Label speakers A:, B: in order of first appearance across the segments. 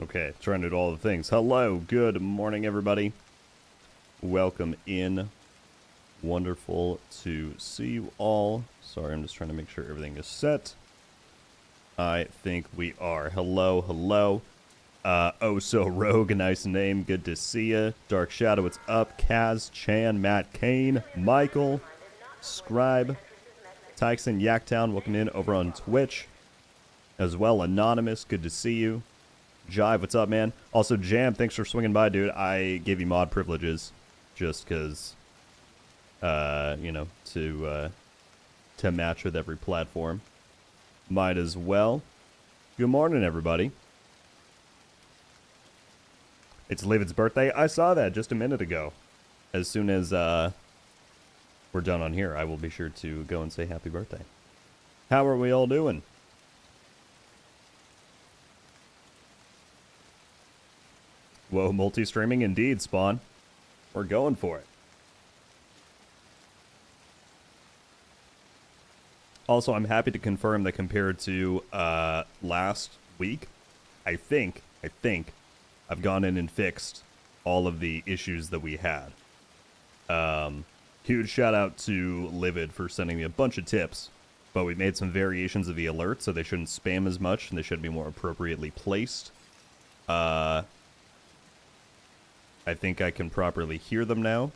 A: Okay, trying to do all the things. Hello, good morning, everybody. Welcome in. Wonderful to see you all. Sorry, I'm just trying to make sure everything is set. I think we are. Hello, hello. Oh, so Rogue, nice name. Good to see you. Dark Shadow, what's up? Kaz, Chan, Matt, Kane, Michael, Scribe, Tyson, Yaktown, welcome in over on Twitch. As well, Anonymous, good to see you. Jive, what's up, man? Also, Jam, thanks for swinging by, dude. I gave you mod privileges just because, you know, to match with every platform. Might as well. Good morning, everybody. It's Livid's birthday. I saw that just a minute ago. As soon as we're done on here, I will be sure to go and say happy birthday. How are we all doing? Whoa, multi-streaming indeed, Spawn. We're going for it. Also, I'm happy to confirm that compared to last week, I think I've gone in and fixed all of the issues that we had. Huge shout out to Livid for sending me a bunch of tips, but we made some variations of the alert so they shouldn't spam as much and they should be more appropriately placed. I think I can properly hear them now.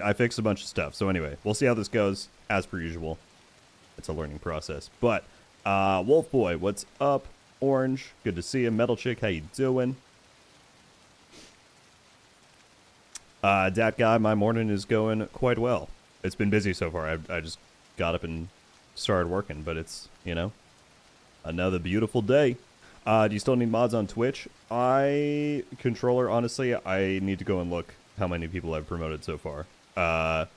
A: I fixed a bunch of stuff. So anyway, we'll see how this goes. As per usual, it's a learning process. But Wolf Boy, what's up? Orange, good to see you. Metal Chick, how you doing? Dat Guy, my morning is going quite well. It's been busy so far. I just got up and started working, but it's, you know, another beautiful day. Do you still need mods on Twitch? Controller, honestly, I need to go and look how many people I've promoted so far. I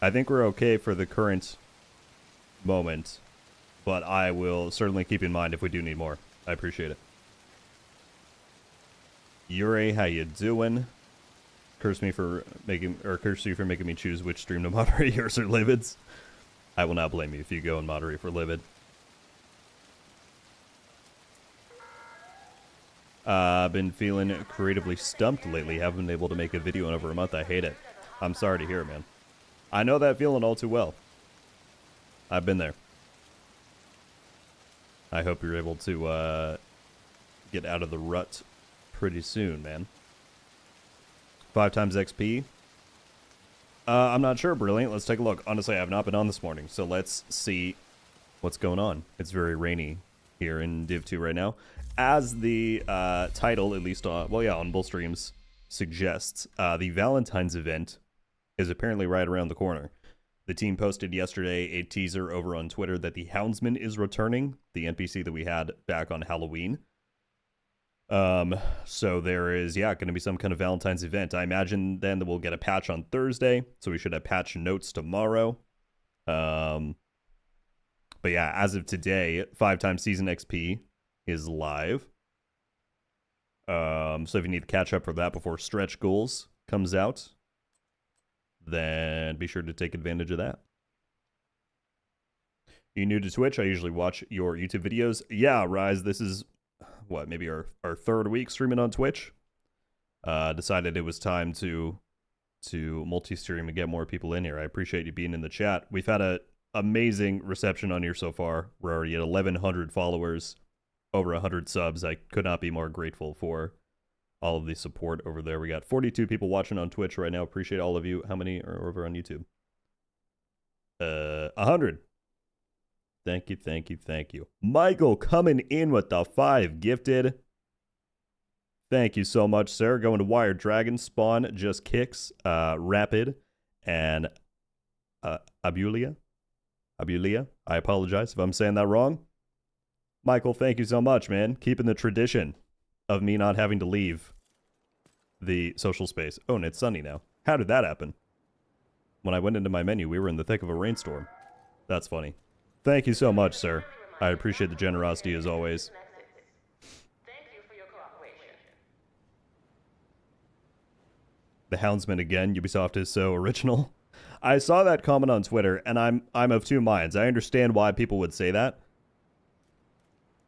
A: think we're okay for the current moment, but I will certainly keep in mind if we do need more. I appreciate it. Yuri, how you doing? Curse you for making me choose which stream to moderate, yours or Livid's. I will not blame you if you go and moderate for Livid. I've been feeling creatively stumped lately. Haven't been able to make a video in over a month. I hate it. I'm sorry to hear it, man. I know that feeling all too well. I've been there. I hope you're able to get out of the rut pretty soon, man. 5 times XP? I'm not sure, Brilliant. Let's take a look. Honestly, I have not been on this morning, so let's see what's going on. It's very rainy here in Div 2 right now. As the title, at least on, well, yeah, on both streams, suggests, the Valentine's event is apparently right around the corner. The team posted yesterday a teaser over on Twitter that the Houndsman is returning, the NPC that we had back on Halloween. So there is, yeah, going to be some kind of Valentine's event. I imagine then that we'll get a patch on Thursday, so we should have patch notes tomorrow. But yeah, as of today, 5 times season XP is live. So if you need to catch up for that before stretch goals comes out, then be sure to take advantage of that. You new to Twitch? I usually watch your YouTube videos. Yeah, Rise, this is what, maybe our 3rd week streaming on Twitch. Decided it was time to multi-stream and get more people in here. I appreciate you being in the chat. We've had a amazing reception on here so far. We're already at 1,100 followers, over 100 subs. I could not be more grateful for all of the support over there. We got 42 people watching on Twitch right now. Appreciate all of you. How many are over on YouTube? 100. Thank you, thank you, thank you. Michael coming in with the 5 gifted. Thank you so much, sir. Going to Wired Dragon, Spawn, Just Kicks, Rapid, and Abulia. I apologize if I'm saying that wrong. Michael, thank you so much, man. Keeping the tradition of me not having to leave the social space. Oh, and it's sunny now. How did that happen? When I went into my menu, we were in the thick of a rainstorm. That's funny. Thank you so much, sir. I appreciate the generosity as always. The Houndsman again. Ubisoft is so original. I saw that comment on Twitter, and I'm of two minds. I understand why people would say that.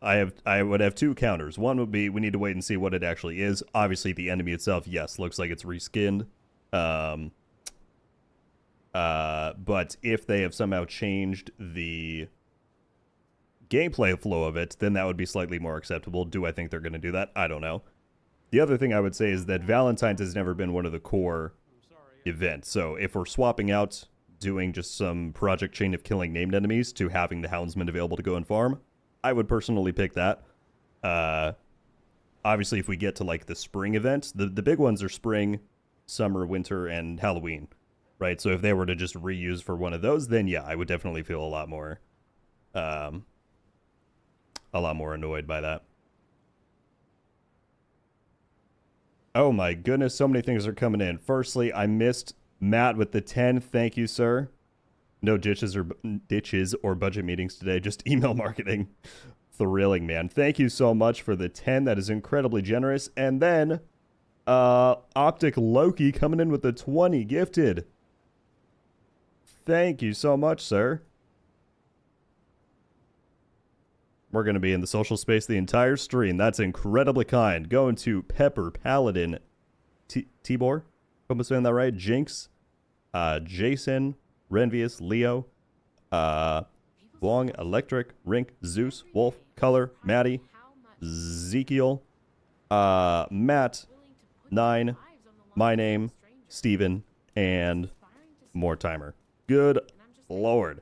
A: I would have two counters. One would be we need to wait and see what it actually is. Obviously, the enemy itself, yes, looks like it's reskinned. But if they have somehow changed the gameplay flow of it, then that would be slightly more acceptable. Do I think they're going to do that? I don't know. The other thing I would say is that Valentine's has never been one of the core events. So if we're swapping out doing just some project chain of killing named enemies to having the Houndsman available to go and farm, I would personally pick that. Obviously, if we get to like the spring event, the big ones are spring, summer, winter, and Halloween, right? So if they were to just reuse for one of those, then yeah, I would definitely feel a lot more annoyed by that. Oh my goodness, so many things are coming in. Firstly, I missed Matt with the 10. Thank you, sir. No ditches or budget meetings today, just email marketing. Thrilling, man. Thank you so much for the 10. That is incredibly generous. And then Optic Loki coming in with the 20 gifted. Thank you so much, sir. We're going to be in the social space the entire stream. That's incredibly kind. Going to Pepper, Paladin, Tibor, hope I'm saying that right, Jinx, Jason, Renvius, Leo, Long, Electric, Rink, Zeus, Wolf, Color, Maddie, Ezekiel, Matt, 9, my name, Steven, and more timer. Good Lord.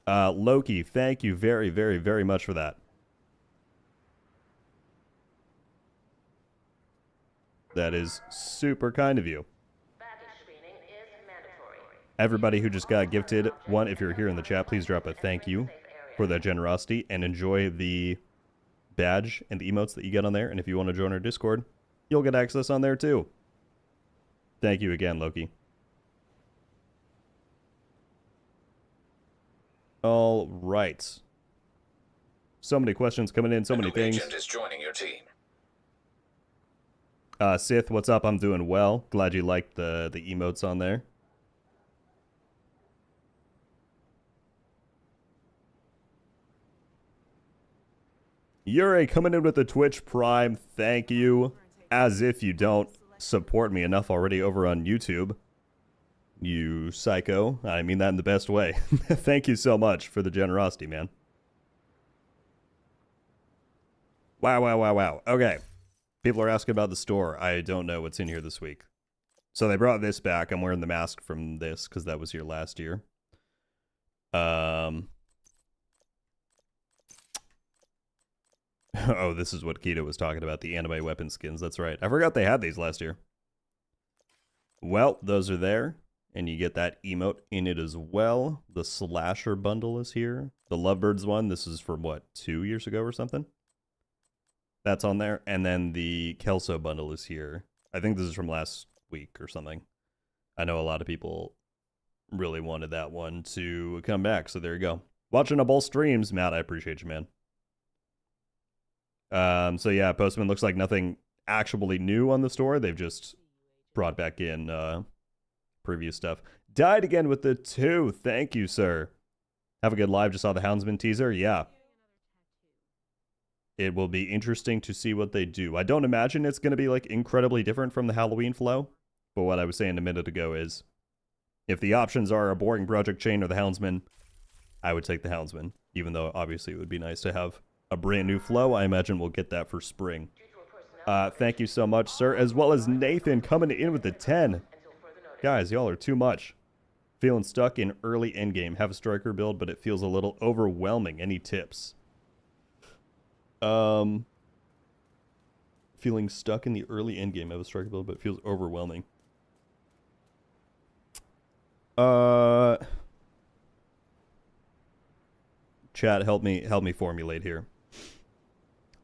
A: Loki, thank you very, very, very much for that. That is super kind of you. Everybody who just got gifted one, if you're here in the chat, please drop a thank you for that generosity and enjoy the badge and the emotes that you get on there. And if you want to join our Discord, you'll get access on there too. Thank you again, Loki. All right. So many questions coming in, so many things.
B: Agent is joining your team.
A: Sith, what's up? I'm doing well. Glad you liked the emotes on there. Yuri coming in with the Twitch Prime. Thank you. As if you don't support me enough already over on YouTube. You psycho. I mean that in the best way. Thank you so much for the generosity, man. Wow, wow, wow, wow. Okay. People are asking about the store. I don't know what's in here this week. So they brought this back. I'm wearing the mask from this because that was here last year. Oh, this is what Keto was talking about, the anime weapon skins. That's right. I forgot they had these last year. Well, those are there. And you get that emote in it as well. The Slasher bundle is here. The Lovebirds one, this is from what, 2 years ago or something? That's on there. And then the Kelso bundle is here. I think this is from last week or something. I know a lot of people really wanted that one to come back, so there you go. Watching a both streams, Matt, I appreciate you, man. So yeah, Postman looks like nothing actually new on the store. They've just brought back in previous stuff. Died again with the 2. Thank you, sir. Have a good live. Just saw the Houndsman teaser. Yeah. It will be interesting to see what they do. I don't imagine it's going to be like incredibly different from the Halloween flow. But what I was saying a minute ago is if the options are a boring project chain or the Houndsman, I would take the Houndsman. Even though obviously it would be nice to have a brand new flow. I imagine we'll get that for spring. Thank you so much, sir. As well as Nathan coming in with the 10. Guys, y'all are too much. Feeling stuck in early endgame. Have a striker build, but it feels a little overwhelming. Any tips? Feeling stuck in the early endgame. Have a striker build, but it feels overwhelming. Chat, help me formulate here.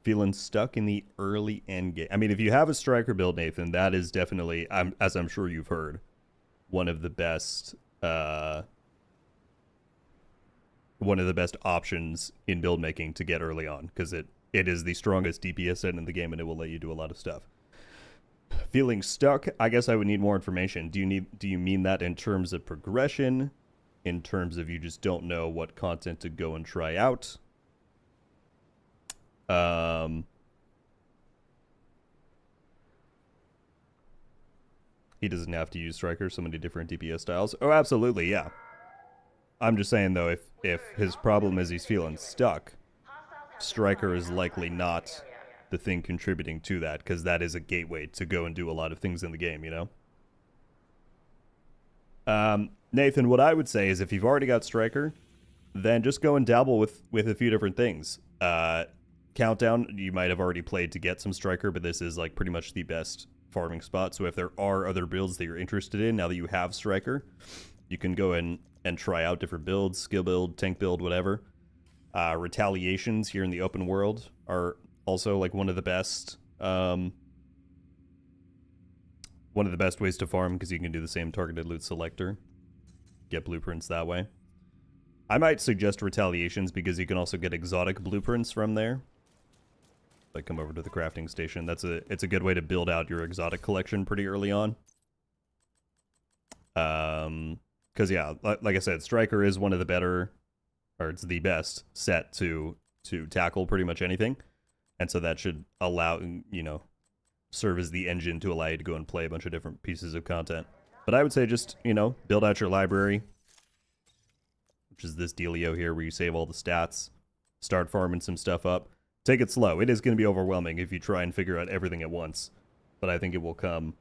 A: Feeling stuck in the early endgame. I mean, if you have a striker build, Nathan, that is definitely, as I'm sure you've heard, one of the best options in build making to get early on, because it is the strongest DPS set in the game and it will let you do a lot of stuff. Feeling stuck, I guess I would need more information. Do you mean that in terms of progression, in terms of you just don't know what content to go and try out? He doesn't have to use Striker, so many different DPS styles. Oh, absolutely, yeah. I'm just saying, though, if his problem is he's feeling stuck, Striker is likely not the thing contributing to that, because that is a gateway to go and do a lot of things in the game, you know? Nathan, what I would say is if you've already got Striker, then just go and dabble with a few different things. Countdown, you might have already played to get some Striker, but this is like pretty much the best farming spot. So if there are other builds that you're interested in, now that you have Striker, you can go in and try out different builds, skill build, tank build, whatever. Retaliations here in the open world are also like one of the best ways to farm, because you can do the same targeted loot selector, get blueprints that way. I might suggest retaliations because you can also get exotic blueprints from there. Like, come over to the crafting station. It's a good way to build out your exotic collection pretty early on. Because yeah, like I said, Striker is one of the better, or it's the best set to tackle pretty much anything, and so that should allow, you know, serve as the engine to allow you to go and play a bunch of different pieces of content. But I would say just, you know, build out your library, which is this dealio here where you save all the stats, start farming some stuff up. Take it slow. It is going to be overwhelming if you try and figure out everything at once, but I think it will come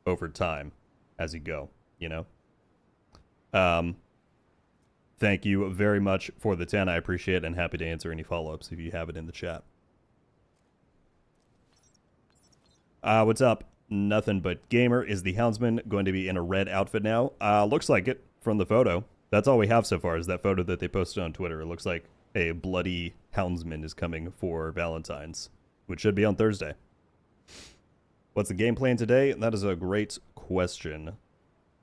A: over time as you go, you know? Thank you very much for the 10. I appreciate it, and happy to answer any follow-ups if you have it in the chat. What's up? Nothing but gamer. Is the Houndsman going to be in a red outfit now? Looks like it from the photo. That's all we have so far is that photo that they posted on Twitter. It looks like a bloody Houndsman is coming for Valentine's, which should be on Thursday. What's the game plan today? That is a great question,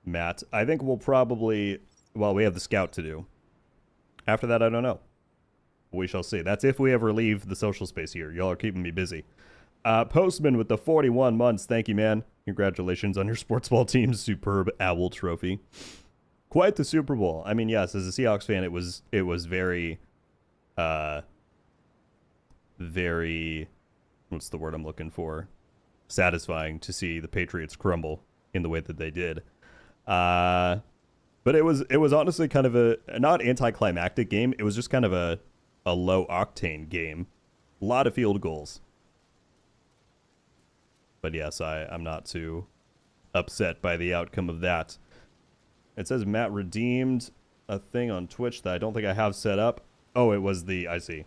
A: Matt. I think we'll probably... Well, we have the scout to do. After that, I don't know. We shall see. That's if we ever leave the social space here. Y'all are keeping me busy. Postman with the 41 months. Thank you, man. Congratulations on your sports ball team's superb owl trophy. Quite the Super Bowl. I mean, yes, as a Seahawks fan, it was very, very, what's the word I'm looking for? Satisfying to see the Patriots crumble in the way that they did. But it was honestly kind of a not anticlimactic game. It was just kind of a low octane game. A lot of field goals. But yes, I'm not too upset by the outcome of that. It says Matt redeemed a thing on Twitch that I don't think I have set up. Oh, it was the, I see.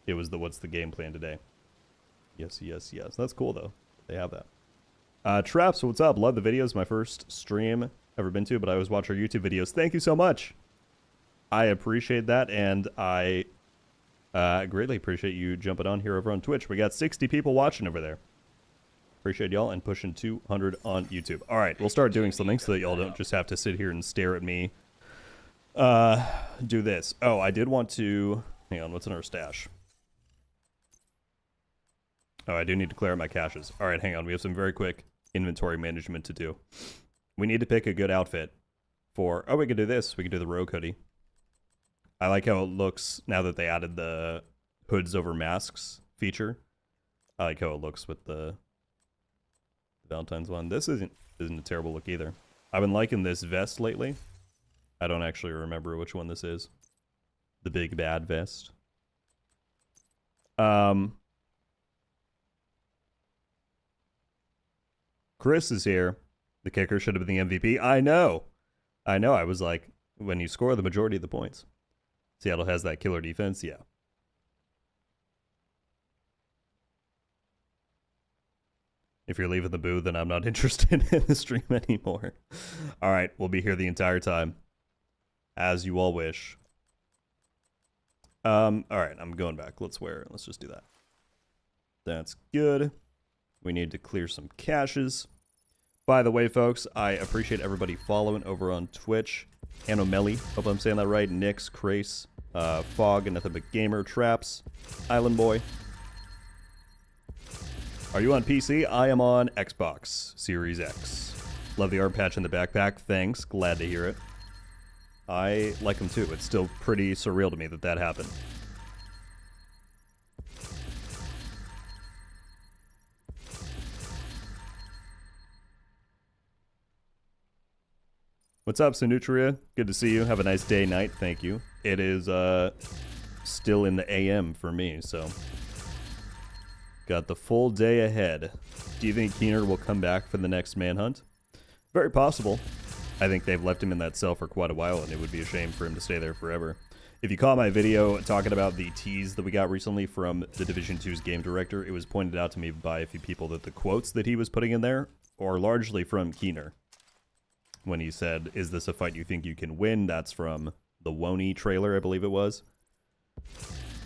A: It was the what's the game plan today. Yes. That's cool though. They have that. Traps, what's up? Love the videos. My first stream ever been to, but I always watch our YouTube videos. Thank you so much. I appreciate that, and I greatly appreciate you jumping on here over on Twitch. We got 60 people watching over there. Appreciate y'all, and pushing 200 on YouTube. All right, we'll start doing something so that y'all don't just have to sit here and stare at me do this. Oh, I did want to... Hang on, what's in our stash? Oh, I do need to clear out my caches. All right, hang on. We have some very quick inventory management to do. We need to pick a good outfit for... Oh, we could do this. We could do the Rogue hoodie. I like how it looks now that they added the hoods over masks feature. I like how it looks with the Valentine's one. This isn't a terrible look either. I've been liking this vest lately. I don't actually remember which one this is. The big bad vest. Chris is here. The kicker should have been the MVP. I know. I was like, when you score the majority of the points. Seattle has that killer defense. Yeah. If you're leaving the booth, then I'm not interested in the stream anymore. All right, we'll be here the entire time. As you all wish. All right, I'm going back. Let's just do that. That's good. We need to clear some caches. By the way, folks, I appreciate everybody following over on Twitch. Anomelli, hope I'm saying that right. Nix, Crace, Fog, and Nothing But Gamer, Traps, Island Boy. Are you on PC? I am on Xbox Series X. Love the arm patch in the backpack. Thanks. Glad to hear it. I like them too. It's still pretty surreal to me that happened. What's up, Sinutria? Good to see you. Have a nice day, night. Thank you. It is still in the AM for me, so got the full day ahead. Do you think Keener will come back for the next manhunt? Very possible. I think they've left him in that cell for quite a while, and it would be a shame for him to stay there forever. If you caught my video talking about the tease that we got recently from the Division 2's game director, it was pointed out to me by a few people that the quotes that he was putting in there are largely from Keener. When he said, "Is this a fight you think you can win?" That's from the Woney trailer, I believe it was.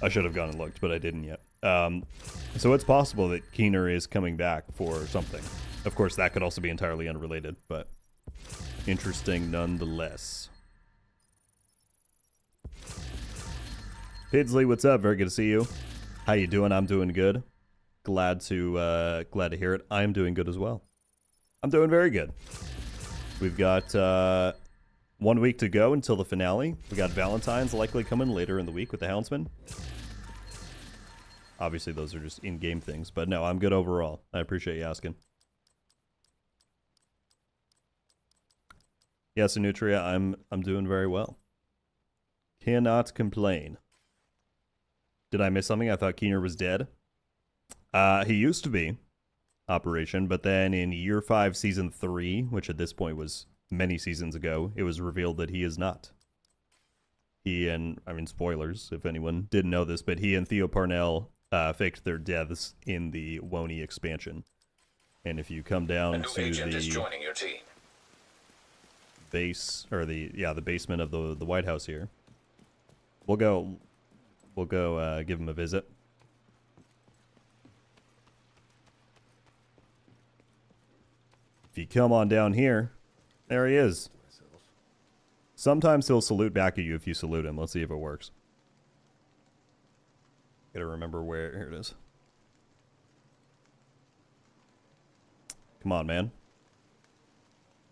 A: I should have gone and looked, but I didn't yet. So it's possible that Keener is coming back for something. Of course, that could also be entirely unrelated, but interesting nonetheless. Pidsley, what's up? Very good to see you. How you doing? I'm doing good. Glad to hear it. I'm doing good as well. I'm doing very good. We've got 1 week to go until the finale. We got Valentine's likely coming later in the week with the Houndsman. Obviously, those are just in-game things, but no, I'm good overall. I appreciate you asking. Yes, Nutria, I'm doing very well. Cannot complain. Did I miss something? I thought Keener was dead. He used to be Operation, but then in Year 5, Season 3, which at this point was many seasons ago, it was revealed that he is not. He and, I mean, spoilers if anyone didn't know this, but he and Theo Parnell faked their deaths in the Woney expansion. And if you come down to the base, or the basement of the White House here, we'll go give him a visit. If you come on down here, there he is. Sometimes he'll salute back at you if you salute him. Let's see if it works. Gotta remember where. Here it is. Come on, man.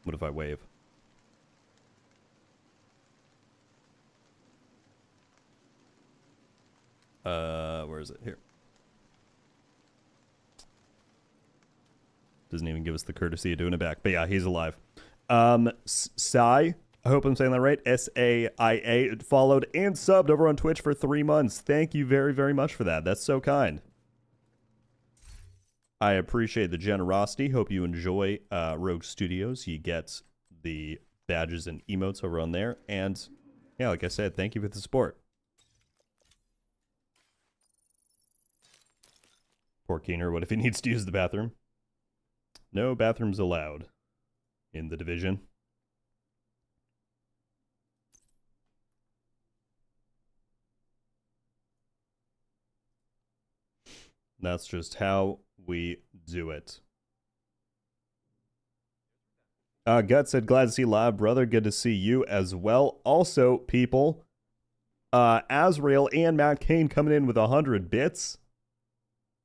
A: What if I wave? Where is it? Here. Doesn't even give us the courtesy of doing it back. But yeah, he's alive. Sai, I hope I'm saying that right. S-A-I-A, followed and subbed over on Twitch for 3 months. Thank you very, very much for that. That's so kind. I appreciate the generosity. Hope you enjoy Rogue Studios. You get the badges and emotes over on there. And yeah, like I said, thank you for the support. Poor Keener, what if he needs to use the bathroom? No bathrooms allowed in the Division. That's just how we do it. Gut said, glad to see live, brother. Good to see you as well. Also, people, Azrael and Matt Kane coming in with 100 bits.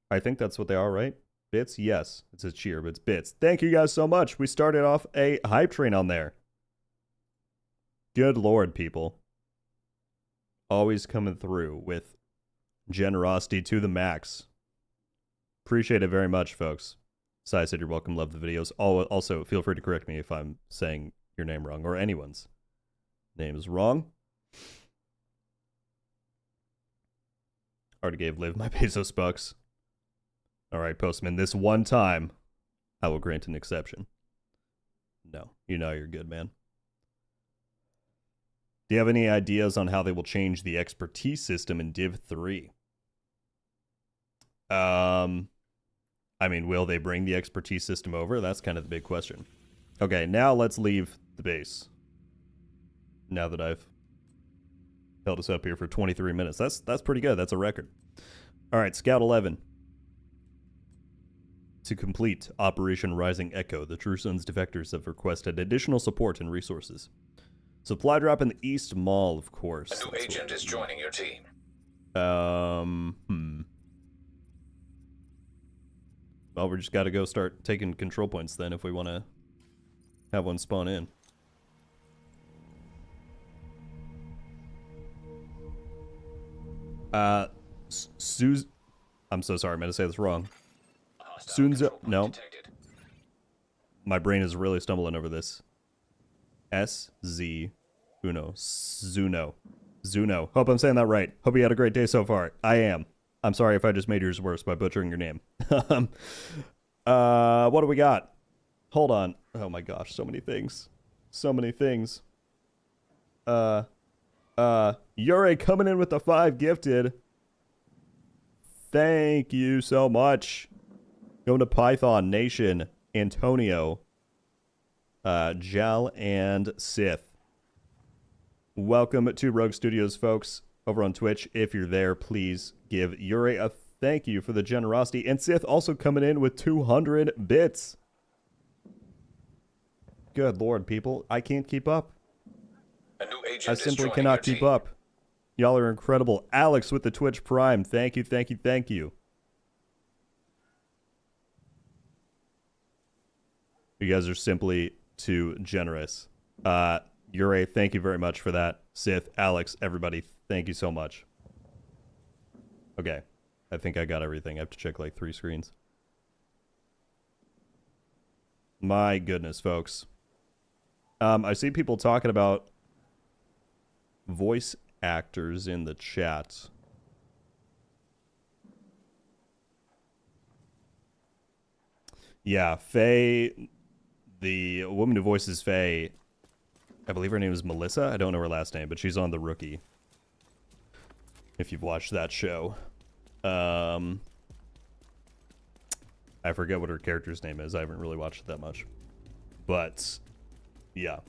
A: I think that's what they are, right? Bits? Yes. It says cheer, but it's bits. Thank you guys so much. We started off a hype train on there. Good lord, people. Always coming through with generosity to the max. Appreciate it very much, folks. Sai said you're welcome. Love the videos. Also, feel free to correct me if I'm saying your name wrong or anyone's name is wrong. Already gave Liv my pesos bucks. All right, Postman, this one time, I will grant an exception. No, you know you're good, man. Do you have any ideas on how they will change the expertise system in Div 3? I mean, will they bring the expertise system over? That's kind of the big question. Okay, now let's leave the base. Now that I've held us up here for 23 minutes. That's pretty good. That's a record. All right, Scout 11. To complete Operation Rising Echo, the True Sons defectors have requested additional support and resources. Supply drop in the East Mall, of course.
B: A new agent is joining your team.
A: Well, we just got to go start taking control points then if we want to have one spawn in. I'm so sorry, I'm going to say this wrong. No. My brain is really stumbling over this. SZ Uno. Zuno. Zuno. Hope I'm saying that right. Hope you had a great day so far. I am. I'm sorry if I just made yours worse by butchering your name. What do we got? Hold on. Oh my gosh, so many things. So many things. Yuri coming in with the 5 gifted. Thank you so much. Going to Python Nation, Antonio, Jal, and Sith. Welcome to Rogue Studios, folks, over on Twitch. If you're there, please give Yuri a thank you for the generosity. And Sith also coming in with 200 bits. Good Lord, people. I can't keep up.
B: A new agent
A: I
B: is
A: simply
B: joining
A: cannot
B: your
A: keep
B: team.
A: up. Y'all are incredible. Alex with the Twitch Prime. Thank you, thank you, thank you. You guys are simply too generous. Yuri, thank you very much for that. Sith, Alex, everybody, thank you so much. Okay. I think I got everything. I have to check like 3 screens. My goodness, folks. I see people talking about voice actors in the chat. Yeah, Faye, the woman who voices Faye, I believe her name is Melissa. I don't know her last name, but she's on The Rookie. If you've watched that show. I forget what her character's name is. I haven't really watched it that much. But, yeah.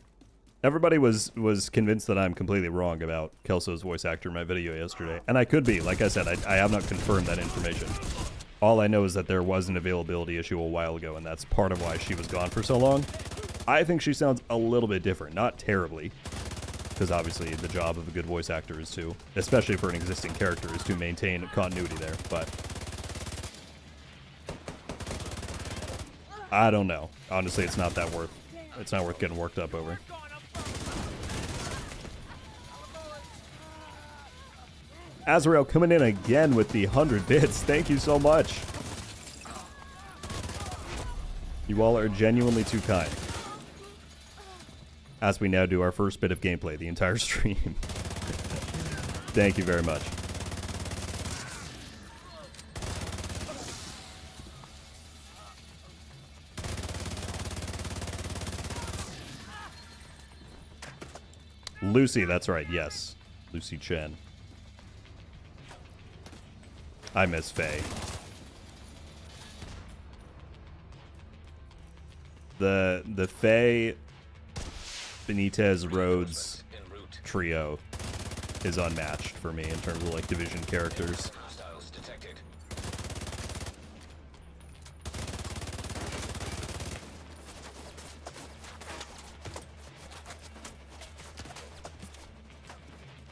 A: Everybody was convinced that I'm completely wrong about Kelso's voice actor in my video yesterday. And I could be. Like I said, I have not confirmed that information. All I know is that there was an availability issue a while ago, and that's part of why she was gone for so long. I think she sounds a little bit different. Not terribly. Because obviously the job of a good voice actor is to, especially for an existing character, is to maintain continuity there. But I don't know. Honestly, it's not worth getting worked up over. Azrael coming in again with the 100 bits. Thank you so much. You all are genuinely too kind. As we now do our first bit of gameplay, the entire stream. Thank you very much. Lucy, that's right, yes. Lucy Chen. I miss Faye. The Faye, Benitez, Rhodes trio is unmatched for me in terms of like division characters.
B: Hostiles detected.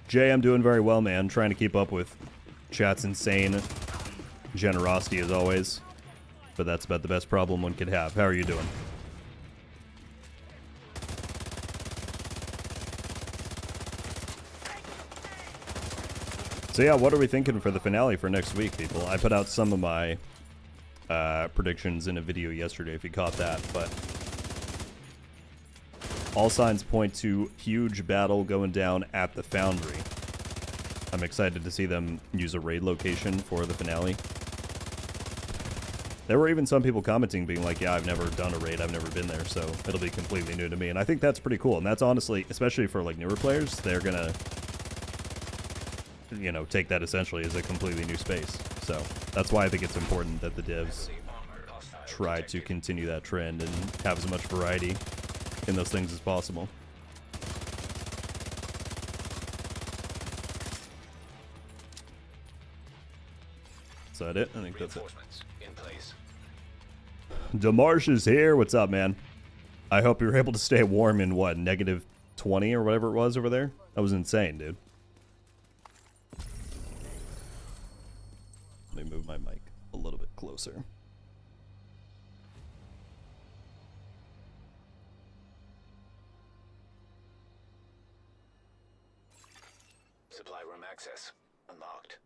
A: Jay, I'm doing very well, man. Trying to keep up with chat's insane generosity as always. But that's about the best problem one could have. How are you doing? So yeah, what are we thinking for the finale for next week, people? I put out some of my predictions in a video yesterday, if you caught that, but all signs point to huge battle going down at the Foundry. I'm excited to see them use a raid location for the finale. There were even some people commenting being like, yeah, I've never done a raid, I've never been there, so it'll be completely new to me. And I think that's pretty cool. And that's honestly, especially for like newer players, they're gonna, you know, take that essentially as a completely new space. So that's why I think it's important that the devs try to continue that trend and have as much variety in those things as possible. Is that it? I think that's it.
B: In place.
A: Demarsh is here. What's up, man? I hope you're able to stay warm in what, -20 or whatever it was over there? That was insane, dude. Let me move my mic a little bit closer.
B: Supply room access unlocked.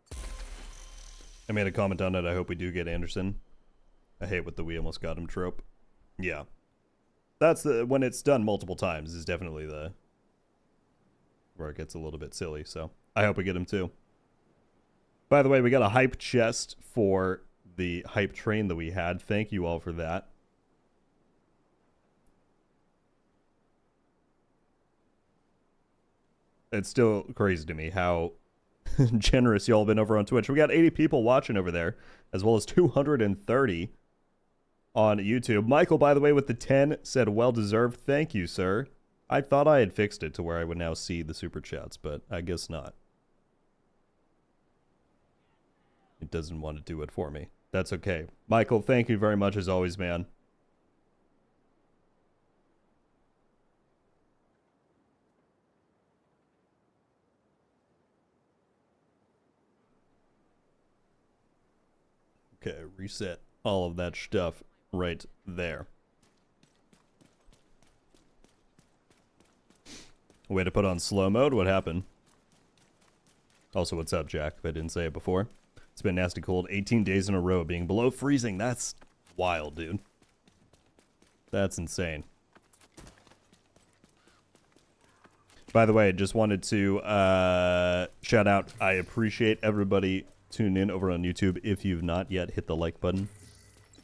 A: I made a comment on it. I hope we do get Anderson. I hate what the "we almost got him" trope. Yeah. That's the when it's done multiple times is definitely the where it gets a little bit silly. So I hope we get him too. By the way, we got a hype chest for the hype train that we had. Thank you all for that. It's still crazy to me how generous y'all been over on Twitch. We got 80 people watching over there, as well as 230 on YouTube. Michael, by the way, with the 10 said, well deserved. Thank you, sir. I thought I had fixed it to where I would now see the super chats, but I guess not. It doesn't want to do it for me. That's okay. Michael, thank you very much as always, man. Okay, reset all of that stuff right there. Way to put on slow mode. What happened? Also, what's up, Jack? If I didn't say it before. It's been nasty cold. 18 days in a row being below freezing. That's wild, dude. That's insane. By the way, just wanted to shout out. I appreciate everybody tuning in over on YouTube. If you've not yet hit the like button,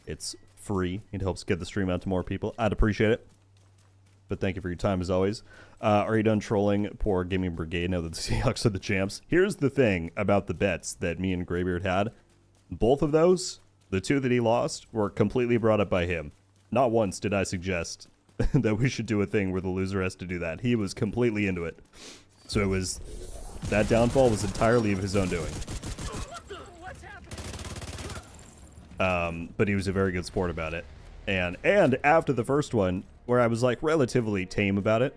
A: it's free. It helps get the stream out to more people. I'd appreciate it. But thank you for your time as always. Are you done trolling poor Gaming Brigade now that the Seahawks are the champs? Here's the thing about the bets that me and Graybeard had. Both of those, the two that he lost, were completely brought up by him. Not once did I suggest that we should do a thing where the loser has to do that. He was completely into it. So it was, that downfall was entirely of his own doing. But he was a very good sport about it. And after the first one, where I was like relatively tame about it,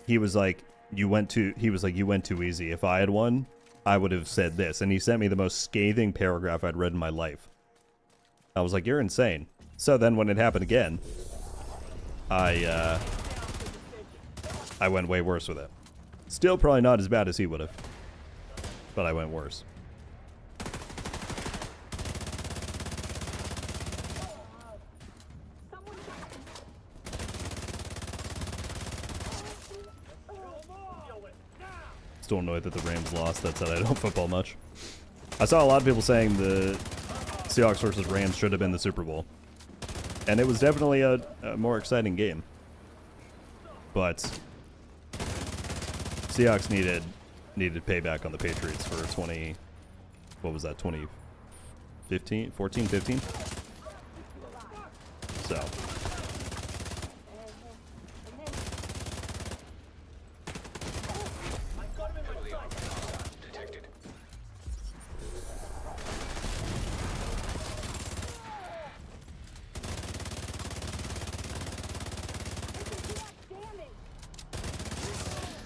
A: he was like, you went too easy. If I had won, I would have said this. And he sent me the most scathing paragraph I'd read in my life. I was like, you're insane. So then when it happened again, I went way worse with it. Still probably not as bad as he would have, but I went worse. Still annoyed that the Rams lost. That said, I don't football much. I saw a lot of people saying the Seahawks versus Rams should have been the Super Bowl. And it was definitely a more exciting game. But Seahawks needed payback on the Patriots for 20... What was that? 2015? 14, 15? So...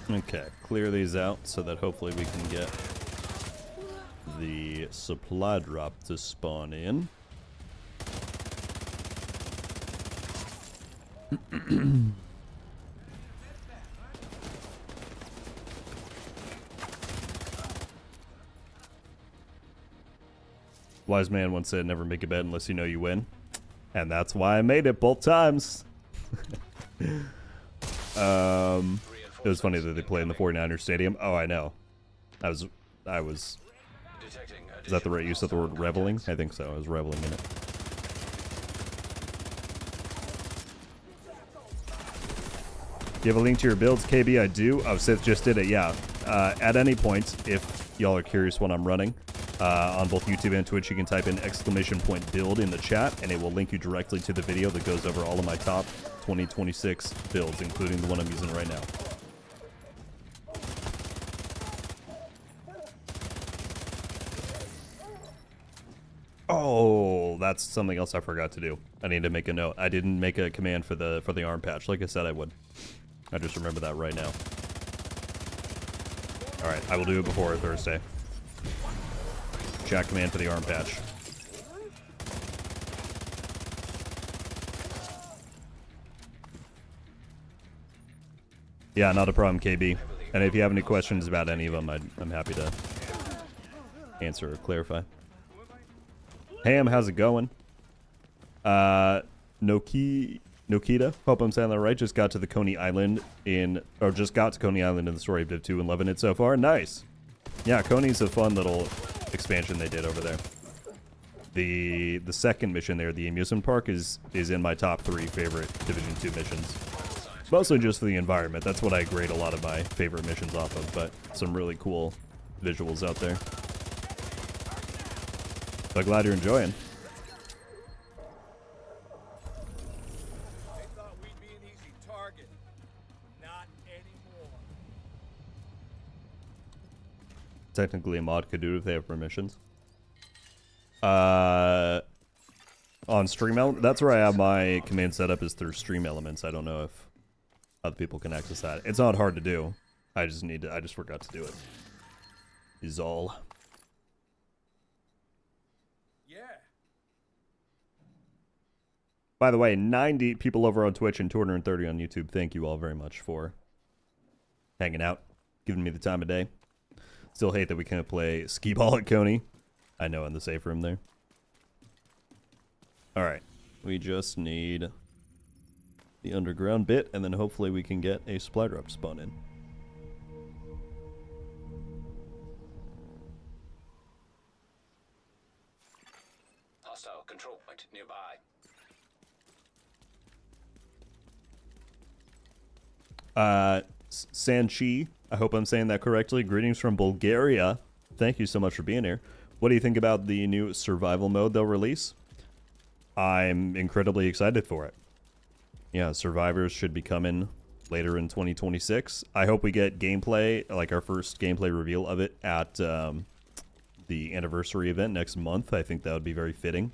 A: Okay, clear these out so that hopefully we can get the supply drop to spawn in. Wise man once said, never make a bet unless you know you win. And that's why I made it both times. It was funny that they play in the 49ers stadium. Oh, I know. I was... Is that the right use of the word reveling? I think so. I was reveling in it. Do you have a link to your builds, KB? I do. Oh, Sith just did it, yeah. At any point, if y'all are curious what I'm running, on both YouTube and Twitch, you can type in !build in the chat, and it will link you directly to the video that goes over all of my top 2026 builds, including the one I'm using right now. Oh, that's something else I forgot to do. I need to make a note. I didn't make a command for the arm patch, like I said I would. I just remember that right now. All right, I will do it before Thursday. Chat command for the arm patch. Yeah, not a problem, KB. And if you have any questions about any of them, I'm happy to answer or clarify. Ham, how's it going? Noki Nokita, hope I'm saying that right, just got to the Coney Island in the story of Div 2 and loving it so far. Nice. Yeah, Coney's a fun little expansion they did over there. The second mission there, the amusement park, is in my top 3 favorite Division 2 missions. Mostly just for the environment. That's what I grade a lot of my favorite missions off of, but some really cool visuals out there. So glad you're enjoying.
C: They thought we'd be an easy target. Not anymore.
A: Technically a mod could do it if they have permissions. On Stream Elements, that's where I have my command setup, is through Stream Elements. I don't know if other people can access that. It's not hard to do. I just forgot to do it. Is all.
C: Yeah.
A: By the way, 90 people over on Twitch and 230 on YouTube. Thank you all very much for hanging out, giving me the time of day. Still hate that we can't play skee ball at Coney. I know, in the safe room there. Alright. We just need the underground bit, and then hopefully we can get a supply drop spawn in.
B: Hostile control point nearby.
A: Sanchi, I hope I'm saying that correctly. Greetings from Bulgaria. Thank you so much for being here. What do you think about the new survival mode they'll release? I'm incredibly excited for it. Yeah, Survivors should be coming later in 2026. I hope we get gameplay, like our first gameplay reveal of it at the anniversary event next month. I think that would be very fitting.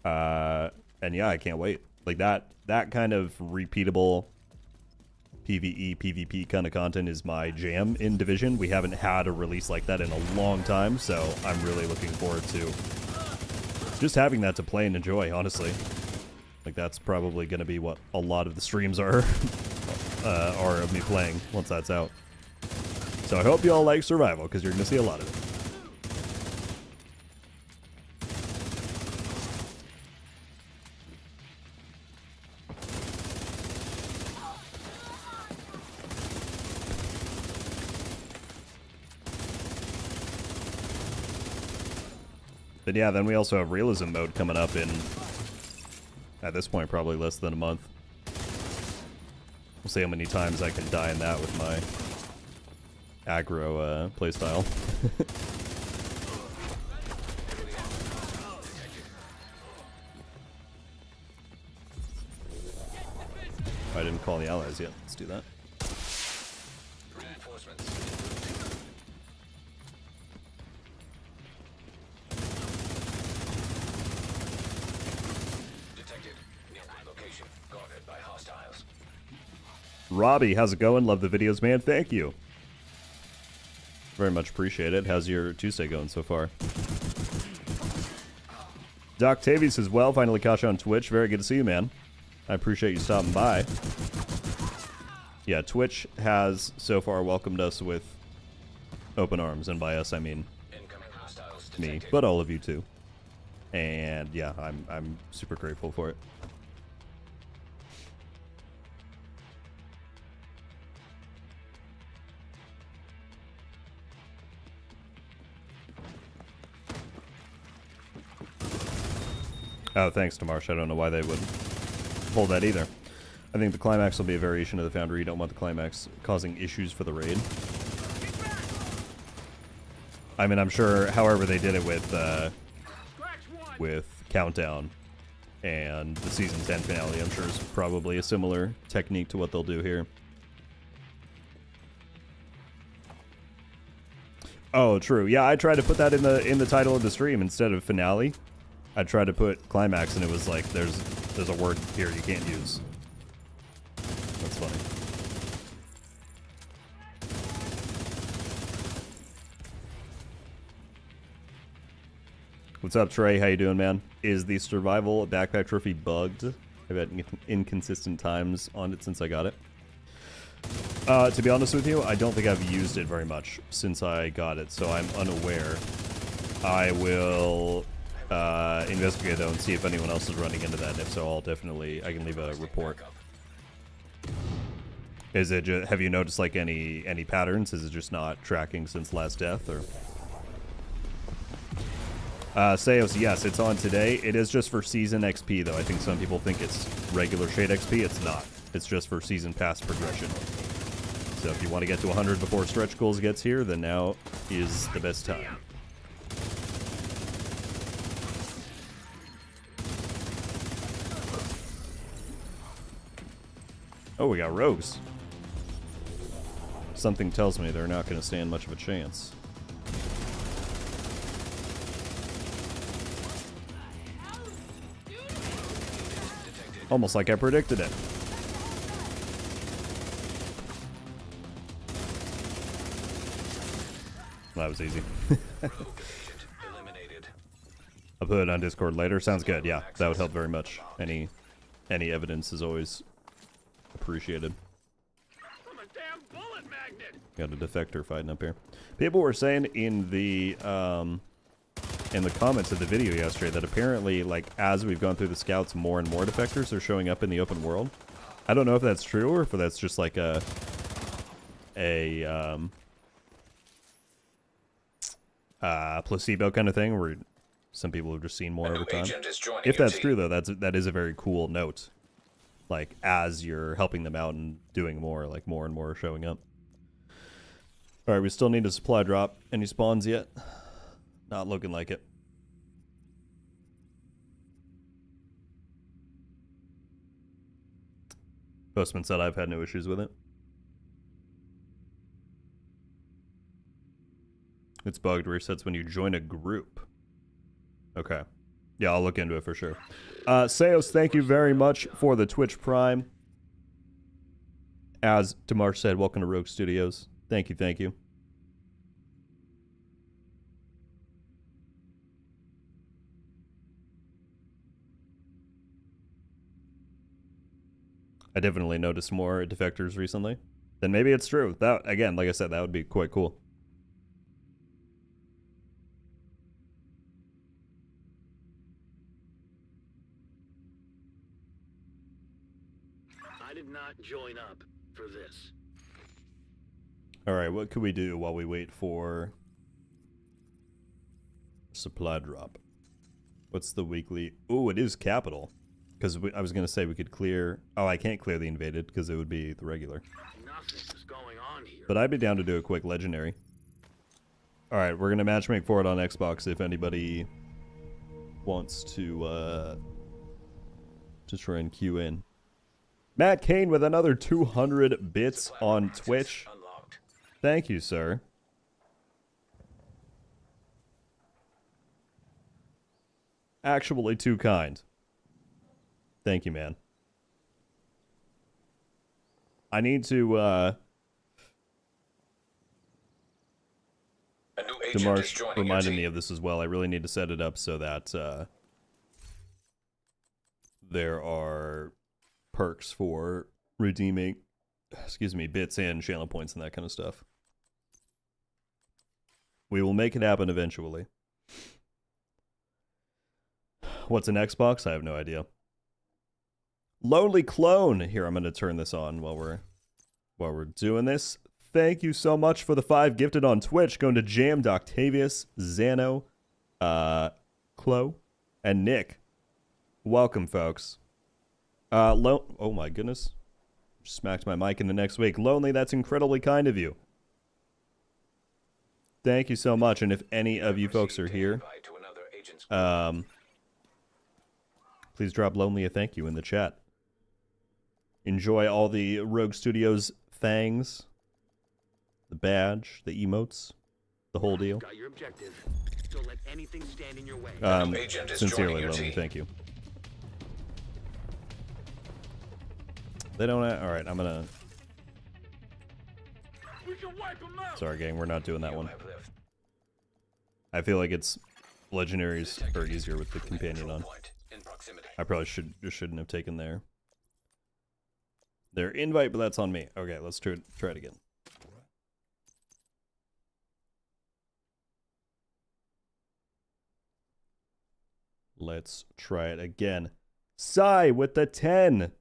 A: And yeah, I can't wait. Like that kind of repeatable PvE, PvP kind of content is my jam in Division. We haven't had a release like that in a long time, so I'm really looking forward to just having that to play and enjoy, honestly. Like, that's probably going to be what a lot of the streams are of me playing once that's out. So I hope you all like Survival, because you're going to see a lot of it. But yeah, then we also have realism mode coming up in, at this point, probably less than a month. We'll see how many times I can die in that with my aggro playstyle. I didn't call the allies yet. Let's do that.
B: Reinforcements. Detected. Nearby location. Guarded by hostiles.
A: Robbie, how's it going? Love the videos, man. Thank you. Very much appreciate it. How's your Tuesday going so far? Doc Tavies as well. Finally caught you on Twitch. Very good to see you, man. I appreciate you stopping by. Yeah, Twitch has so far welcomed us with open arms, and by us I mean
B: Incoming hostiles
A: me,
B: detected.
A: but all of you too. And yeah, I'm super grateful for it. Oh, thanks to Marsh. I don't know why they would hold that either. I think the climax will be a variation of the Foundry. You don't want the climax causing issues for the raid. I mean, I'm sure however they did it with Countdown and the Season 10 finale, I'm sure is probably a similar technique to what they'll do here. Oh, true. Yeah, I tried to put that in the title of the stream instead of finale. I tried to put climax, and it was like, there's a word here you can't use. That's funny. What's up, Trey? How you doing, man? Is the survival backpack trophy bugged? I've had inconsistent times on it since I got it. To be honest with you, I don't think I've used it very much since I got it, so I'm unaware. I will investigate though and see if anyone else is running into that. And if so, I'll definitely, I can leave a report. Is it just, have you noticed like any patterns? Is it just not tracking since last death, or? Seos, yes, it's on today. It is just for season XP though. I think some people think it's regular Shade XP. It's not. It's just for season pass progression. So if you want to get to 100 before stretch goals gets here, then now is the best time. Oh, we got rogues. Something tells me they're not going to stand much of a chance. Almost like I predicted it. That was easy. I'll put it on Discord later. Sounds good. Yeah, that would help very much. Any evidence is always appreciated. Got a defector fighting up here. People were saying in the comments of the video yesterday that apparently, like, as we've gone through the scouts, more and more defectors are showing up in the open world. I don't know if that's true or if that's just like a placebo kind of thing where some people have just seen more over time. If that's true, though, that is a very cool note. Like, as you're helping them out and doing more, like, more and more are showing up. Alright, we still need a supply drop. Any spawns yet? Not looking like it. Postman said I've had no issues with it. It's bugged, resets when you join a group. Okay. Yeah, I'll look into it for sure. Seos, thank you very much for the Twitch Prime. As Damar said, welcome to Rogue Studios. Thank you, thank you. I definitely noticed more defectors recently. Then maybe it's true. That, again, like I said, that would be quite cool.
D: I did not join up for this.
A: Alright, what could we do while we wait for supply drop? What's the weekly? Ooh, it is capital. Because I was going to say we could clear... Oh, I can't clear the invaded because it would be the regular.
D: Nothing's going on here.
A: But I'd be down to do a quick legendary. Alright, we're going to matchmake for it on Xbox if anybody wants to try and queue in. Matt Kane with another 200 bits on Twitch. Thank you, sir. Actually too kind. Thank you, man. I need to, Demarsh reminded me of this as well. I really need to set it up so that, there are perks for redeeming, bits and channel points and that kind of stuff. We will make it happen eventually. What's an Xbox? I have no idea. Lonely Clone. Here, I'm going to turn this on while we're doing this. Thank you so much for the 5 gifted on Twitch. Going to Jammed, Octavius, Xano, Chloe, and Nick. Welcome, folks. Oh my goodness. Smacked my mic in the next week. Lonely, that's incredibly kind of you. Thank you so much. And if any of you folks are here, please drop Lonely a thank you in the chat. Enjoy all the Rogue Studios fangs, the badge, the emotes, the whole deal.
D: Got your objective. Don't let anything stand in your way.
A: Sincerely, Lonely, thank you. They don't. Alright, I'm gonna. Sorry, gang, we're not doing that one. I feel like it's legendaries are easier with the companion on. I probably shouldn't have taken their invite, but that's on me. Okay, let's try it again. Let's try it again. Sai with the 10.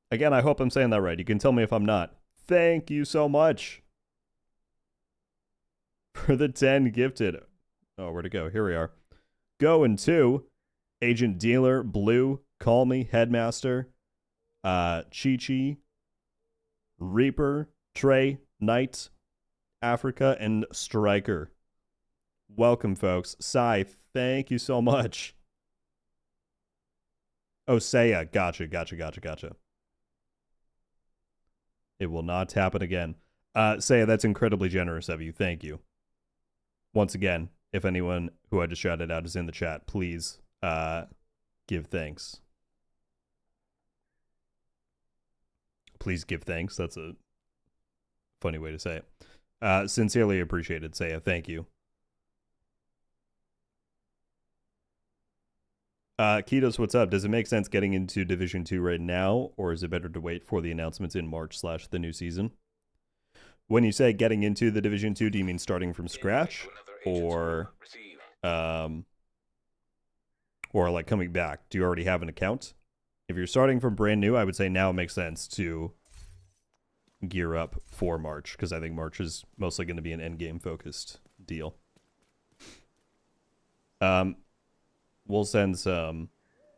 A: Again, I hope I'm saying that right. You can tell me if I'm not. Thank you so much for the 10 gifted. Oh, where'd it go? Here we are. Going to Agent Dealer, Blue, Call Me, Headmaster, Chi-Chi, Reaper, Trey, Knight, Africa, and Striker. Welcome, folks. Sai, thank you so much. Oh, Saya. Gotcha. It will not happen again. Saya, that's incredibly generous of you. Thank you. Once again, if anyone who I just shouted out is in the chat, please give thanks. Please give thanks. That's a funny way to say it. Sincerely appreciated, Saya. Thank you. Ketos, what's up? Does it make sense getting into Division 2 right now, or is it better to wait for the announcements in March / the new season? When you say getting into the Division 2, do you mean starting from scratch, or like coming back? Do you already have an account? If you're starting from brand new, I would say now it makes sense to gear up for March, because I think March is mostly going to be an endgame focused deal. We'll send some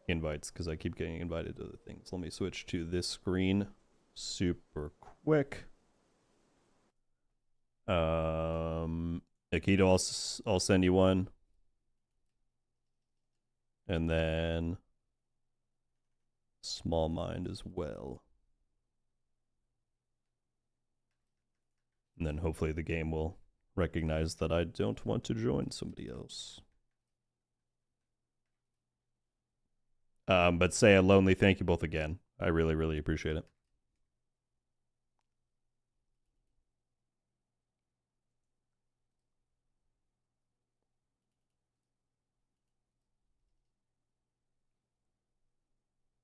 A: invites because I keep getting invited to the things. Let me switch to this screen super quick. Akito, I'll send you one. And then Small Mind as well. And then hopefully the game will recognize that I don't want to join somebody else. But Saya, Lonely, thank you both again. I really, really appreciate it.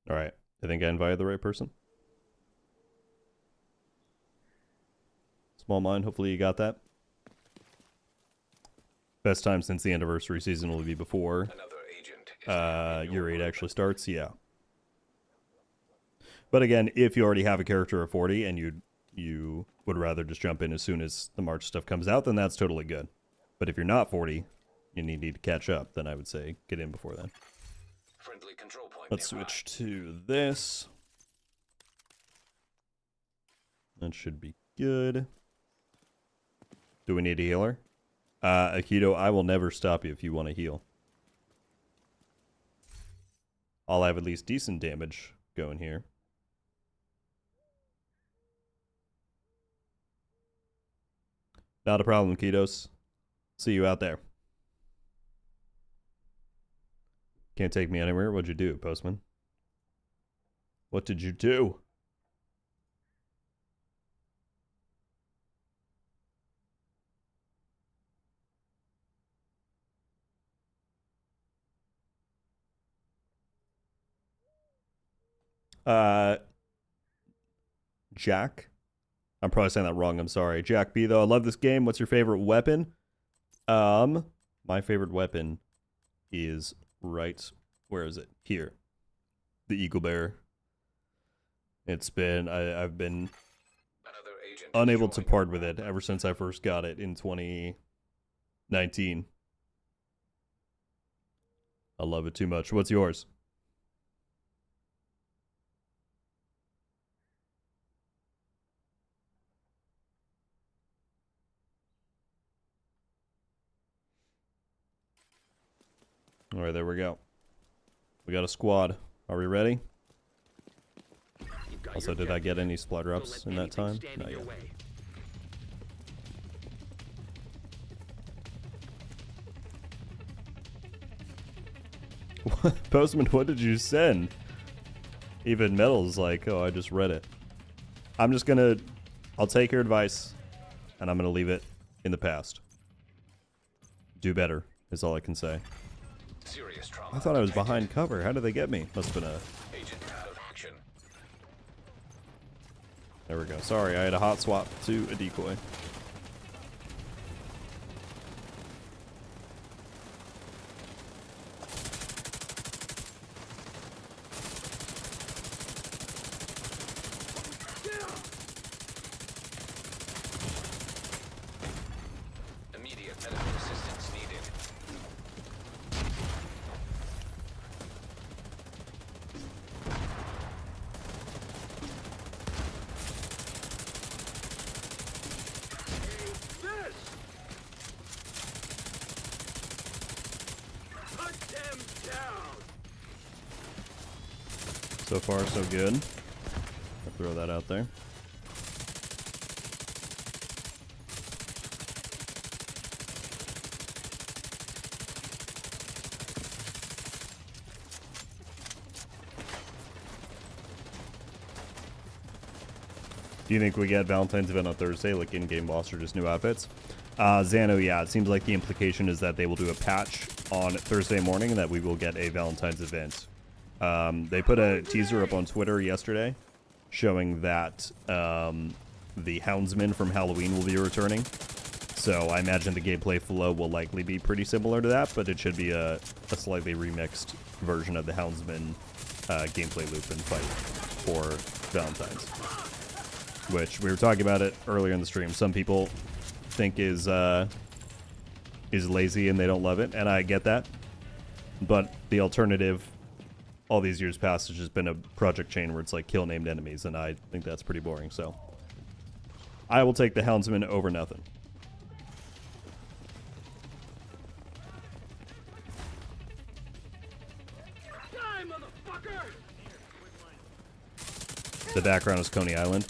A: All right. I think I invited the right person. Small Mind, hopefully you got that. Best time since the anniversary season will be before Year 8 actually starts, yeah. But again, if you already have a character of 40 and you would rather just jump in as soon as the March stuff comes out, then that's totally good. But if you're not 40 and you need to catch up, then I would say get in before then.
B: Friendly control point.
A: Let's switch to this. That should be good. Do we need a healer? Akito, I will never stop you if you want to heal. I'll have at least decent damage going here. Not a problem, Ketos. See you out there. Can't take me anywhere. What'd you do, Postman? What did you do? Jack? I'm probably saying that wrong. I'm sorry. Jack B, though. I love this game. What's your favorite weapon? My favorite weapon is right... Where is it? Here. The Eagle Bear. It's been... I've been unable to part with it ever since I first got it in 2019. I love it too much. What's yours? All right, there we go. We got a squad. Are we ready? Also, did I get any splatter ups in that time? Not yet. Postman, what did you send? Even Metal's like, oh, I just read it. I'm just gonna... I'll take your advice, and I'm gonna leave it in the past. Do better, is all I can say.
B: Serious trauma.
A: I thought I was behind cover. How did they get me? Must have been a...
B: Agent out of action.
A: There we go. Sorry, I had a hot swap to a decoy. So far, so good. I'll throw that out there. Do you think we get Valentine's event on Thursday, like in-game boss or just new outfits? Xano, yeah, it seems like the implication is that they will do a patch on Thursday morning and that we will get a Valentine's event. They put a teaser up on Twitter yesterday showing that the Houndsman from Halloween will be returning. So I imagine the gameplay flow will likely be pretty similar to that, but it should be a slightly remixed version of the Houndsman gameplay loop and fight for Valentine's. Which we were talking about it earlier in the stream. Some people think is lazy and they don't love it, and I get that. But the alternative, all these years past, has just been a project chain where it's like kill named enemies, and I think that's pretty boring. So I will take the Houndsman over nothing.
D: Die, motherfucker!
A: The background is Coney Island.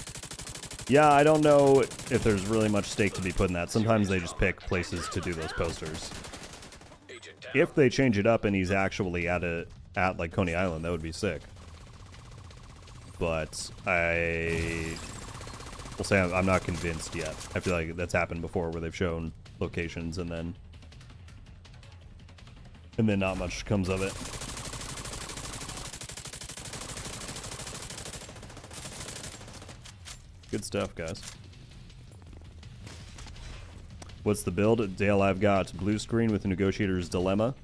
A: Yeah, I don't know if there's really much stake to be put in that. Sometimes they just pick places to do those posters. If they change it up and he's actually at like Coney Island, that would be sick. But will say I'm not convinced yet. I feel like that's happened before where they've shown locations and then not much comes of it. Good stuff, guys. What's the build? Dale, I've got blue screen with Negotiator's Dilemma.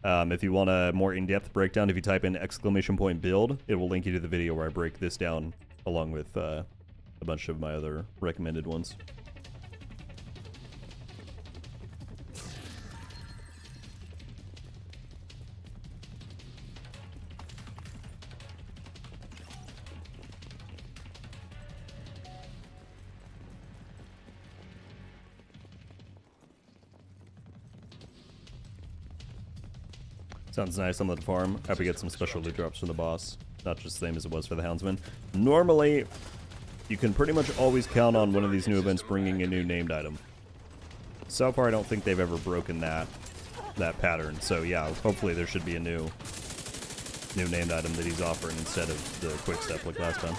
A: If you want a more in-depth breakdown, if you type in !build, it will link you to the video where I break this down along with a bunch of my other recommended ones. Sounds nice on the farm. Hope we get some special loot drops from the boss. Not just the same as it was for the Houndsman. Normally, you can pretty much always count on one of these new events bringing a new named item. So far, I don't think they've ever broken that pattern. So yeah, hopefully there should be a new named item that he's offering instead of the quick step like last time.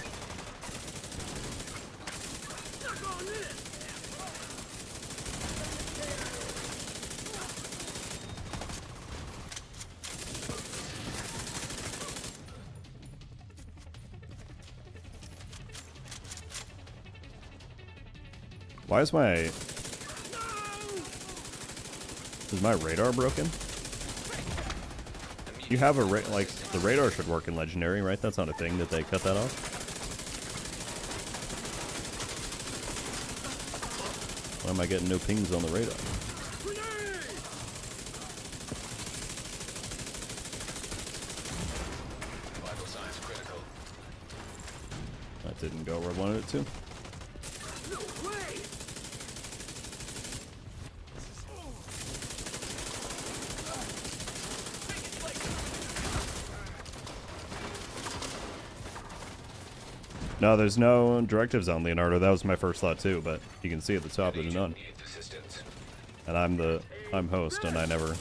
A: Why is my radar broken? You have like, the radar should work in Legendary, right? That's not a thing that they cut that off. Why am I getting no pings on the radar?
B: Vital signs critical.
A: That didn't go where I wanted it to. No, there's no directives on Leonardo. That was my first thought too, but you can see at the top there's none. And I'm host, and I never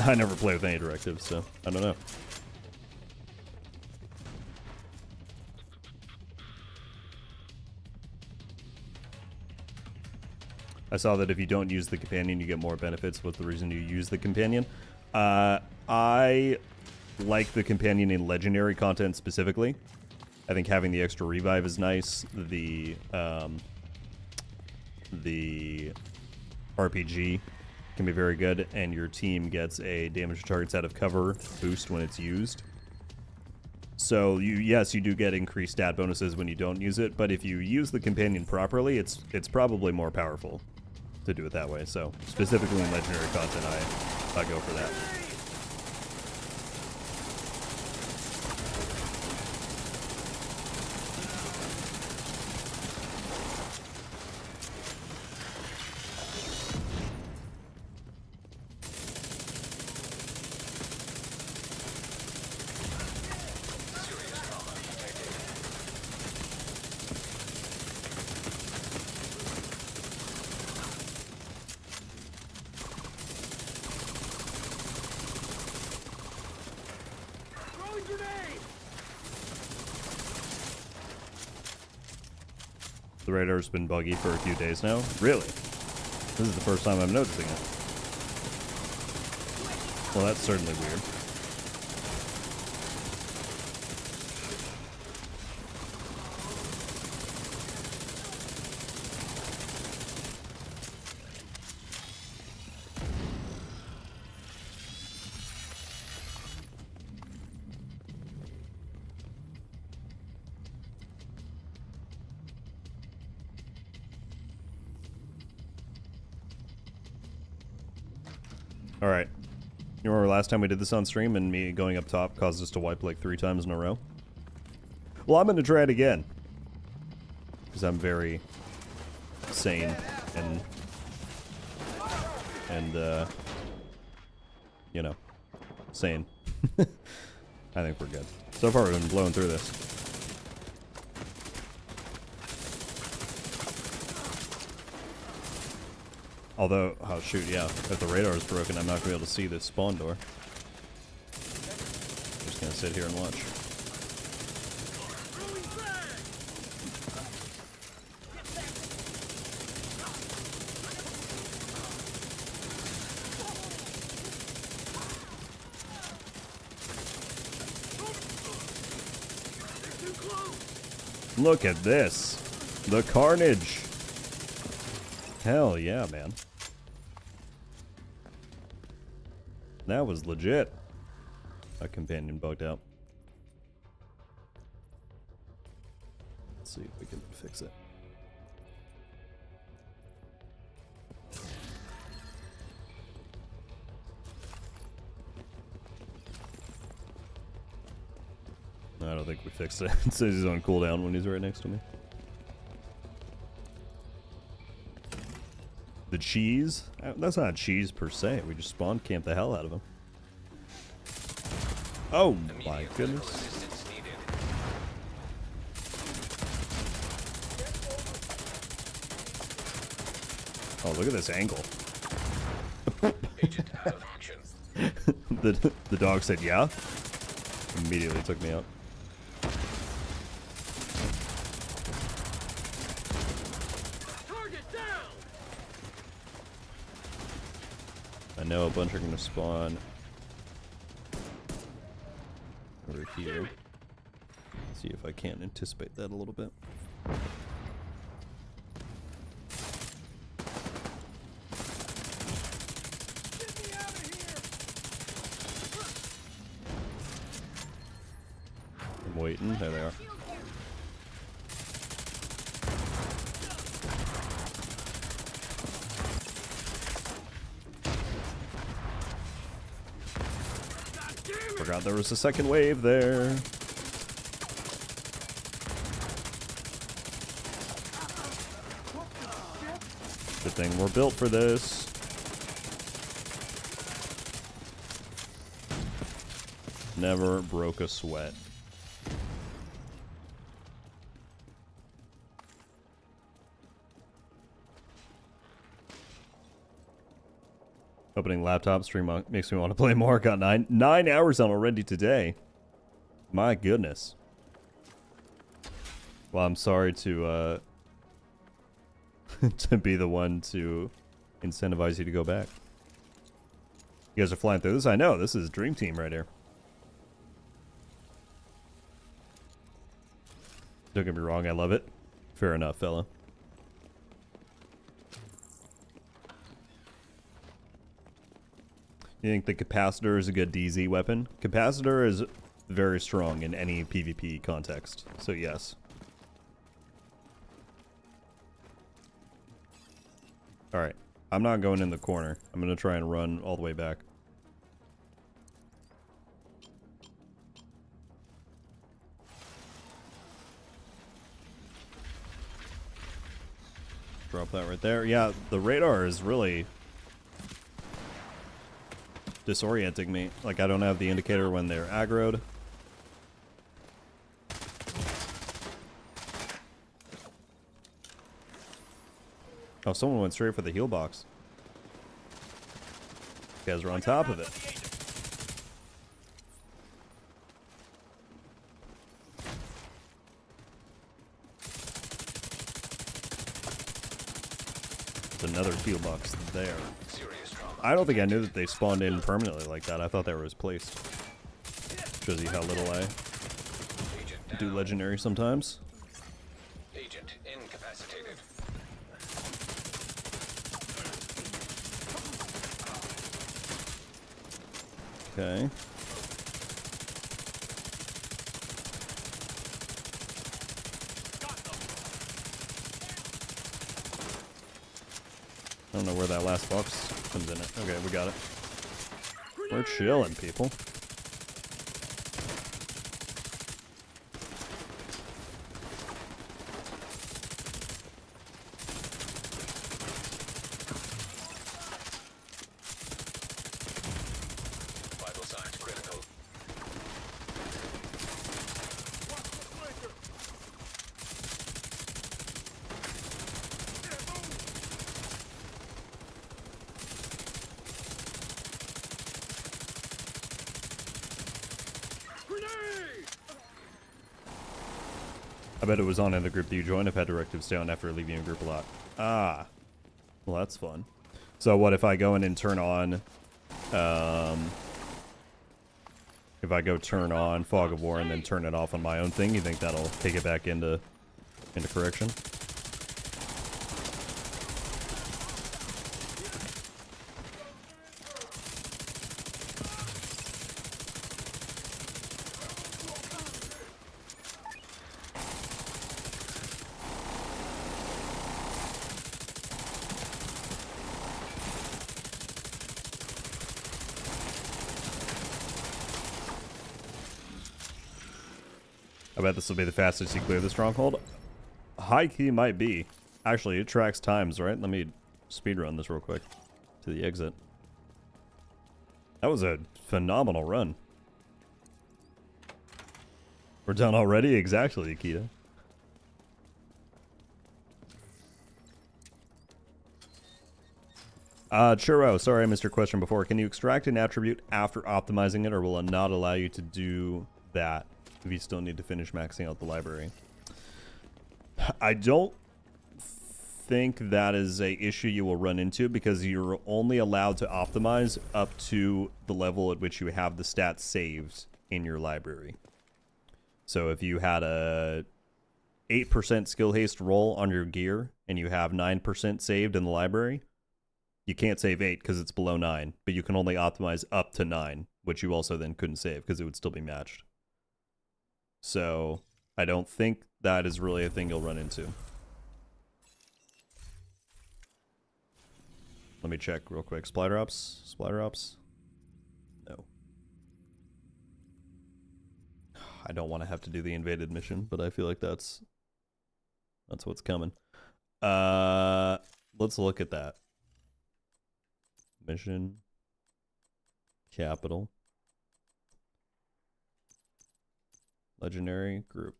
A: I never play with any directives, so I don't know. I saw that if you don't use the companion, you get more benefits. What's the reason you use the companion? I like the companion in Legendary content specifically. I think having the extra revive is nice. The RPG can be very good, and your team gets a damage to targets out of cover boost when it's used. So yes, you do get increased stat bonuses when you don't use it, but if you use the companion properly, it's probably more powerful to do it that way. So specifically in Legendary content, I go for that. radar's been buggy for a few days now. Really? This is the first time I'm noticing it. Well, that's certainly weird. Alright. You remember last time we did this on stream and me going up top caused us to wipe like 3 times in a row? Well, I'm going to try it again. Because I'm very sane and you know, sane. I think we're good. So far we've been blowing through this. Although, oh shoot, yeah, if the radar is broken, I'm not going to be able to see this spawn door. I'm just going to sit here and watch. Look at this. The carnage. Hell yeah, man. That was legit. A companion bugged out. Let's see if we can fix it. I don't think we fixed it. It says he's on cooldown when he's right next to me. The cheese? That's not cheese per se. We just spawn camped the hell out of him. Oh my goodness. Oh, look at this angle.
B: Agent out of action.
A: The dog said yeah. Immediately took me out. I know a bunch are going to spawn over here. See if I can anticipate that a little bit. I'm waiting. There they are. Forgot there was a second wave there. Good thing we're built for this. Never broke a sweat. Opening laptop stream makes me want to play more. Got nine hours on already today. My goodness. Well, I'm sorry to to be the one to incentivize you to go back. You guys are flying through this. I know this is Dream Team right here. Don't get me wrong, I love it. Fair enough, fella. You think the capacitor is a good DZ weapon? Capacitor is very strong in any PvP context, so yes. Alright, I'm not going in the corner. I'm going to try and run all the way back. Drop that right there. Yeah, the radar is really disorienting me. Like, I don't have the indicator when they're aggroed. Oh, someone went straight for the heal box. You guys are on top of it. There's another fuel box there.
B: Serious trauma.
A: I don't think I knew that they spawned in permanently like that. I thought they were placed. Shows you how little I
B: Agent
A: do
B: down.
A: legendary sometimes.
B: Agent incapacitated.
A: Okay. I don't know where that last box comes in it. Okay, we got it. We're chilling, people.
B: Vital signs critical.
D: Grenade!
A: I bet it was on in the group that you joined. I've had directives down after leaving a group a lot. Ah. Well, that's fun. So what if I go in and turn on... if I go turn on Fog of War and then turn it off on my own thing, you think that'll take it back into correction? I bet this will be the fastest you clear the stronghold. High key might be. Actually, it tracks times, right? Let me speedrun this real quick to the exit. That was a phenomenal run. We're done already? Exactly, Akita. Churro, sorry I missed your question before. Can you extract an attribute after optimizing it, or will it not allow you to do that if you still need to finish maxing out the library? I don't think that is a issue you will run into, because you're only allowed to optimize up to the level at which you have the stats saved in your library. So if you had a 8% skill haste roll on your gear and you have 9% saved in the library, you can't save 8 because it's below 9, but you can only optimize up to 9, which you also then couldn't save because it would still be matched. So I don't think that is really a thing you'll run into. Let me check real quick. Supply drops? Supply drops? No. I don't want to have to do the invaded mission, but I feel like that's what's coming. Let's look at that. Mission. Capital. Legendary group.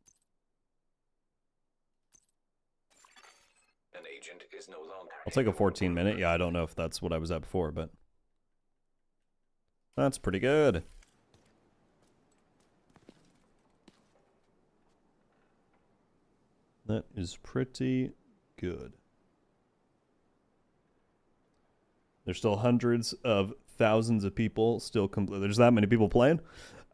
B: An agent is no longer.
A: I'll take a 14-minute. Yeah, I don't know if that's what I was at before, but that's pretty good. That is pretty good. There's still hundreds of thousands of people still there's that many people playing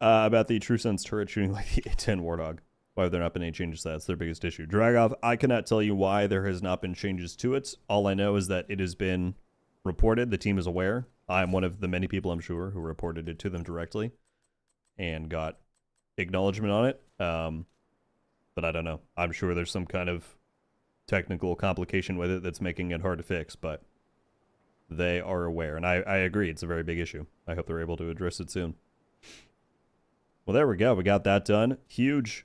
A: about the True Sense turret shooting like the A10 Wardog. Why have there not been any changes to that? That's their biggest issue. Dragov, I cannot tell you why there has not been changes to it. All I know is that it has been reported. The team is aware. I'm one of the many people, I'm sure, who reported it to them directly and got acknowledgement on it. But I don't know. I'm sure there's some kind of technical complication with it that's making it hard to fix, but they are aware. And I agree. It's a very big issue. I hope they're able to address it soon. Well, there we go. We got that done. Huge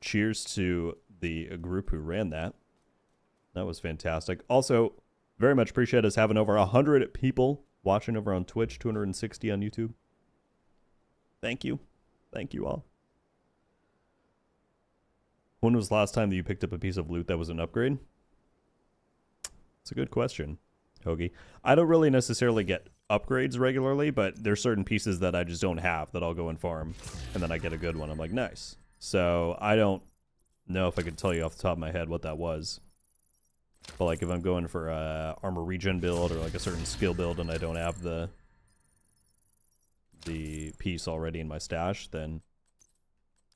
A: cheers to the group who ran that. That was fantastic. Also, very much appreciate us having over 100 people watching over on Twitch, 260 on YouTube. Thank you. Thank you all. When was the last time that you picked up a piece of loot that was an upgrade? It's a good question, Hoagie. I don't really necessarily get upgrades regularly, but there's certain pieces that I just don't have that I'll go and farm, and then I get a good one. I'm like, nice. So I don't know if I could tell you off the top of my head what that was. But like if I'm going for a armor regen build or like a certain skill build and I don't have the piece already in my stash, then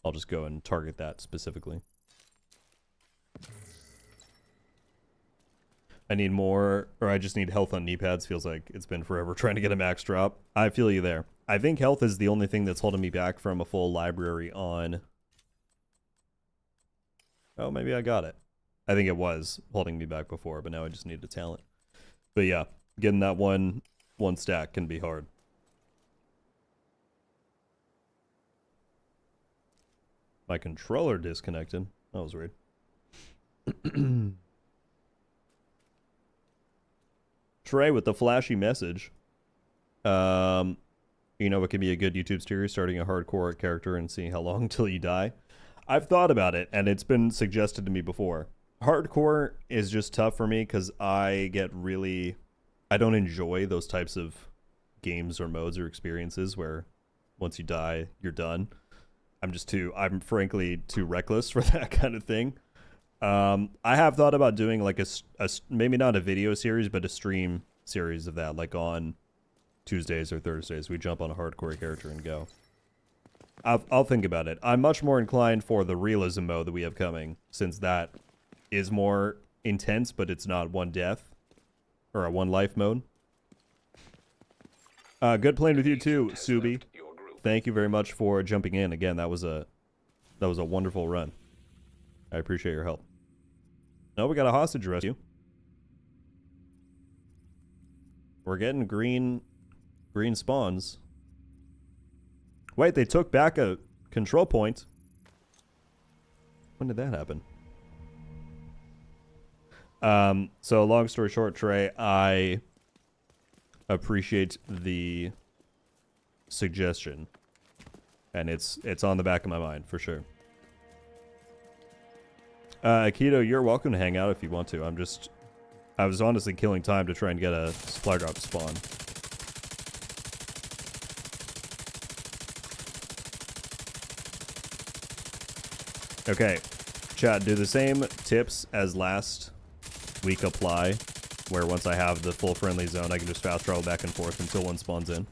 A: I'll just go and target that specifically. I need more, or I just need health on knee pads. Feels like it's been forever trying to get a max drop. I feel you there. I think health is the only thing that's holding me back from a full library on... Oh, maybe I got it. I think it was holding me back before, but now I just need the talent. But yeah, getting that one stack can be hard. My controller disconnected. That was weird. Trey with the flashy message. You know what can be a good YouTube series? Starting a hardcore character and seeing how long until you die. I've thought about it, and it's been suggested to me before. Hardcore is just tough for me because I don't enjoy those types of games or modes or experiences where once you die, you're done. I'm frankly too reckless for that kind of thing. I have thought about doing like a maybe not a video series, but a stream series of that, like on Tuesdays or Thursdays. We jump on a hardcore character and go. I'll think about it. I'm much more inclined for the realism mode that we have coming, since that is more intense, but it's not one death or a one life mode. Good playing with you too, Subi. Thank you very much for jumping in. Again, that was a wonderful run. I appreciate your help. No, we got a hostage rescue. We're getting green spawns. Wait, they took back a control point. When did that happen? So long story short, Trey, I appreciate the suggestion. And it's on the back of my mind for sure. Akito, you're welcome to hang out if you want to. I was honestly killing time to try and get a supply drop spawn. Okay, chat, do the same tips as last week apply, where once I have the full friendly zone, I can just fast travel back and forth until one spawns in.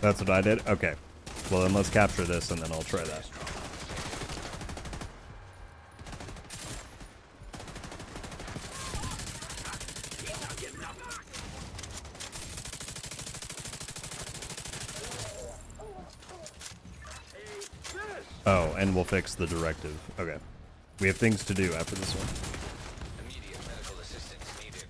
A: That's what I did? Okay. Well, then let's capture this, and then I'll try that. Oh, and we'll fix the directive. Okay. We have things to do after this one.
B: Immediate medical assistance needed.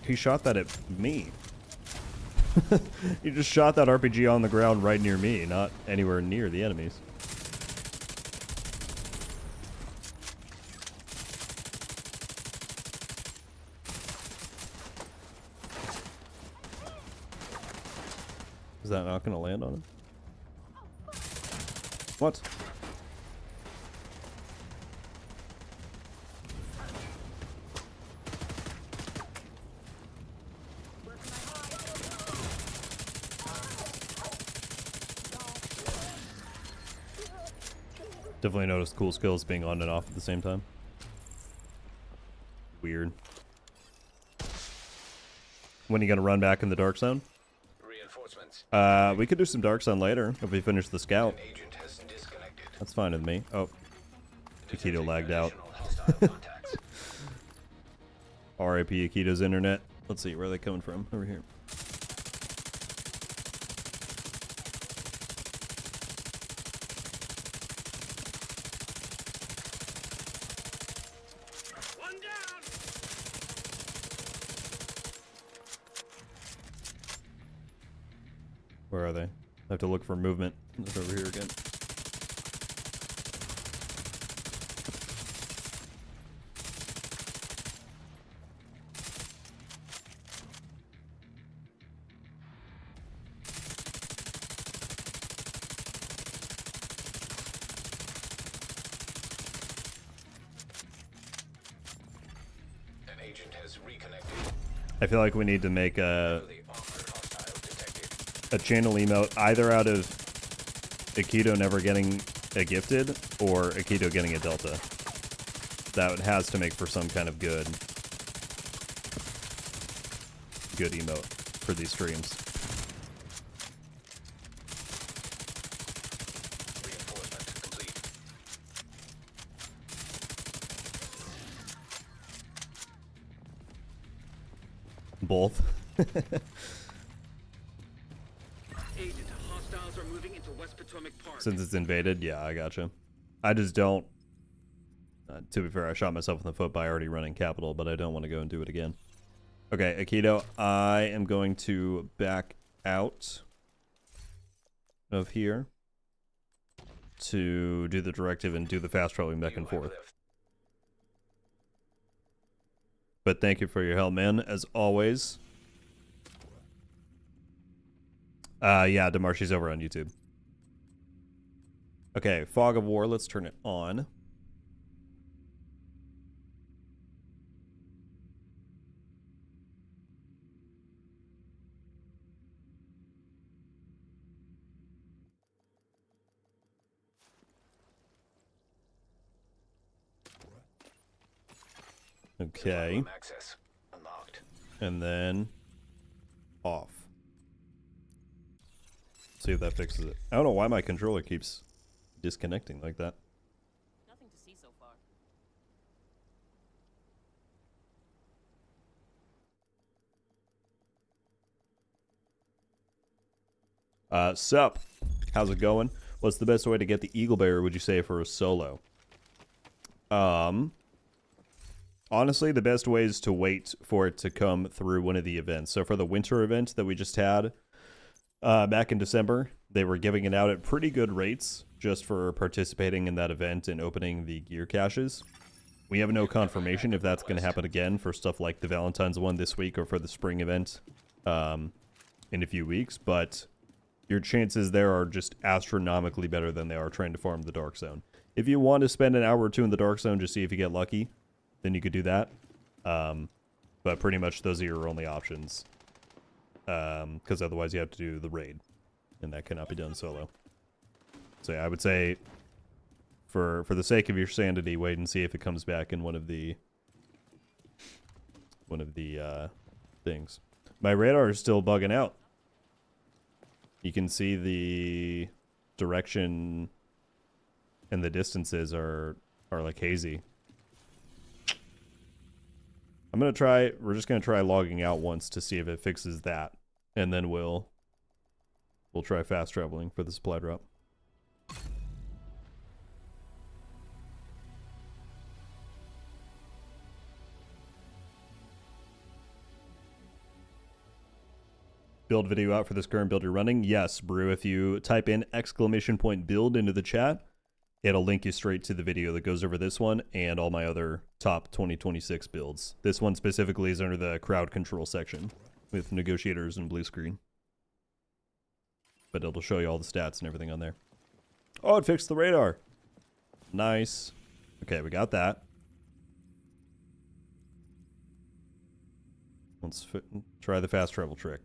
A: He shot that at me. He just shot that RPG on the ground right near me, not anywhere near the enemies. Is that not going to land on him? What? Definitely noticed cool skills being on and off at the same time. Weird. When are you going to run back in the dark zone?
B: Reinforcements.
A: We could do some dark zone later if we finish the scout.
B: An agent has disconnected.
A: That's fine with me. Oh, Akito lagged out.
B: Hostile contacts.
A: RIP Akito's internet. Let's see, where are they coming from? Over here.
D: One down.
A: Where are they? I have to look for movement. It's over here again.
B: An agent has reconnected.
A: I feel like we need to make a
B: The armored hostile detected.
A: channel emote either out of Aikido never getting a gifted or Aikido getting a delta. That has to make for some kind of good emote for these streams.
B: Reinforcement complete.
A: Both.
D: Agent, hostiles are moving into West Potomac Park.
A: Since it's invaded, yeah, I gotcha. I just don't. To be fair, I shot myself in the foot by already running Capital, but I don't want to go and do it again. Okay, Aikido, I am going to back out of here to do the directive and do the fast traveling back and
B: You have
A: forth.
B: left.
A: But thank you for your help, man, as always. Yeah, Demarshi's over on YouTube. Okay, Fog of War, let's turn it on. Okay,
B: Room access unlocked.
A: and then off. See if that fixes it. I don't know why my controller keeps disconnecting like that.
E: Nothing to see so far.
A: Sup? How's it going? What's the best way to get the Eagle Bearer, would you say, for a solo? Honestly, the best way is to wait for it to come through one of the events. So for the winter event that we just had back in December, they were giving it out at pretty good rates just for participating in that event and opening the gear caches. We have no confirmation if that's going to happen again for stuff like the Valentine's one this week or for the spring event in a few weeks, but your chances there are just astronomically better than they are trying to farm the Dark Zone. If you want to spend an hour or two in the Dark Zone, just see if you get lucky, then you could do that. But pretty much those are your only options. Because otherwise you have to do the raid, and that cannot be done solo. So yeah, I would say, for the sake of your sanity, wait and see if it comes back in one of the things. My radar is still bugging out. You can see the direction and the distances are like hazy. We're just gonna try logging out once to see if it fixes that, and then we'll try fast traveling for the supply drop. Build video out for this current build you're running? Yes, Brew. If you type in !build into the chat, it'll link you straight to the video that goes over this one and all my other top 2026 builds. This one specifically is under the crowd control section with negotiators and blue screen. But it'll show you all the stats and everything on there. Oh, it fixed the radar. Nice. Okay, we got that. Let's try the fast travel trick.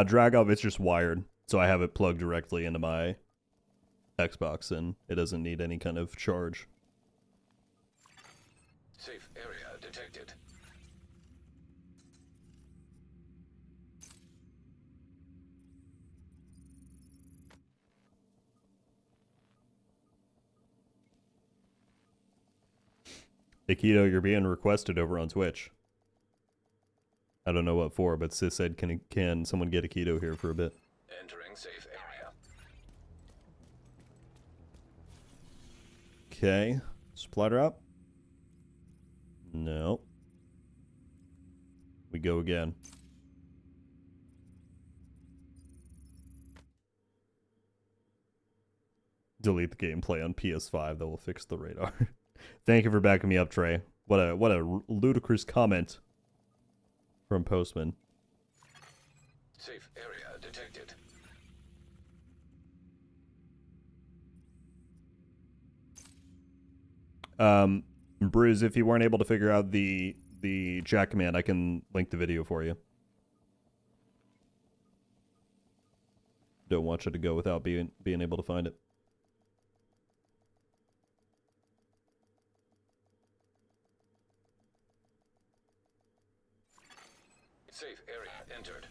A: Drag up, it's just wired, so I have it plugged directly into my Xbox and it doesn't need any kind of charge.
B: Safe area detected.
A: Aikido, you're being requested over on Twitch. I don't know what for, but Sis said, can someone get Aikido here for a bit?
B: Entering safe area.
A: Okay, supply drop. No. We go again. Delete the gameplay on PS5. That will fix the radar. Thank you for backing me up, Trey. What a ludicrous comment from Postman.
B: Safe area detected.
A: Bruce, if you weren't able to figure out the chat command, I can link the video for you. Don't want you to go without being able to find it.
B: Safe area entered.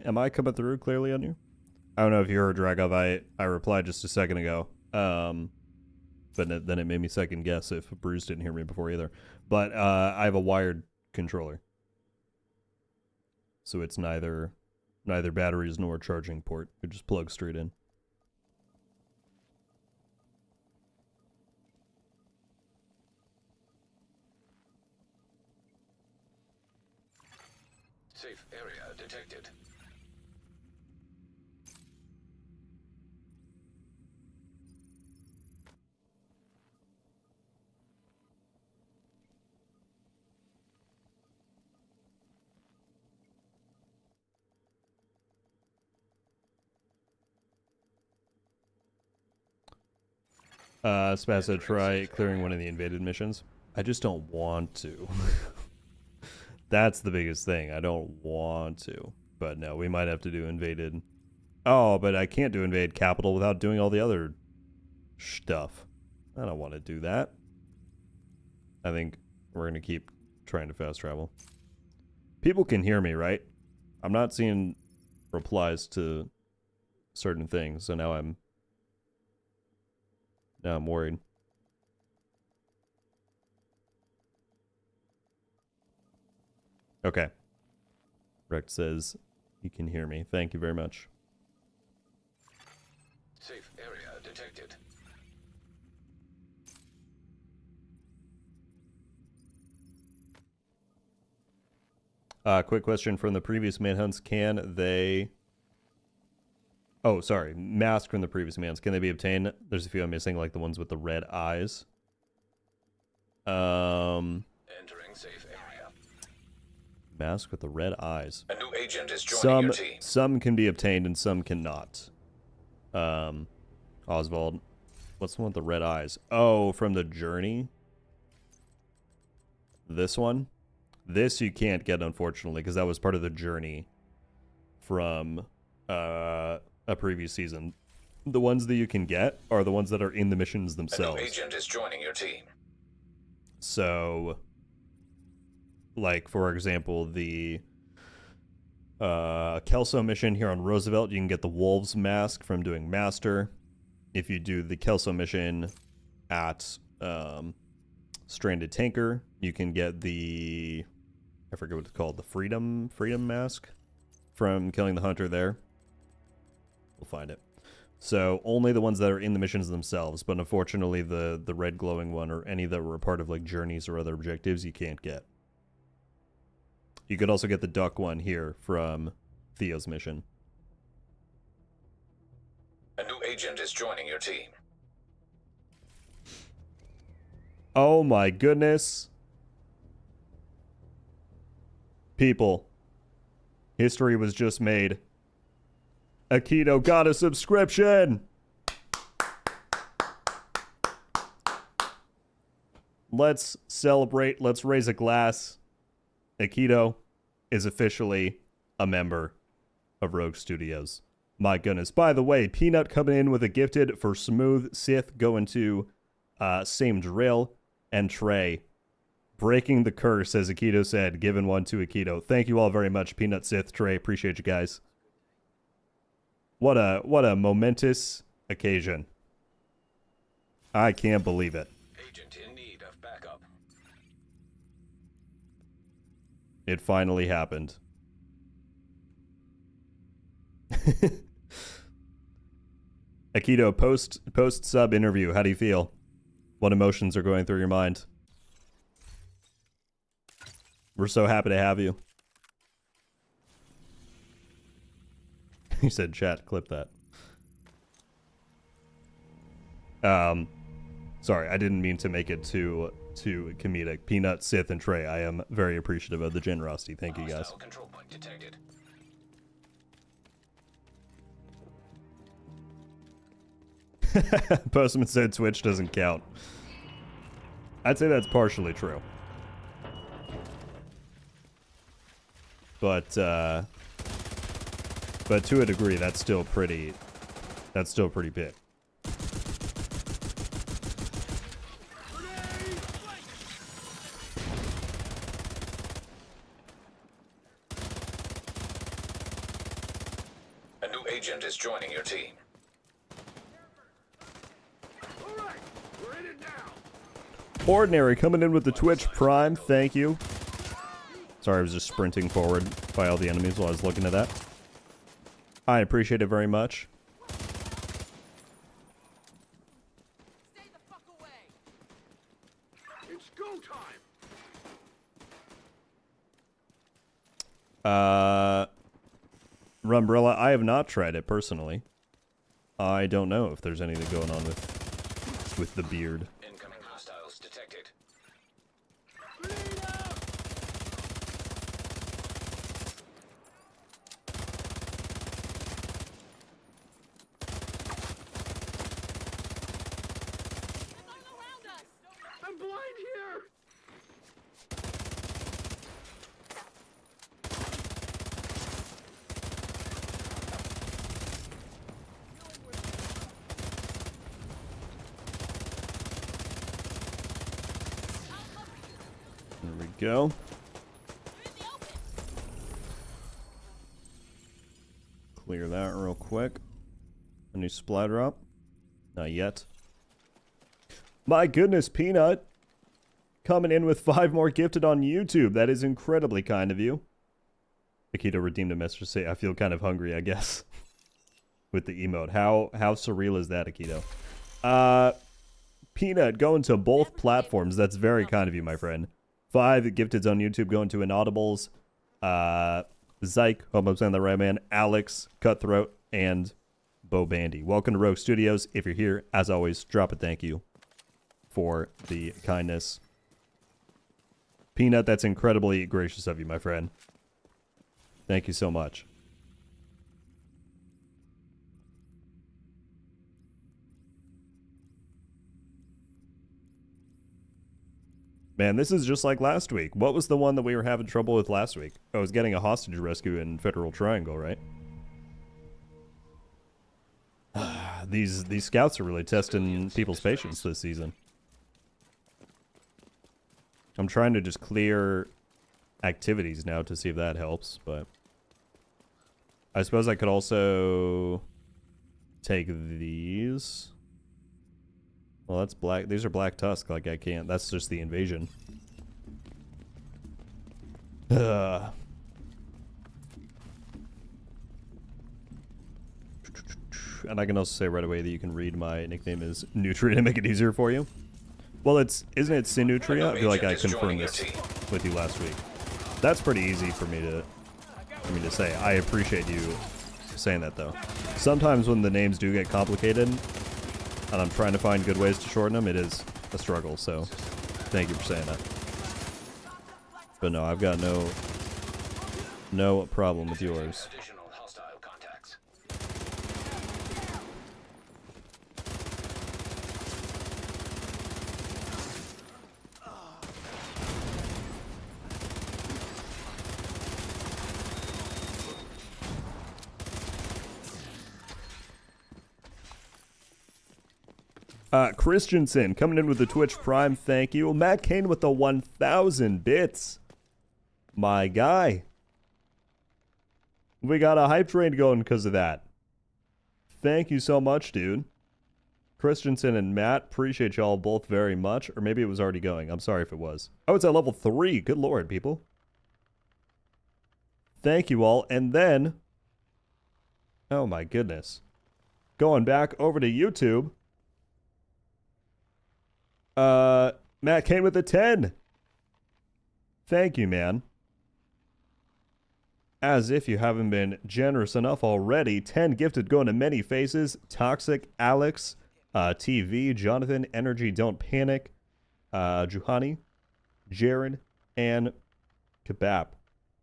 A: Am I coming through clearly on you? I don't know if you heard Dragov. I replied just a second ago. But then it made me second guess if Bruce didn't hear me before either. But I have a wired controller, so it's neither batteries nor charging port. It just plugs straight in.
B: Safe area detected.
A: Spaz said try clearing one of the invaded missions. I just don't want to. That's the biggest thing. I don't want to. But no, we might have to do invaded. Oh, but I can't do invade capital without doing all the other stuff. I don't want to do that. I think we're going to keep trying to fast travel. People can hear me, right? I'm not seeing replies to certain things, so now I'm worried. Okay. Rex says you can hear me. Thank you very much.
B: Safe area detected.
A: Quick question from the previous manhunts. Can they... Oh, sorry. Mask from the previous manhunts. Can they be obtained? There's a few I'm missing, like the ones with the red eyes.
B: Entering safe area.
A: Mask with the red eyes.
B: A new agent is joining your team.
A: Some can be obtained and some cannot. Oswald. What's the one with the red eyes? Oh, from the journey? This one? This you can't get, unfortunately, because that was part of the journey from a previous season. The ones that you can get are the ones that are in the missions themselves.
B: A new agent is joining your team.
A: So, like, for example, the Kelso mission here on Roosevelt, you can get the Wolves mask from doing Master. If you do the Kelso mission at Stranded Tanker, you can get the... I forget what it's called, the Freedom mask from killing the Hunter there. We'll find it. So only the ones that are in the missions themselves, but unfortunately the red glowing one or any that were a part of like journeys or other objectives you can't get. You could also get the duck one here from Theo's mission.
B: A new agent is joining your team.
A: Oh my goodness. People, history was just made. Aikido got a subscription. Let's celebrate. Let's raise a glass. Aikido is officially a member of Rogue Studios. My goodness. By the way, Peanut coming in with a gifted for Smooth, Sith going to Same Drill, and Trey. Breaking the curse, as Aikido said, given one to Aikido. Thank you all very much, Peanut, Sith, Trey. Appreciate you guys. What a momentous occasion. I can't believe it.
B: Agent in need of backup.
A: It finally happened. Akito, post sub interview. How do you feel? What emotions are going through your mind? We're so happy to have you. He said, "Chat, clip that." Sorry, I didn't mean to make it too comedic. Peanut, Sith, and Trey, I am very appreciative of the generosity. Thank you, guys.
B: Hostile control point detected.
A: Postman said Twitch doesn't count. I'd say that's partially true. But to a degree, that's still pretty big.
B: A new agent is joining your team.
A: Ordinary coming in with the Twitch Prime, thank you. Sorry, I was just sprinting forward by all the enemies while I was looking at that. I appreciate it very much.
C: Stay the fuck away. It's go time.
A: Rumbrella, I have not tried it personally. I don't know if there's anything going on with the beard.
B: Incoming hostiles detected.
C: I'm blind here.
A: There we go. Clear that real quick. A new supply drop? Not yet. My goodness, Peanut! Coming in with 5 more gifted on YouTube. That is incredibly kind of you. Akito redeemed a message to say, I feel kind of hungry, I guess. With the emote. How surreal is that, Akito? Peanut going to both platforms. That's very kind of you, my friend. 5 gifteds on YouTube going to Inaudibles. Zyke, hope I'm saying the right man. Alex, Cutthroat, and Bo Bandy. Welcome to Rogue Studios. If you're here, as always, drop a thank you for the kindness. Peanut, that's incredibly gracious of you, my friend. Thank you so much. Man, this is just like last week. What was the one that we were having trouble with last week? I was getting a hostage rescue in Federal Triangle, right? These scouts are really testing people's patience this season. I'm trying to just clear activities now to see if that helps, but I suppose I could also take these. Well, that's black. These are Black Tusk. Like, I can't. That's just the invasion. And I can also say right away that you can read my nickname is Nutria to make it easier for you. Well, isn't it Sinutria? I feel like I confirmed this with you last week. That's pretty easy for me to say. I appreciate you saying that, though. Sometimes when the names do get complicated, and I'm trying to find good ways to shorten them, it is a struggle, so thank you for saying that. But no, I've got no problem with yours.
B: Additional hostile contacts.
A: Christensen coming in with the Twitch Prime, thank you. Matt Kane with the 1,000 bits. My guy. We got a hype train going because of that. Thank you so much, dude. Christensen and Matt, appreciate y'all both very much. Or maybe it was already going. I'm sorry if it was. Oh, it's at level 3. Good lord, people. Thank you all. And then, oh my goodness. Going back over to YouTube. Matt Kane with a 10. Thank you, man. As if you haven't been generous enough already. 10 gifted going to many faces. Toxic, Alex, TV, Jonathan, Energy, Don't Panic, Juhani, Jared, and Kebab.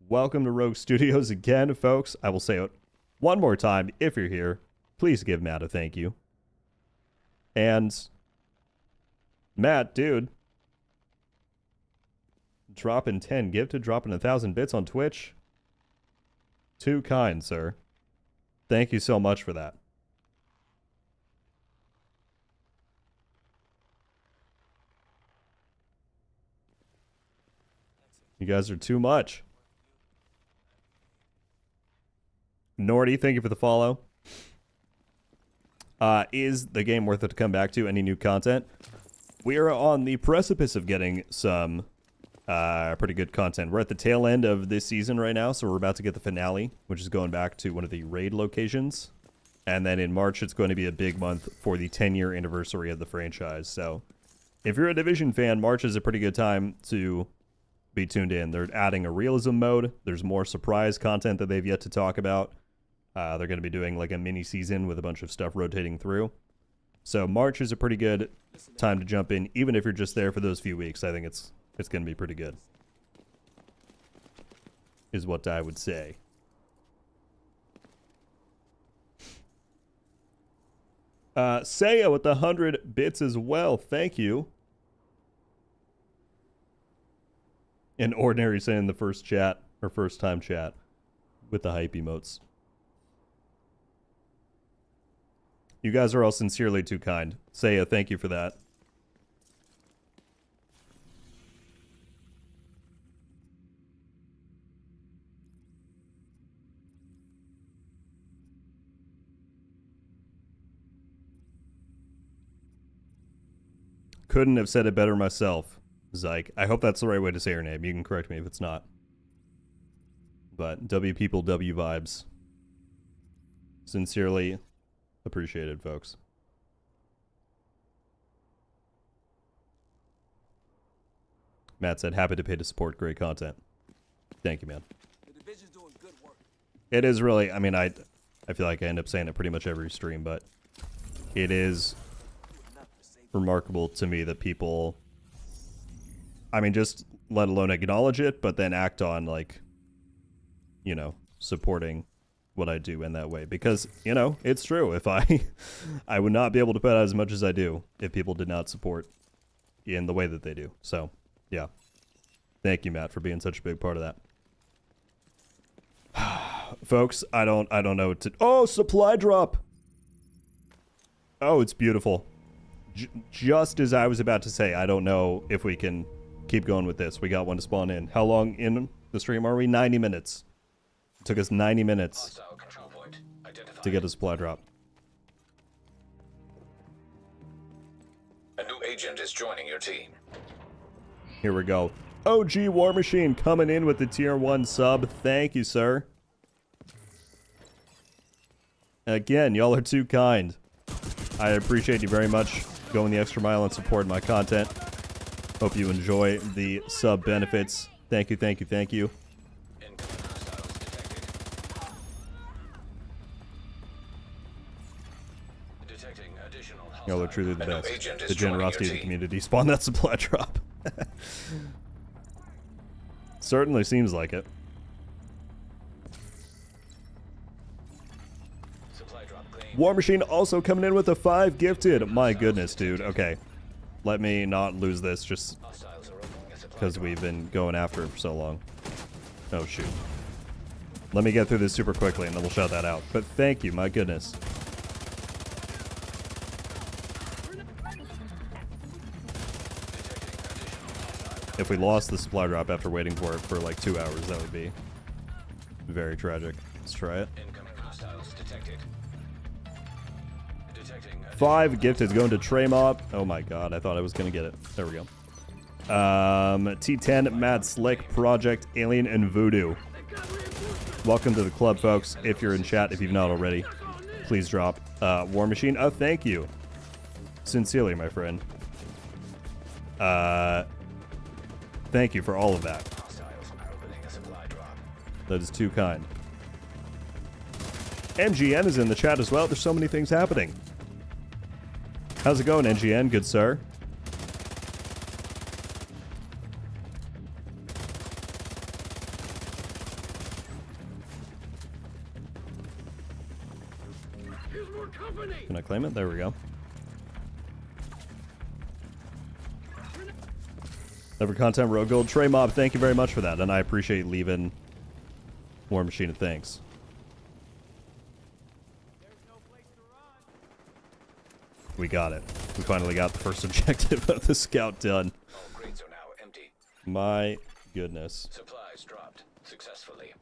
A: Welcome to Rogue Studios again, folks. I will say it one more time. If you're here, please give Matt a thank you. And Matt, dude, dropping 10 gifted, dropping 1,000 bits on Twitch. Too kind, sir. Thank you so much for that. You guys are too much. Nordy, thank you for the follow. Is the game worth it to come back to? Any new content? We are on the precipice of getting some pretty good content. We're at the tail end of this season right now, so we're about to get the finale, which is going back to one of the raid locations. And then in March, it's going to be a big month for the 10-year anniversary of the franchise. So if you're a Division fan, March is a pretty good time to be tuned in. They're adding a realism mode. There's more surprise content that they've yet to talk about. They're going to be doing like a mini season with a bunch of stuff rotating through. So March is a pretty good time to jump in, even if you're just there for those few weeks. I think it's going to be pretty good, is what I would say. Saya with the 100 bits as well. Thank you. And Ordinary saying the first chat, or first time chat, with the hype emotes. You guys are all sincerely too kind. Saya, thank you for that. Couldn't have said it better myself, Zyke. I hope that's the right way to say her name. You can correct me if it's not. But W people, W vibes. Sincerely appreciated, folks. Matt said, happy to pay to support great content. Thank you, man.
C: The division's doing good work.
A: It is really, I mean, I feel like I end up saying it pretty much every stream, but it is remarkable to me that people, I mean, just let alone acknowledge it, but then act on, like, you know, supporting what I do in that way. Because, you know, it's true. If I would not be able to put out as much as I do if people did not support in the way that they do. So, yeah. Thank you, Matt, for being such a big part of that. Folks, I don't know what to... Oh, supply drop! Oh, it's beautiful. Just as I was about to say, I don't know if we can keep going with this. We got one to spawn in. How long in the stream are we? 90 minutes. It took us 90 minutes to get a supply drop.
B: A new agent is joining your team.
A: Here we go. OG War Machine coming in with the tier 1 sub. Thank you, sir. Again, y'all are too kind. I appreciate you very much going the extra mile and supporting my content. Hope you enjoy the sub benefits. Thank you, thank you, thank you. Y'all are truly the best. The generosity of the community spawned that supply drop. Certainly seems like it. War Machine also coming in with a 5 gifted. My goodness, dude. Okay. Let me not lose this just because we've been going after it for so long. Oh, shoot. Let me get through this super quickly and then we'll shut that out. But thank you, my goodness. If we lost the supply drop after waiting for it for like 2 hours, that would be very tragic. Let's try it.
B: Incoming hostiles detected. Detecting
A: 5 gifted going to Tremop. Oh my god, I thought I was going to get it. There we go. T10, Mad Slick, Project, Alien, and Voodoo. Welcome to the club, folks. If you're in chat, if you've not already, please drop. War Machine, oh, thank you. Sincerely, my friend. Thank you for all of that. That is too kind. MGN is in the chat as well. There's so many things happening. How's it going, NGN? Good, sir. Can I claim it? There we go. Never content, RogueGold. Trey Mob, thank you very much for that, and I appreciate leaving War Machine a thanks. We got it. We finally got the first objective of the scout done.
B: All crates are now empty.
A: My goodness.
B: Supplies dropped successfully.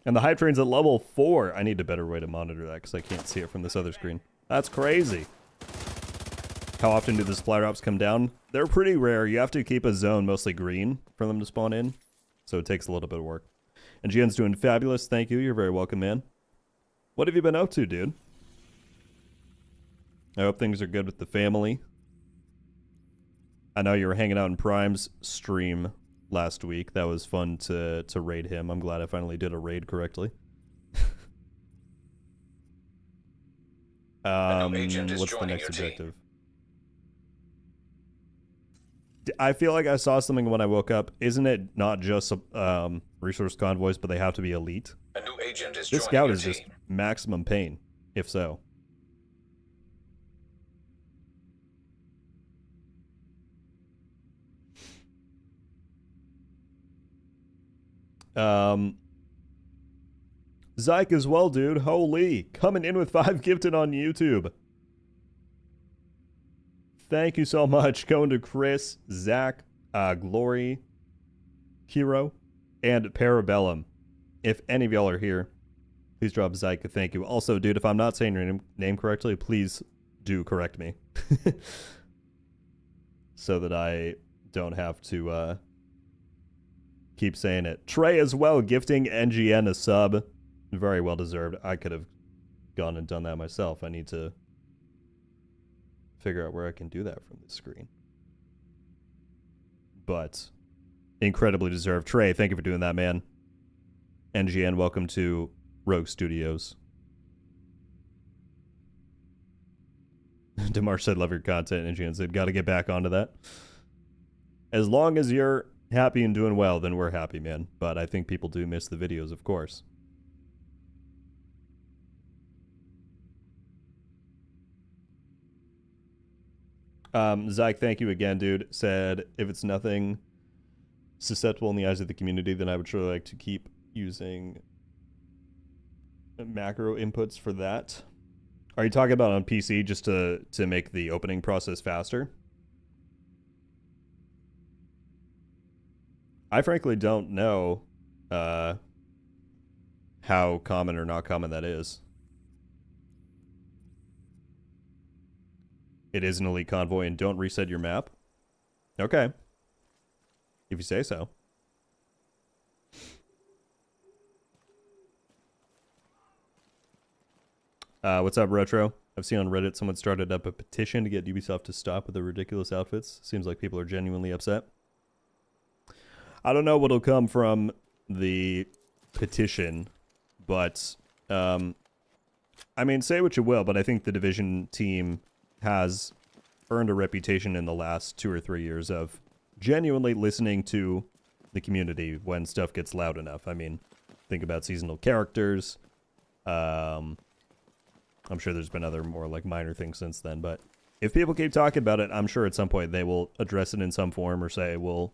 A: And the hype train's at level 4. I need a better way to monitor that because I can't see it from this other screen. That's crazy. How often do the supply drops come down? They're pretty rare. You have to keep a zone mostly green for them to spawn in. So it takes a little bit of work. And GN's doing fabulous. Thank you. You're very welcome, man. What have you been up to, dude? I hope things are good with the family. I know you were hanging out in Prime's stream last week. That was fun to raid him. I'm glad I finally did a raid correctly. What's the next objective? I feel like I saw something when I woke up. Isn't it not just resource convoys, but they have to be elite?
B: A new agent is
A: This
B: joining
A: scout
B: your
A: is just
B: team.
A: maximum pain, if so. Zyke as well, dude. Holy. Coming in with 5 gifted on YouTube. Thank you so much. Going to Chris, Zach, Glory, Hero, and Parabellum. If any of y'all are here, please drop Zyke a thank you. Also, dude, if I'm not saying your name correctly, please do correct me. So that I don't have to keep saying it. Trey as well, gifting NGN a sub. Very well deserved. I could have gone and done that myself. I need to figure out where I can do that from the screen. But incredibly deserved. Trey, thank you for doing that, man. NGN, welcome to Rogue Studios. Demarsh said, love your content. NGN said, gotta get back onto that. As long as you're happy and doing well, then we're happy, man. But I think people do miss the videos, of course. Zyke, thank you again, dude. Said, if it's nothing susceptible in the eyes of the community, then I would surely like to keep using macro inputs for that. Are you talking about on PC just to make the opening process faster? I frankly don't know how common or not common that is. It is an elite convoy and don't reset your map? Okay. If you say so. What's up, Retro? I've seen on Reddit someone started up a petition to get Ubisoft to stop with the ridiculous outfits. Seems like people are genuinely upset. I don't know what'll come from the petition, but I mean, say what you will, but I think the Division team has earned a reputation in the last 2 or 3 years of genuinely listening to the community when stuff gets loud enough. I mean, think about seasonal characters. I'm sure there's been other more like minor things since then, but if people keep talking about it, I'm sure at some point they will address it in some form or say we'll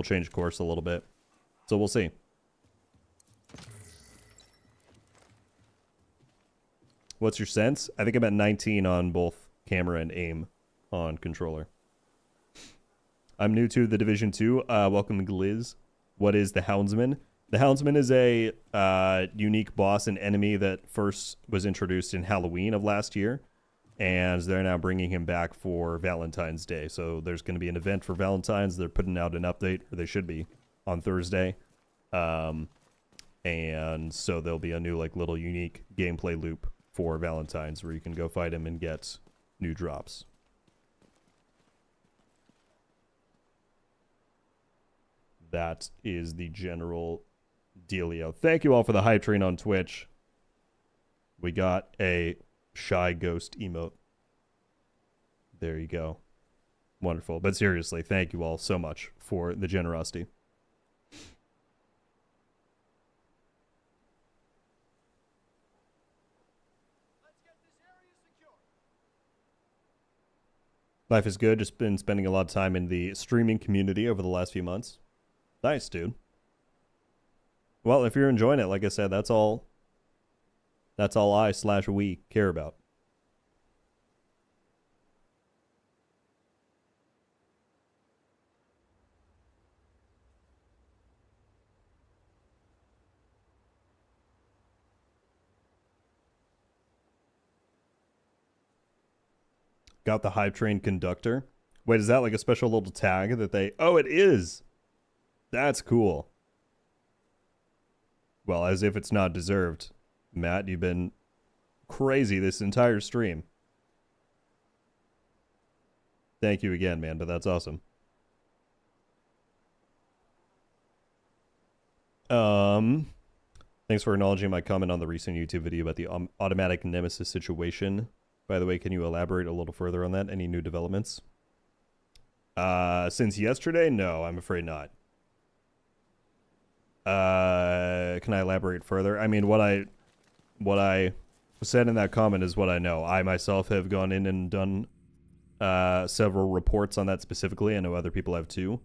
A: change course a little bit. So we'll see. What's your sense? I think I'm at 19 on both camera and aim on controller. I'm new to the Division 2. Welcome, Gliz. What is the Houndsman? The Houndsman is a unique boss and enemy that first was introduced in Halloween of last year, and they're now bringing him back for Valentine's Day. So there's going to be an event for Valentine's. They're putting out an update, or they should be, on Thursday. And so there'll be a new like little unique gameplay loop for Valentine's where you can go fight him and get new drops. That is the general dealio. Thank you all for the hype train on Twitch. We got a shy ghost emote. There you go. Wonderful. But seriously, thank you all so much for the generosity. Life is good. Just been spending a lot of time in the streaming community over the last few months. Nice, dude. Well, if you're enjoying it, like I said, that's all I/we care about. Got the hype train conductor. Wait, is that like a special little tag that they... Oh, it is! That's cool. Well, as if it's not deserved. Matt, you've been crazy this entire stream. Thank you again, man, but that's awesome. Thanks for acknowledging my comment on the recent YouTube video about the automatic nemesis situation. By the way, can you elaborate a little further on that? Any new developments? Since yesterday? No, I'm afraid not. Can I elaborate further? I mean, what I said in that comment is what I know. I myself have gone in and done several reports on that specifically. I know other people have too.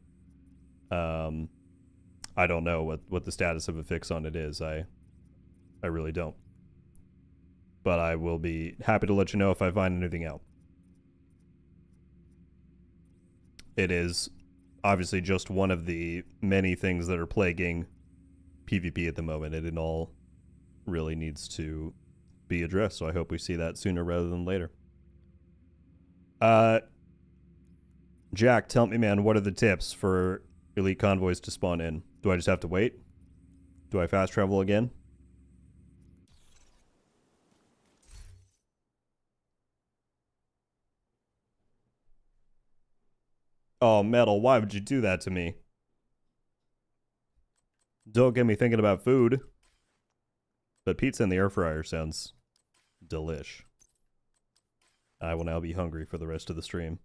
A: I don't know what the status of a fix on it is. I really don't. But I will be happy to let you know if I find anything out. It is obviously just one of the many things that are plaguing PvP at the moment, and it all really needs to be addressed, so I hope we see that sooner rather than later. Jack, tell me, man, what are the tips for elite convoys to spawn in? Do I just have to wait? Do I fast travel again? Oh, Metal, why would you do that to me? Don't get me thinking about food. But pizza in the air fryer sounds delish. I will now be hungry for the rest of the stream.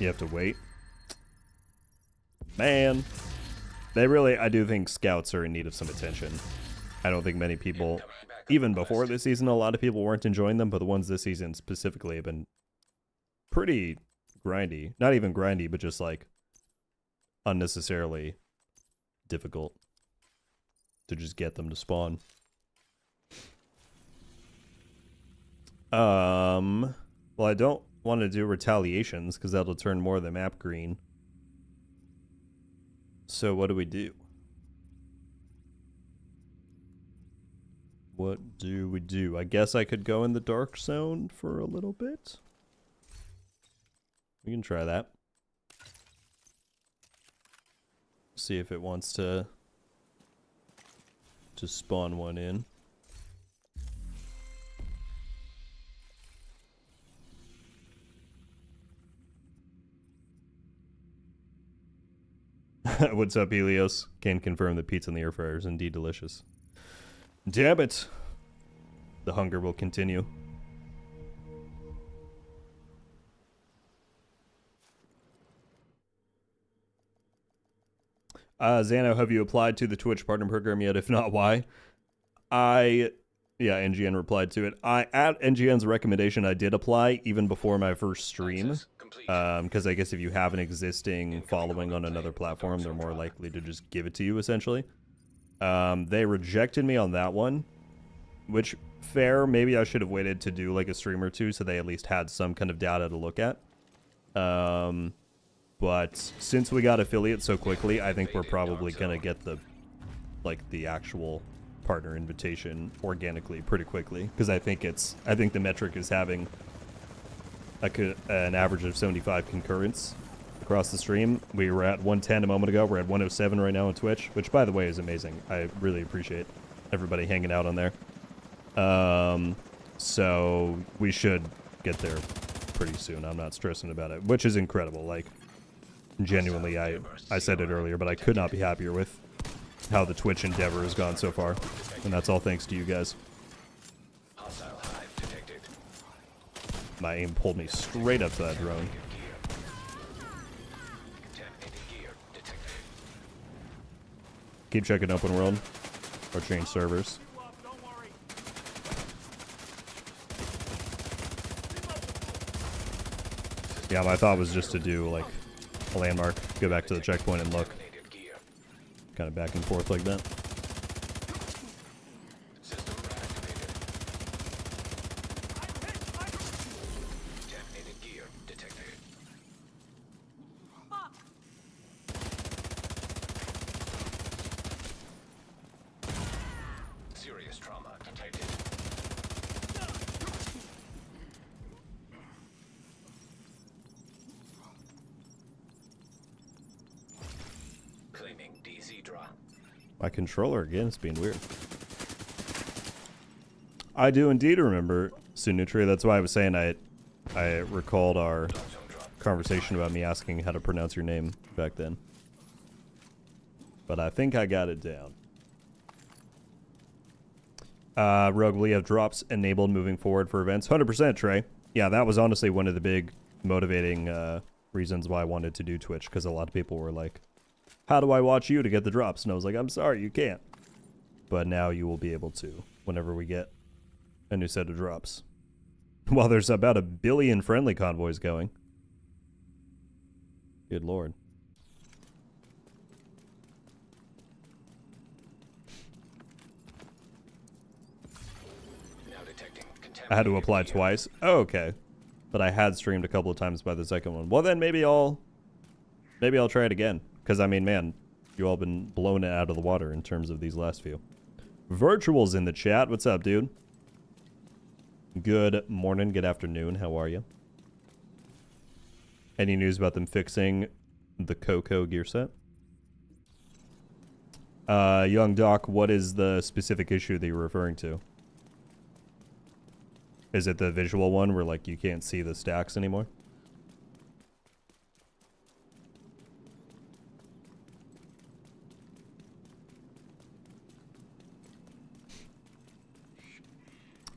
A: You have to wait. Man. I do think scouts are in need of some attention. I don't think many people, even before this season, a lot of people weren't enjoying them, but the ones this season specifically have been pretty grindy. Not even grindy, but just like unnecessarily difficult to just get them to spawn. Well, I don't want to do retaliations because that'll turn more of the map green. So what do we do? What do we do? I guess I could go in the dark zone for a little bit. We can try that. See if it wants to spawn one in. What's up, Helios? Can confirm that pizza in the air fryer is indeed delicious. Damn it! The hunger will continue. Xano, have you applied to the Twitch partner program yet? If not, why? Yeah, NGN replied to it. At NGN's recommendation, I did apply even before my first stream. Because I guess if you have an existing following on another platform, they're more likely to just give it to you, essentially. They rejected me on that one, which, fair. Maybe I should have waited to do like a stream or two so they at least had some kind of data to look at. But since we got affiliate so quickly, I think we're probably gonna get the actual partner invitation organically pretty quickly, because I think the metric is having an average of 75 concurrents across the stream. We were at 110 a moment ago. We're at 107 right now on Twitch, which by the way is amazing. I really appreciate everybody hanging out on there. So we should get there pretty soon. I'm not stressing about it, which is incredible. Like, genuinely, I said it earlier, but I could not be happier with how the Twitch endeavor has gone so far, and that's all thanks to you guys.
B: Hostile hive detected.
A: My aim pulled me straight up to that drone.
B: Contaminated gear detected.
A: Keep checking open world or change servers. Yeah, my thought was just to do like a landmark, go back to the checkpoint and look.
B: Contaminated gear.
A: Kind of back and forth like that.
B: System reactivated. Contaminated gear detected. Serious trauma detected. Claiming Deadzone.
A: My controller again is being weird. I do indeed remember Sunutria. That's why I was saying I recalled our conversation about me asking how to pronounce your name back then. But I think I got it down. Rogue, will you have drops enabled moving forward for events? 100%, Trey. Yeah, that was honestly one of the big motivating reasons why I wanted to do Twitch, because a lot of people were like, how do I watch you to get the drops? And I was like, I'm sorry, you can't. But now you will be able to whenever we get a new set of drops. Well, there's about 1 billion friendly convoys going. Good lord.
B: Now detecting
A: I had to
B: contaminated
A: apply
B: gear.
A: twice. Oh, okay. But I had streamed a couple of times by the second one. Well, then maybe I'll try it again. Because, I mean, man, you all been blown it out of the water in terms of these last few. Virtual's in the chat. What's up, dude? Good morning, good afternoon. How are you? Any news about them fixing the Coco gear set? Young Doc, what is the specific issue that you're referring to? Is it the visual one where, like, you can't see the stacks anymore?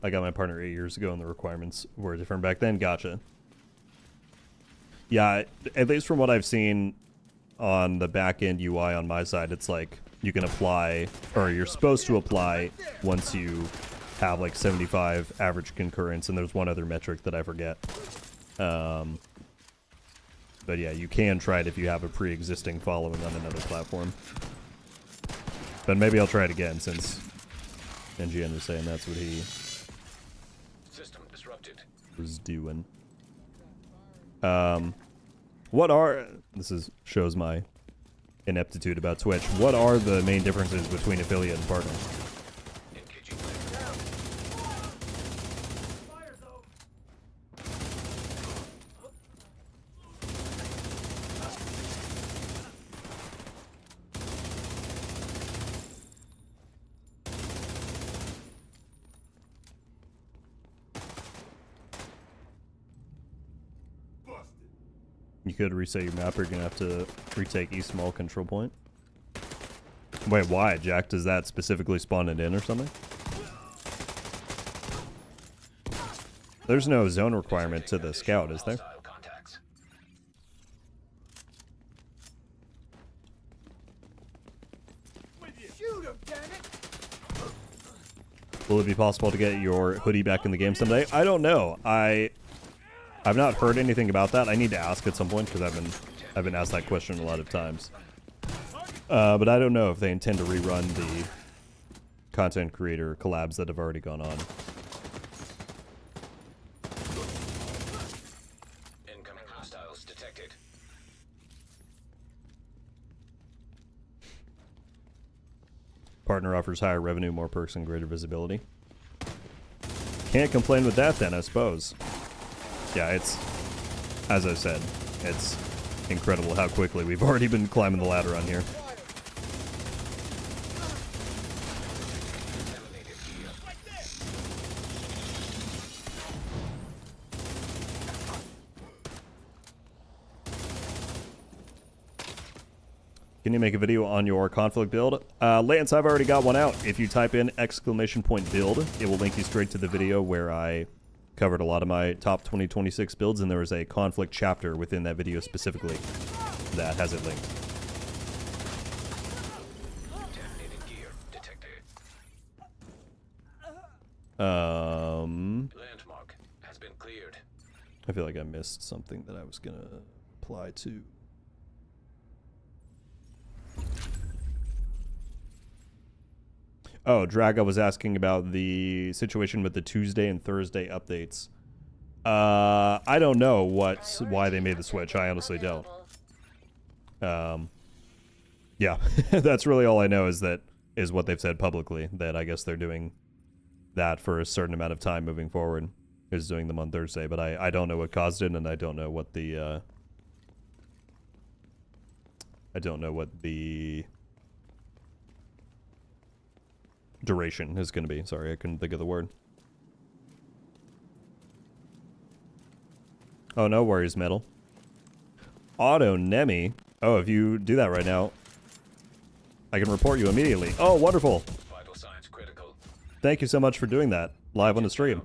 A: I got my partner 8 years ago and the requirements were different back then. Gotcha. Yeah, at least from what I've seen on the back-end UI on my side, it's like you can apply, or you're supposed to apply once you have like 75 average concurrence, and there's one other metric that I forget. But yeah, you can try it if you have a pre-existing following on another platform. But maybe I'll try it again, since NGN was saying that's what he
B: System disrupted.
A: was doing. What are, shows my ineptitude about Twitch. What are the main differences between affiliate and partner?
B: Engaging.
A: You could reset your map, or you're gonna have to retake East Mall control point. Wait, why, Jack? Does that specifically spawn it in or something? There's no zone requirement to the scout, is there?
B: Hostile contacts.
C: Shoot him, damn it!
A: Will it be possible to get your hoodie back in the game someday? I don't know. I've not heard anything about that. I need to ask at some point, because I've been asked that question a lot of times. But I don't know if they intend to rerun the content creator collabs that have already gone on. Partner offers higher revenue, more perks, and greater visibility. Can't complain with that then, I suppose. Yeah, it's, as I said, it's incredible how quickly we've already been climbing the ladder on here. Can you make a video on your conflict build? Lance, I've already got one out. If you type in !build, it will link you straight to the video where I covered a lot of my top 2026 builds, and there was a conflict chapter within that video specifically that has it linked.
B: Detonating gear detected. Landmark has been cleared.
A: I feel like I missed something that I was gonna apply to. Oh, Draga was asking about the situation with the Tuesday and Thursday updates. I don't know why they made the switch. I honestly don't. Yeah, that's really all I know is what they've said publicly, that I guess they're doing that for a certain amount of time moving forward, is doing them on Thursday, but I don't know what caused it, and I don't know what the duration is going to be. Sorry, I couldn't think of the word. Oh, no worries, Metal. Auto Nemi. Oh, if you do that right now, I can report you immediately. Oh, wonderful.
B: Vital signs critical.
A: Thank you so much for doing that live on the stream.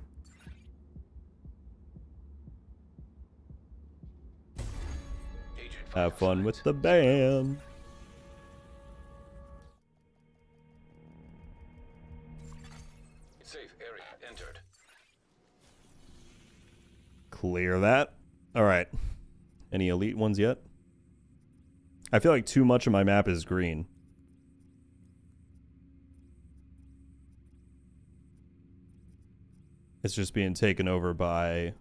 B: Agent
A: Have
B: vital
A: fun
B: signs.
A: with the band.
B: Safe area entered.
A: Clear that. All right. Any elite ones yet? I feel like too much of my map is green. It's just being taken over by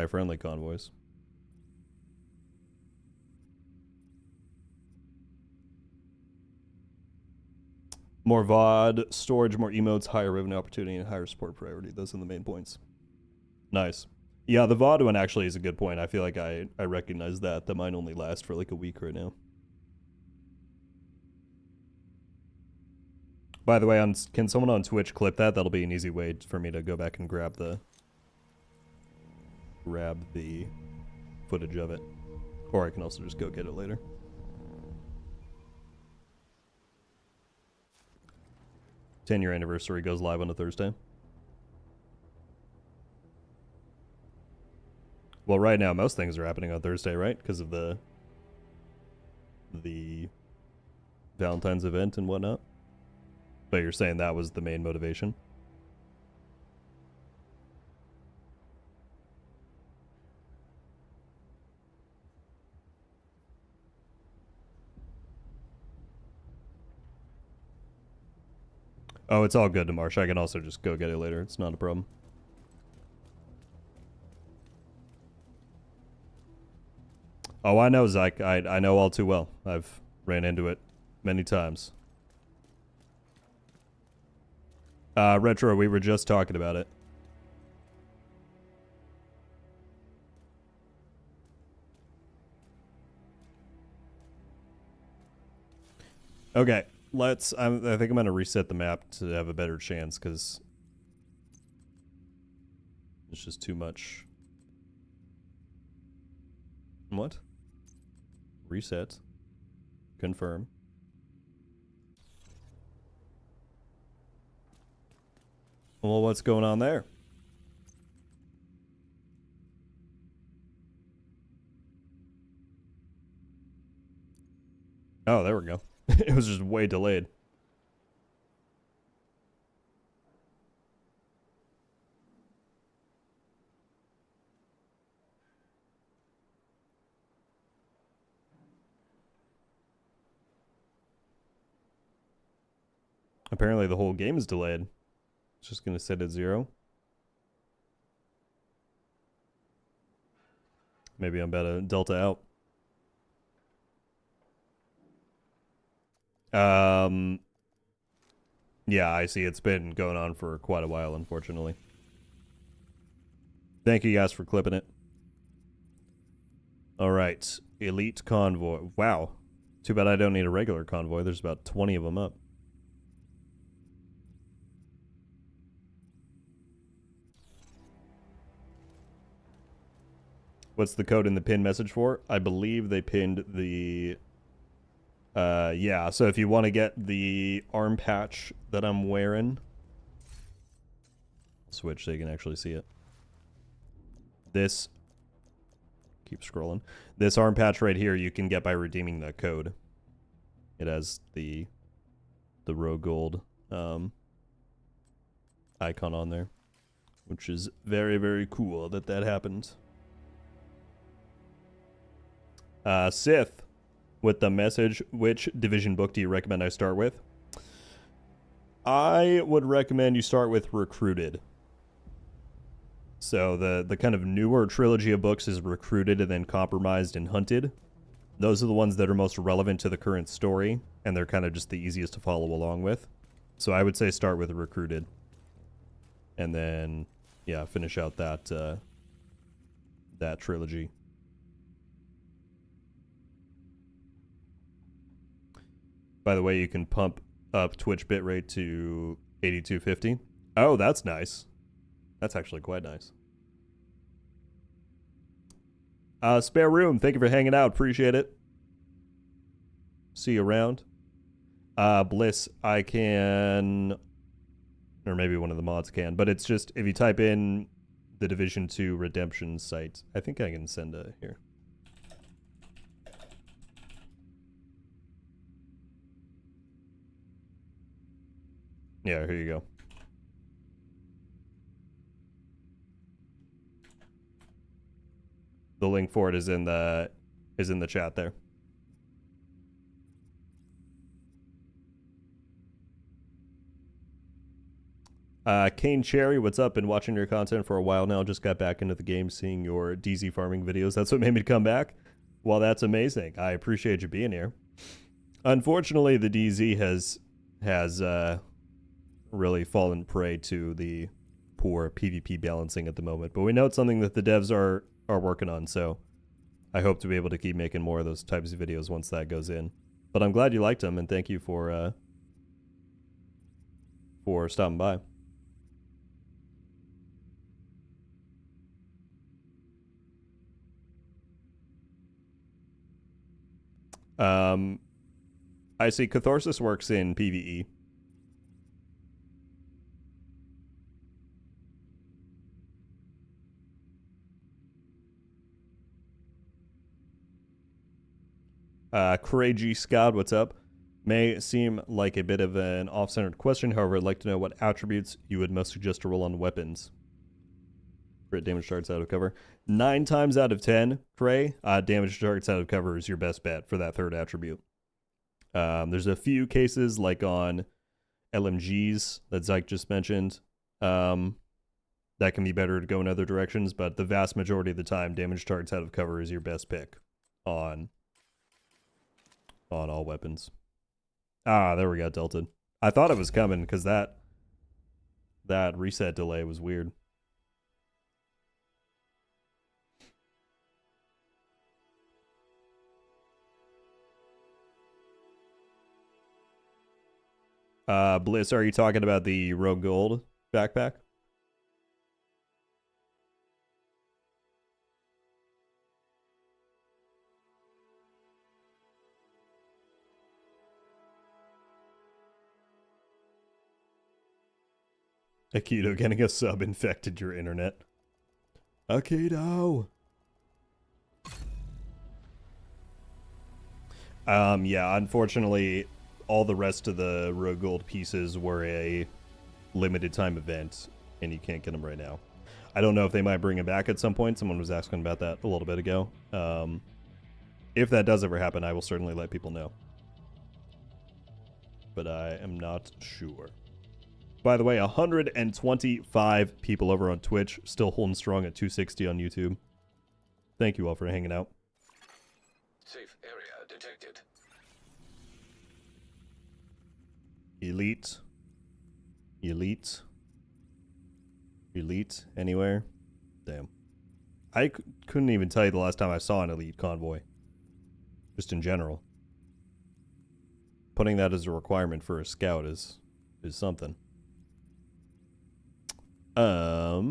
A: friendly convoys. More VOD, storage, more emotes, higher revenue opportunity, and higher support priority. Those are the main points. Nice. Yeah, the VOD one actually is a good point. I feel like I recognize that mine only lasts for like a week right now. By the way, can someone on Twitch clip that? That'll be an easy way for me to go back and grab the footage of it. Or I can also just go get it later. Ten-year anniversary goes live on a Thursday. Well, right now most things are happening on Thursday, right? Because of the Valentine's event and whatnot. But you're saying that was the main motivation? Oh, it's all good, Marsh. I can also just go get it later. It's not a problem. Oh, I know, Zyke. I know all too well. I've ran into it many times. Retro, we were just talking about it. Okay, I think I'm going to reset the map to have a better chance, because it's just too much. What? Reset. Confirm. Well, what's going on there? Oh, there we go. It was just way delayed. Apparently the whole game is delayed. It's just going to set at 0. Maybe I'm about to delta out. Yeah, I see. It's been going on for quite a while, unfortunately. Thank you guys for clipping it. All right. Elite convoy. Wow. Too bad I don't need a regular convoy. There's about 20 of them up. What's the code in the pin message for? I believe they pinned the... yeah, so if you want to get the arm patch that I'm wearing... Switch so you can actually see it. This... Keep scrolling. This arm patch right here you can get by redeeming the code. It has the RogueGold icon on there. Which is very, very cool that happened. Sith, with the message, which division book do you recommend I start with? I would recommend you start with Recruited. So the kind of newer trilogy of books is Recruited and then Compromised and Hunted. Those are the ones that are most relevant to the current story, and they're kind of just the easiest to follow along with. So I would say start with Recruited. And then, yeah, finish out that trilogy. By the way, you can pump up Twitch bitrate to 8250. Oh, that's nice. That's actually quite nice. Spare room, thank you for hanging out. Appreciate it. See you around. Bliss, I can... Or maybe one of the mods can. But it's just, if you type in the Division 2 Redemption site, I think I can send a... Here. Yeah, here you go. The link for it is in the chat there. Kane Cherry, what's up? Been watching your content for a while now. Just got back into the game, seeing your DZ farming videos. That's what made me come back. Well, that's amazing. I appreciate you being here. Unfortunately, the DZ has really fallen prey to the poor PvP balancing at the moment. But we know it's something that the devs are working on, so I hope to be able to keep making more of those types of videos once that goes in. But I'm glad you liked them, and thank you for stopping by. I see Catharsis works in PvE. Courage Scott, what's up? May seem like a bit of an off-centered question, however, I'd like to know what attributes you would most suggest to roll on weapons. Crit damage targets out of cover. 9 times out of 10, Cray, damage targets out of cover is your best bet for that third attribute. There's a few cases, like on LMGs that Zyke just mentioned, that can be better to go in other directions, but the vast majority of the time, damage targets out of cover is your best pick on all weapons. There we go, tilted. I thought it was coming because that reset delay was weird. Bliss, are you talking about the RogueGold backpack? Aikido getting a sub infected your internet. Aikido! Yeah, unfortunately, all the rest of the RogueGold pieces were a limited time event, and you can't get them right now. I don't know if they might bring them back at some point. Someone was asking about that a little bit ago. If that does ever happen, I will certainly let people know. But I am not sure. By the way, 125 people over on Twitch, still holding strong at 260 on YouTube. Thank you all for hanging out.
B: Safe area detected.
A: Elite. Elite. Elite. Anywhere? Damn. I couldn't even tell you the last time I saw an elite convoy. Just in general. Putting that as a requirement for a scout is something. Well,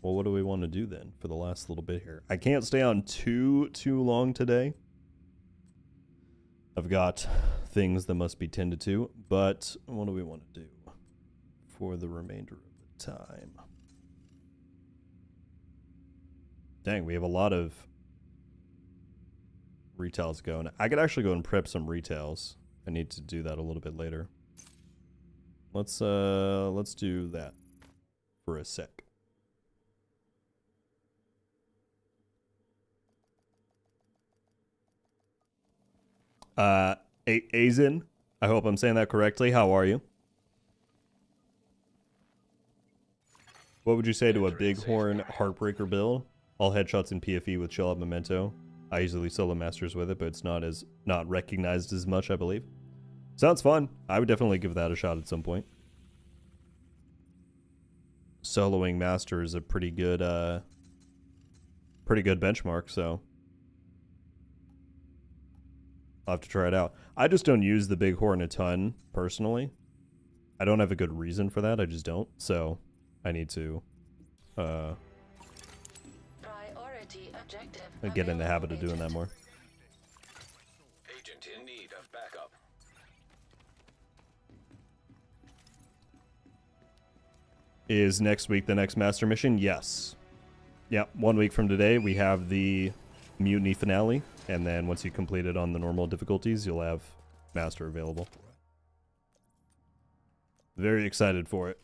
A: what do we want to do then for the last little bit here? I can't stay on too long today. I've got things that must be tended to, but what do we want to do for the remainder of the time? Dang, we have a lot of retails going. I could actually go and prep some retails. I need to do that a little bit later. Let's do that for a sec. Azin, I hope I'm saying that correctly. How are you? What would you say to a Bighorn Heartbreaker build? All headshots in PFE with chill out memento. I usually solo masters with it, but it's not recognized as much, I believe. Sounds fun. I would definitely give that a shot at some point. Soloing master is a pretty good benchmark, so I'll have to try it out. I just don't use the Bighorn a ton, personally. I don't have a good reason for that, I just don't. So, I need to get in the habit of doing that more.
B: Agent in need of backup.
A: Is next week the next master mission? Yes. Yeah, 1 week from today we have the mutiny finale, and then once you complete it on the normal difficulties, you'll have master available. Very excited for it.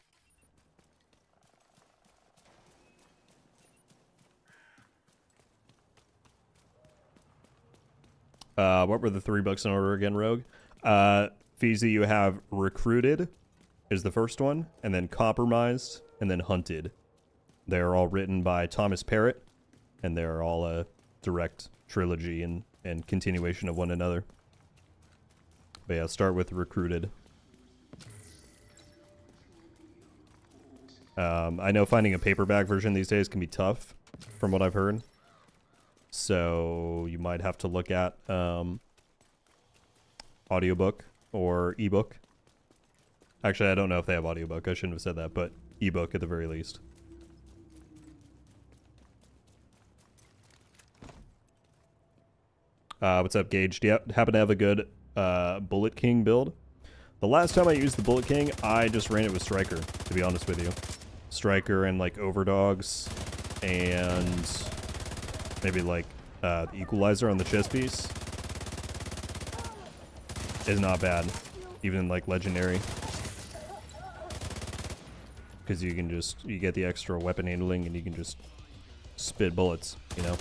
A: What were the $3 in order again, Rogue? Feezy, you have recruited is the first one, and then compromised, and then hunted. They're all written by Thomas Parrott, and they're all a direct trilogy and continuation of one another. But yeah, start with recruited. I know finding a paperback version these days can be tough, from what I've heard. So you might have to look at audiobook or ebook. Actually, I don't know if they have audiobook. I shouldn't have said that, but ebook at the very least. What's up, Gage? Do you happen to have a good Bullet King build? The last time I used the Bullet King, I just ran it with Striker, to be honest with you. Striker and like Overdogs and maybe like the Equalizer on the chest piece is not bad, even like Legendary, because you get the extra weapon handling and you can just spit bullets, you know.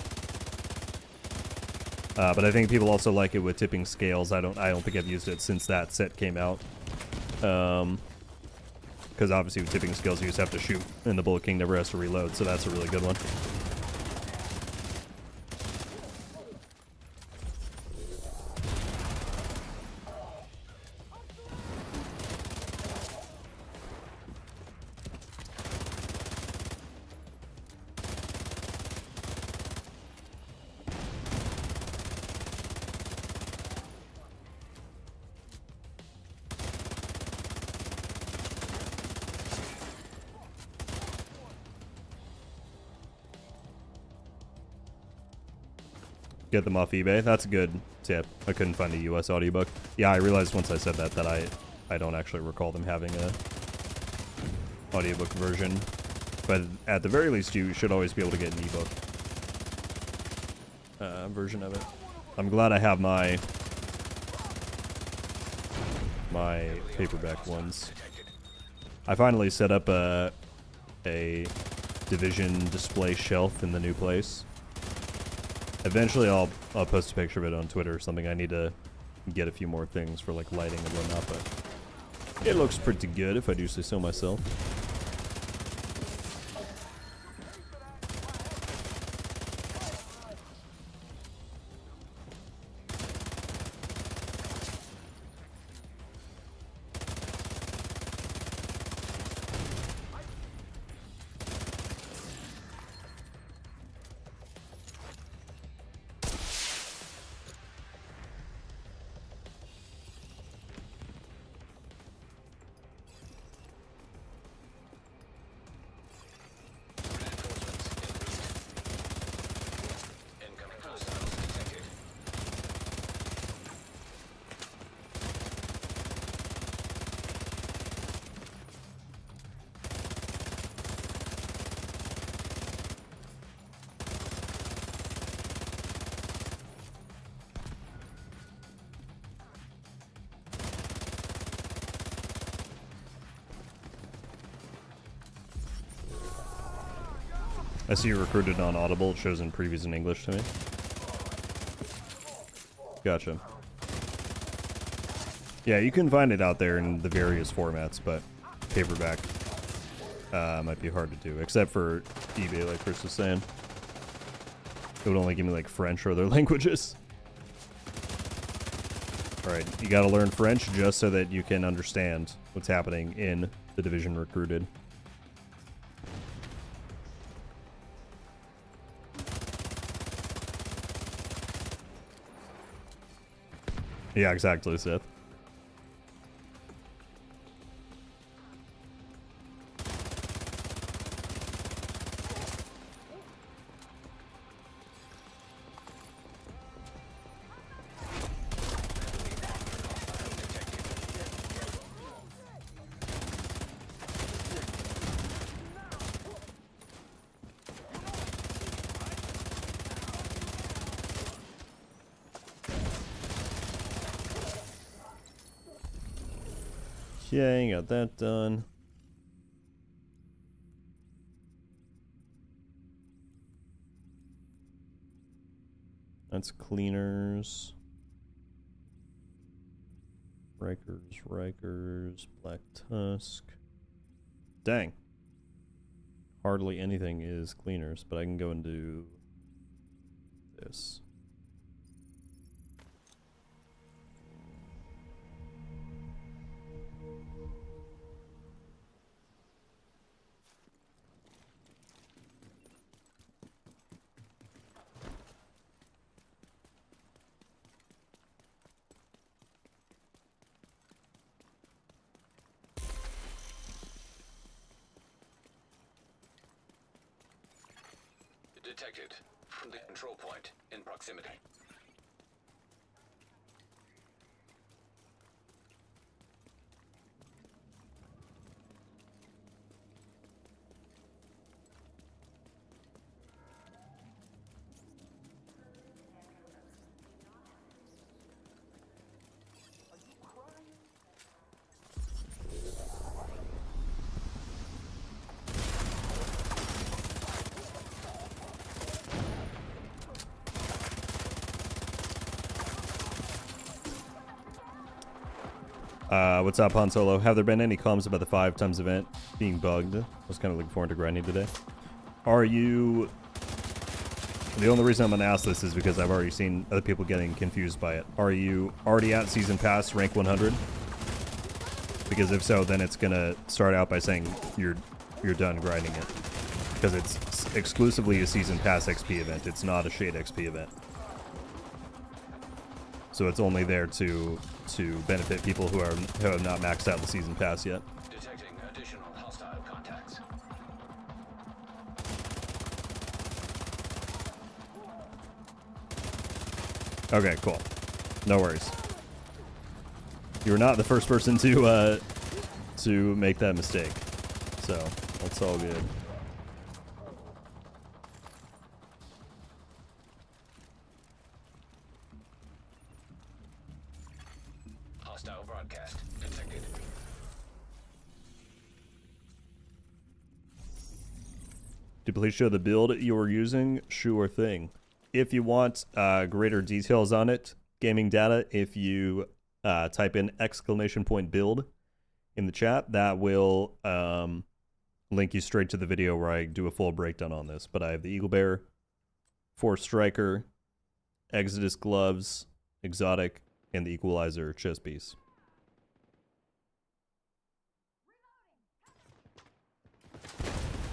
A: But I think people also like it with tipping scales. I don't think I've used it since that set came out. Because obviously with tipping scales you just have to shoot, and the Bullet King never has to reload, so that's a really good one. Get them off eBay. That's a good tip. I couldn't find a US audiobook. Yeah, I realized once I said that I don't actually recall them having a audiobook version. But at the very least, you should always be able to get an ebook version of it. I'm glad I have my paperback ones. I finally set up a Division display shelf in the new place. Eventually I'll post a picture of it on Twitter or something. I need to get a few more things for like lighting and whatnot, but it looks pretty good if I do say so myself. I see you recruited on Audible. It shows in previews in English to me. Gotcha. Yeah, you can find it out there in the various formats, but paperback might be hard to do, except for eBay, like Chris was saying. It would only give me like French or other languages. Alright, you gotta learn French just so that you can understand what's happening in the Division Recruited. Yeah, exactly, Seth. Okay, got that done. That's cleaners. Rikers, Black Tusk. Dang. Hardly anything is cleaners, but I can go and do this.
B: Detected from the control point in proximity.
A: What's up, Han Solo? Have there been any comments about the 5 times event being bugged? I was kind of looking forward to grinding today. Are you... The only reason I'm going to ask this is because I've already seen other people getting confused by it. Are you already at Season Pass rank 100? Because if so, then it's going to start out by saying you're done grinding it. Because it's exclusively a Season Pass XP event. It's not a Shade XP event. So it's only there to benefit people who have not maxed out the Season Pass yet.
B: Detecting additional hostile contacts.
A: Okay, cool. No worries. You were not the first person to make that mistake, so that's all good.
B: Hostile broadcast detected.
A: To please show the build you were using, sure thing. If you want greater details on it, gaming data, if you type in !build in the chat, that will link you straight to the video where I do a full breakdown on this. But I have the Eagle Bear, Force Striker, Exodus Gloves, Exotic, and the Equalizer chest piece.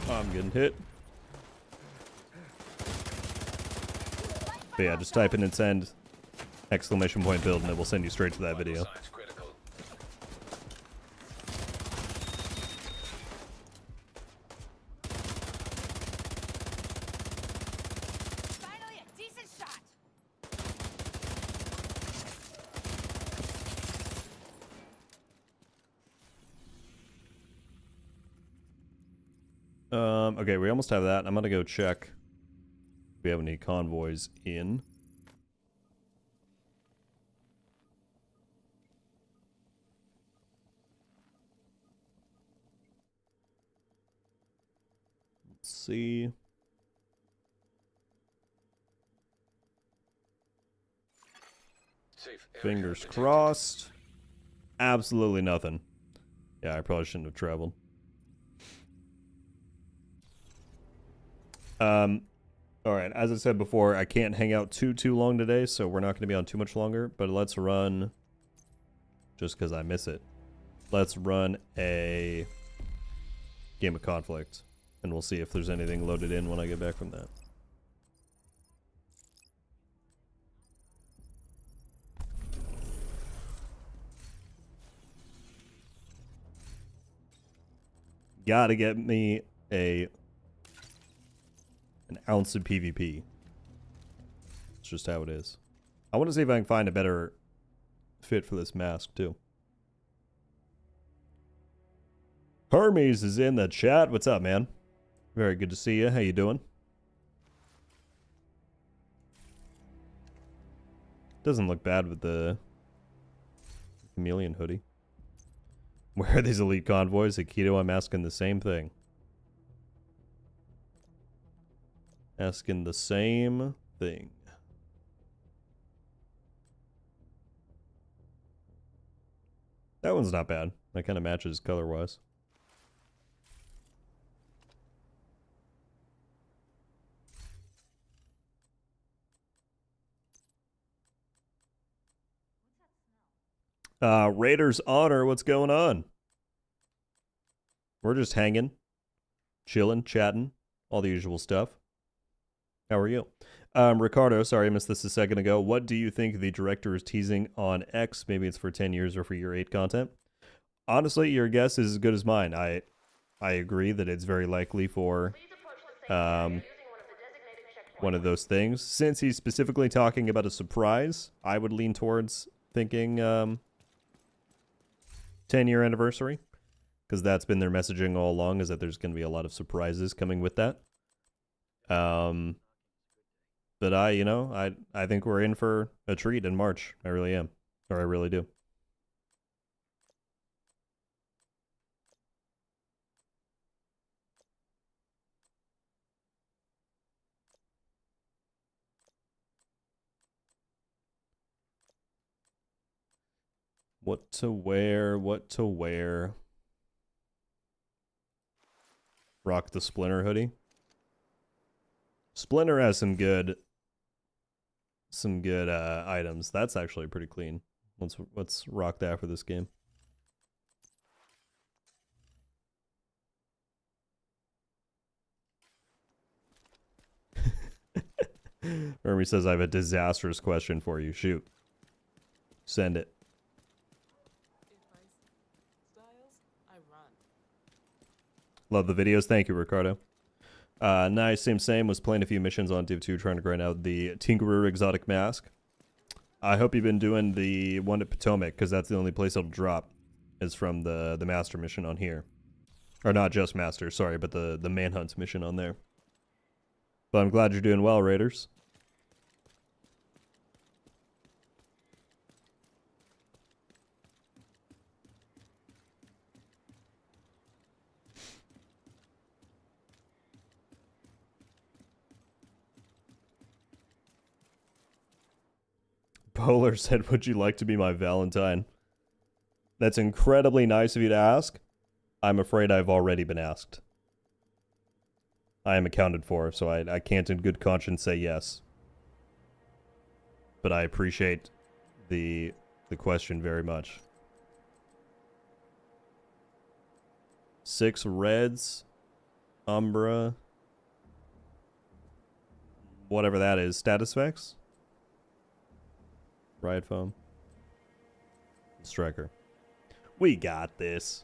A: I'm getting hit. But yeah, just type in and send !build and it will send you straight to that video.
B: Signs critical.
E: Finally, a decent shot.
A: Okay, we almost have that. I'm gonna go check if we have any convoys in. Let's see.
B: Safe area
A: Fingers
B: detected.
A: crossed. Absolutely nothing. Yeah, I probably shouldn't have traveled. Alright, as I said before, I can't hang out too long today, so we're not going to be on too much longer, but let's run, just because I miss it, let's run a game of Conflict, and we'll see if there's anything loaded in when I get back from that. Gotta get me an ounce of PvP. It's just how it is. I want to see if I can find a better fit for this mask, too. Hermes is in the chat. What's up, man? Very good to see you. How you doing? Doesn't look bad with the chameleon hoodie. Where are these elite convoys? Akito, I'm asking the same thing. Asking the same thing. That one's not bad. That kind of matches color-wise. Raiders Honor, what's going on? We're just hanging, chilling, chatting, all the usual stuff. How are you? Ricardo, sorry I missed this a second ago. What do you think the director is teasing on X? Maybe it's for 10 years or for year 8 content. Honestly, your guess is as good as mine. I agree that it's very likely for one of those things. Since he's specifically talking about a surprise, I would lean towards thinking 10-year anniversary, because that's been their messaging all along, is that there's going to be a lot of surprises coming with that. But I think we're in for a treat in March. I really am. Or I really do. What to wear, what to wear. Rock the Splinter hoodie. Splinter has some good items. That's actually pretty clean. Let's rock that for this game. Ermi says I have a disastrous question for you. Shoot. Send it. Love the videos. Thank you, Ricardo. Nice, same. Was playing a few missions on Div 2 trying to grind out the Tinkerer exotic mask. I hope you've been doing the one at Potomac, because that's the only place it'll drop, is from the Master mission on here. Or not just Master, sorry, but the Manhunt mission on there. But I'm glad you're doing well, Raiders. Polar said, would you like to be my Valentine? That's incredibly nice of you to ask. I'm afraid I've already been asked. I am accounted for, so I can't in good conscience say yes. But I appreciate the question very much. 6 reds. Umbra. Whatever that is. Status effects? Riot foam. Striker. We got this.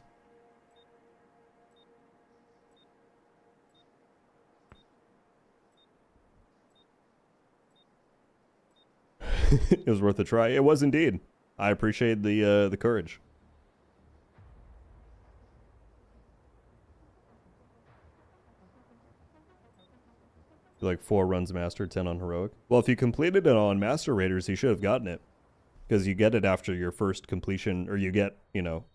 A: It was worth a try. It was indeed. I appreciate the courage. Like 4 runs Master, 10 on Heroic. Well, if you completed it on Master Raiders, you should have gotten it. Because you get it after your first completion, or you get,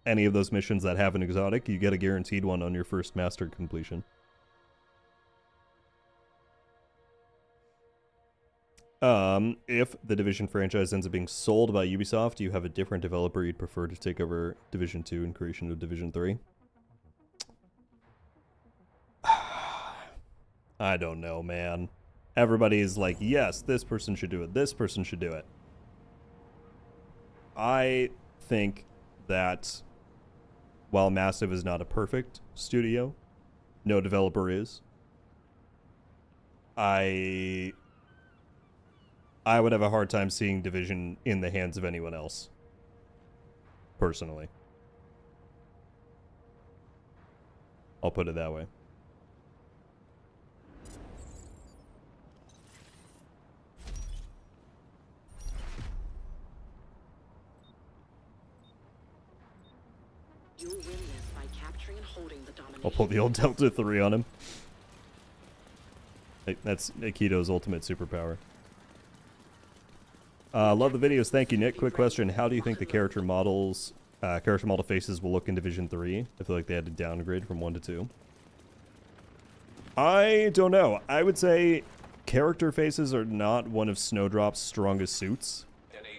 A: any of those missions that have an exotic, you get a guaranteed one on your first Master completion. If the Division franchise ends up being sold by Ubisoft, do you have a different developer you'd prefer to take over Division 2 and creation of Division 3? I don't know, man. Everybody's like, yes, this person should do it. This person should do it. I think that while Massive is not a perfect studio, no developer is. I would have a hard time seeing Division in the hands of anyone else. Personally. I'll put it that way.
F: You'll win this by capturing and holding the domination.
A: I'll pull the old Delta 3 on him. That's Aikido's ultimate superpower. Love the videos. Thank you, Nick. Quick question. How do you think the character model faces will look in Division 3? I feel like they had to downgrade from 1 to 2. I don't know. I would say character faces are not one of Snowdrop's strongest suits.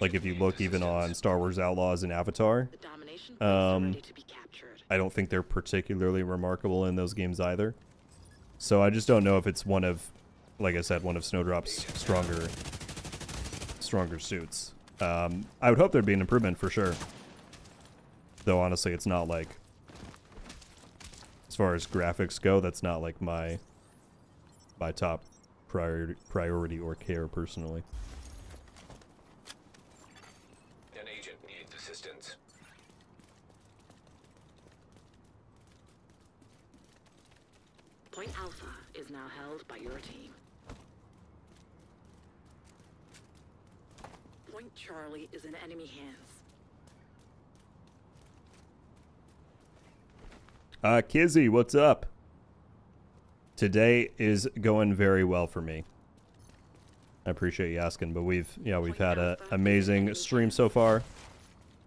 A: Like if you look even on Star Wars Outlaws and Avatar.
F: The domination points are ready to be captured.
A: I don't think they're particularly remarkable in those games either. So I just don't know if it's one of, like I said, one of Snowdrop's stronger suits. I would hope there'd be an improvement for sure. Though honestly, it's not like, as far as graphics go, that's not like my top priority or care personally.
B: An agent needs assistance.
F: Point Alpha is now held by your team. Point Charlie is in enemy hands.
A: Kizzy, what's up? Today is going very well for me. I appreciate you asking, but we've had an amazing stream so far.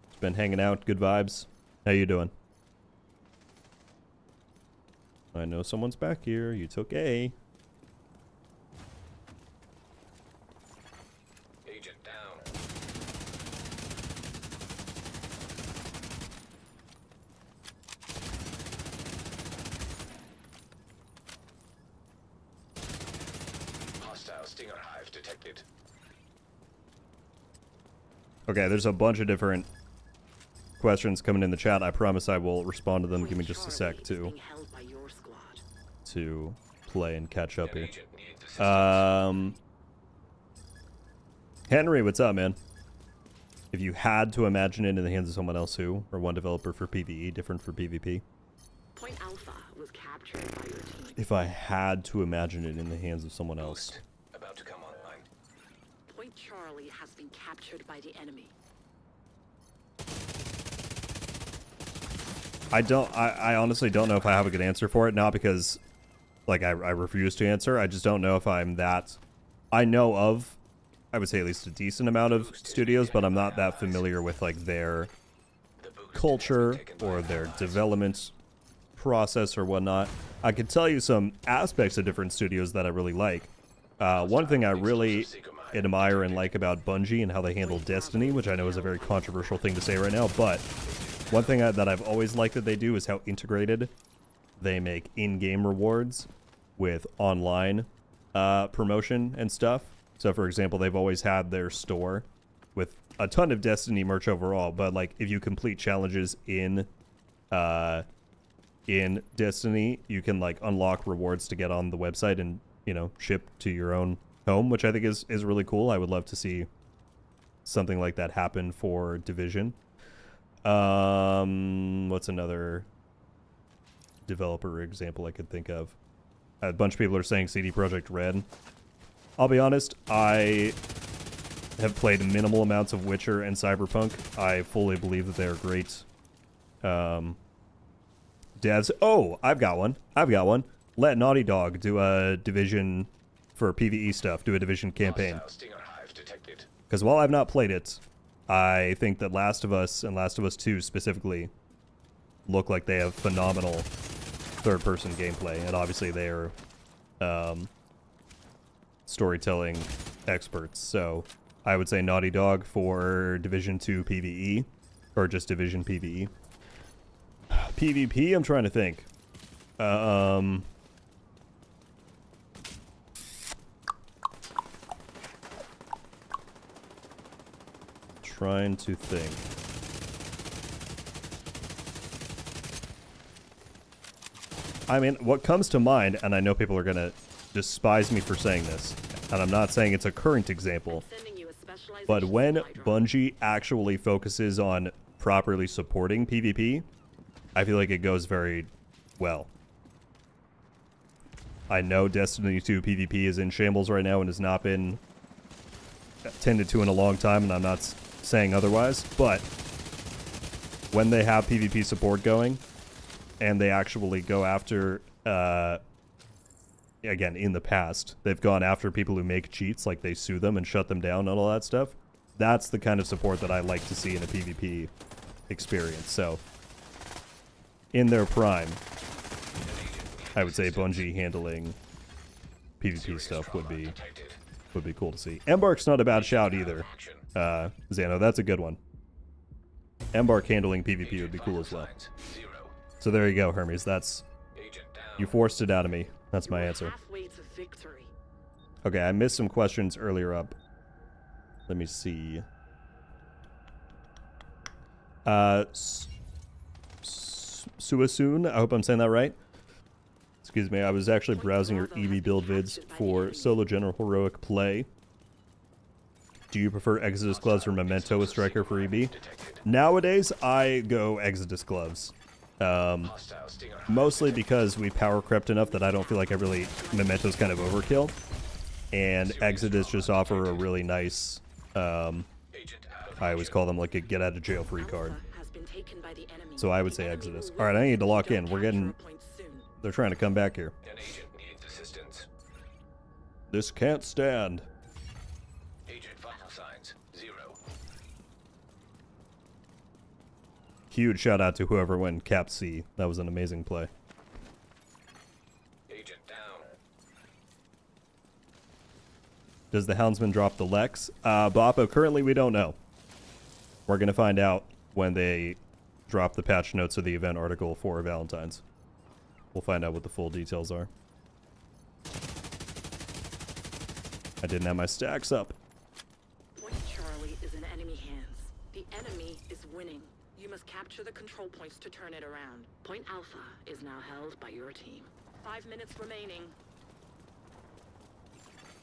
A: It's been hanging out, good vibes. How you doing? I know someone's back here. You took A.
B: Agent down. Hostile Stinger Hive detected.
A: Okay, there's a bunch of different questions coming in the chat. I promise I will respond to them. Give me just a sec to play and catch up here. Henry, what's up, man? If you had to imagine it in the hands of someone else, who? Or one developer for PvE, different for PvP?
F: Point Alpha was captured by your team.
A: If I had to imagine it in the hands of someone else.
B: About to come online.
F: Point Charlie has been captured by the enemy.
A: I honestly don't know if I have a good answer for it. Not because, like, I refuse to answer. I just don't know if I'm that... I know of, I would say, at least a decent amount of studios, but I'm not that familiar with, like, their culture or their development process or whatnot. I could tell you some aspects of different studios that I really like. One thing I really admire and like about Bungie and how they handle Destiny, which I know is a very controversial thing to say right now, but one thing that I've always liked that they do is how integrated they make in-game rewards with online promotion and stuff. So, for example, they've always had their store with a ton of Destiny merch overall, but like if you complete challenges in Destiny, you can like unlock rewards to get on the website and, you know, ship to your own home, which I think is really cool. I would love to see something like that happen for Division. What's another developer example I could think of? A bunch of people are saying CD Projekt Red. I'll be honest, I have played minimal amounts of Witcher and Cyberpunk. I fully believe that they're great devs. Oh, I've got one. Let Naughty Dog do a Division for PvE stuff, do a Division campaign. Because while I've not played it, I think that Last of Us and Last of Us 2 specifically look like they have phenomenal third-person gameplay, and obviously their storytelling experts. So I would say Naughty Dog for Division 2 PvE, or just Division PvE. PvP, I'm trying to think. Trying to think. I mean, what comes to mind, and I know people are gonna despise me for saying this, and I'm not saying it's a current example,
F: Sending you a specialization
A: but when
F: supply drone.
A: Bungie actually focuses on properly supporting PvP, I feel like it goes very well. I know Destiny 2 PvP is in shambles right now and has not been tended to in a long time, and I'm not saying otherwise, but when they have PvP support going, and they actually go after, again, in the past, they've gone after people who make cheats, like they sue them and shut them down and all that stuff. That's the kind of support that I like to see in a PvP experience. So, in their prime, I would say Bungie handling PvP stuff would be cool to see. Embark's not a bad shout either, Xano. That's a good one. Embark handling PvP would be cool as well. So there you go, Hermes. That's... You forced it out of me. That's my answer.
F: Halfway to victory.
A: Okay, I missed some questions earlier up. Let me see. Suasoon, I hope I'm saying that right. Excuse me, I was actually browsing your EV build vids for Solo General Heroic Play. Do you prefer Exodus gloves or Memento with Striker for EB? Nowadays, I go Exodus gloves. Mostly because we power crept enough that I don't feel like Memento's kind of overkill. And Exodus just offer a really nice, I always call them like a get out of jail free card.
F: Has been taken by the enemy.
A: So I would say Exodus. Alright, I need to lock in. We're getting... They're trying to come back here.
B: An agent needs assistance.
A: This can't stand.
B: Agent vital signs 0.
A: Huge shout out to whoever went Cap C. That was an amazing play.
B: Agent down.
A: Does the Houndsman drop the Lex? Boppo, currently we don't know. We're going to find out when they drop the patch notes or the event article for Valentine's. We'll find out what the full details are. I didn't have my stacks up.
F: Point Charlie is in enemy hands. The enemy is winning. You must capture the control points to turn it around. Point Alpha is now held by your team. 5 minutes remaining.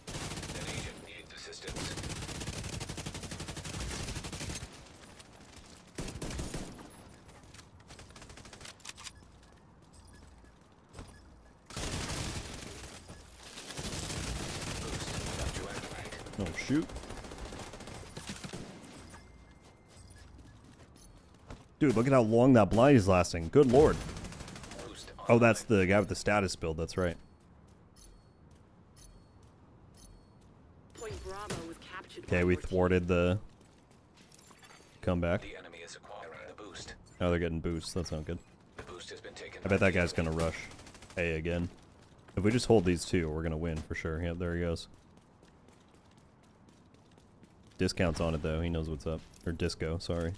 B: An agent needs assistance.
A: Oh, shoot. Dude, look at how long that blind is lasting. Good lord. Oh, that's the guy with the status build. That's right.
F: Point Bravo was captured.
A: Okay,
F: by
A: we
F: your team.
A: thwarted the comeback.
B: The enemy is acquiring the boost.
A: Oh, they're getting boosts. That's not good.
B: The boost has been taken.
A: I bet that guy's gonna rush A again. If we just hold these two, we're gonna win for sure. Yep, there he goes. Discount's on it though. He knows what's up. Or Disco, sorry.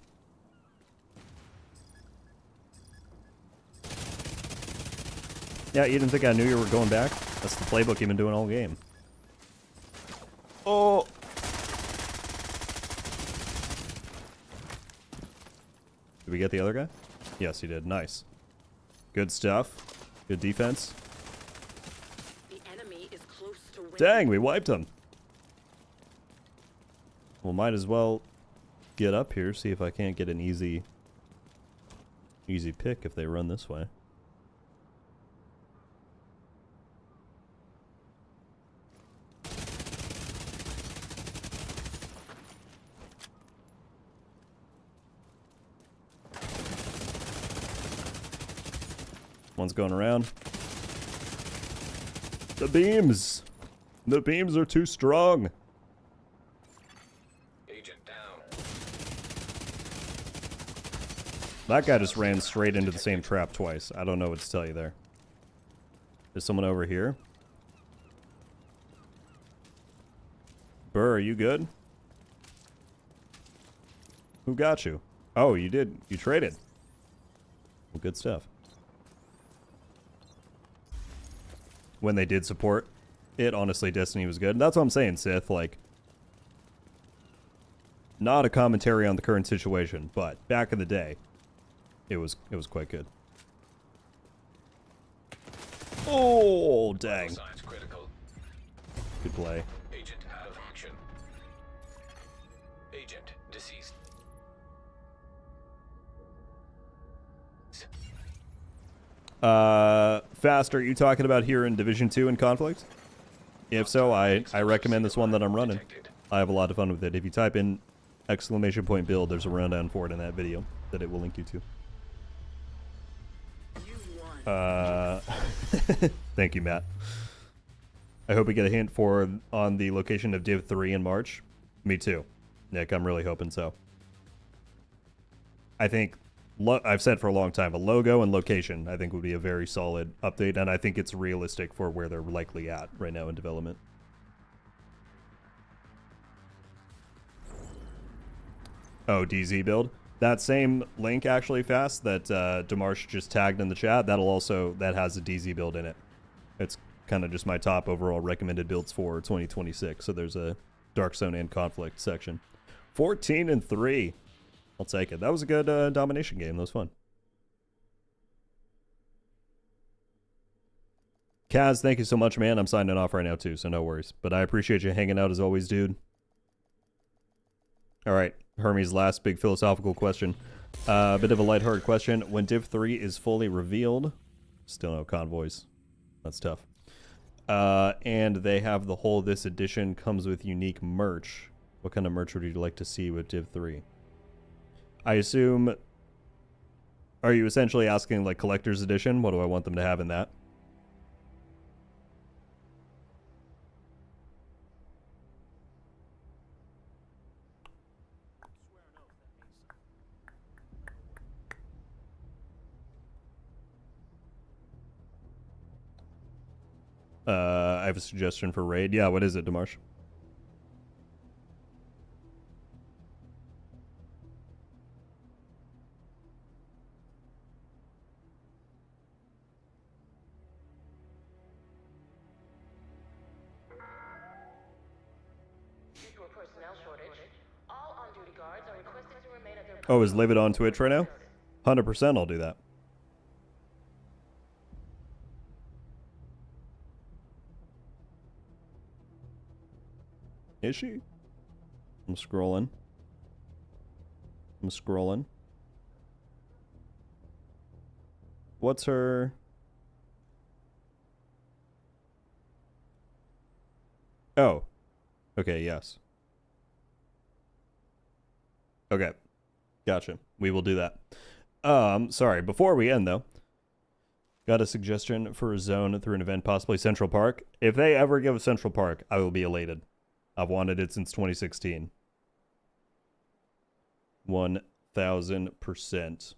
A: Yeah, you didn't think I knew you were going back? That's the playbook you've been doing all game. Oh! Did we get the other guy? Yes, he did. Nice. Good stuff. Good defense.
F: The enemy is close to winning.
A: Dang, we wiped him. Well, might as well get up here, see if I can't get an easy pick if they run this way. One's going around. The beams! The beams are too strong!
B: Agent down.
A: That guy just ran straight into the same trap twice. I don't know what to tell you there. There's someone over here. Ver, are you good? Who got you? Oh, you did. You traded. Well, good stuff. When they did support it, honestly, Destiny was good. That's what I'm saying, Sith. Like, not a commentary on the current situation, but back in the day, it was quite good. Oh, dang.
B: Signs critical.
A: Good play.
B: Agent out of action. Agent deceased.
A: Fast, are you talking about here in Division 2 in Conflict? If so, I recommend this one that I'm running. I have a lot of fun with it. If you type in !build, there's a rundown for it in that video that it will link you to.
F: You've won.
A: Thank you, Matt. I hope we get a hint on the location of Div 3 in March. Me too, Nick. I'm really hoping so. I think, I've said for a long time, a logo and location, I think, would be a very solid update, and I think it's realistic for where they're likely at right now in development. Oh, DZ build. That same link, actually, Fast, that Demarsh just tagged in the chat, that has a DZ build in it. It's kind of just my top overall recommended builds for 2026, so there's a Dark Zone and Conflict section. 14-3. I'll take it. That was a good domination game. That was fun. Kaz, thank you so much, man. I'm signing off right now, too, so no worries. But I appreciate you hanging out as always, dude. All right. Hermes' last big philosophical question. A bit of a lighthearted question. When Div 3 is fully revealed, still no convoys. That's tough. And they have the whole this edition comes with unique merch. What kind of merch would you like to see with Div 3? I assume, are you essentially asking like collector's edition? What do I want them to have in that? I have a suggestion for raid. Yeah, what is it, Demarsh? Oh, is Livid on Twitch right now? 100% I'll do that. Is she? I'm scrolling. What's her... Oh. Okay, yes. Okay. Gotcha. We will do that. Sorry, before we end, though, got a suggestion for a zone through an event, possibly Central Park. If they ever give us Central Park, I will be elated. I've wanted it since 2016. 1000%.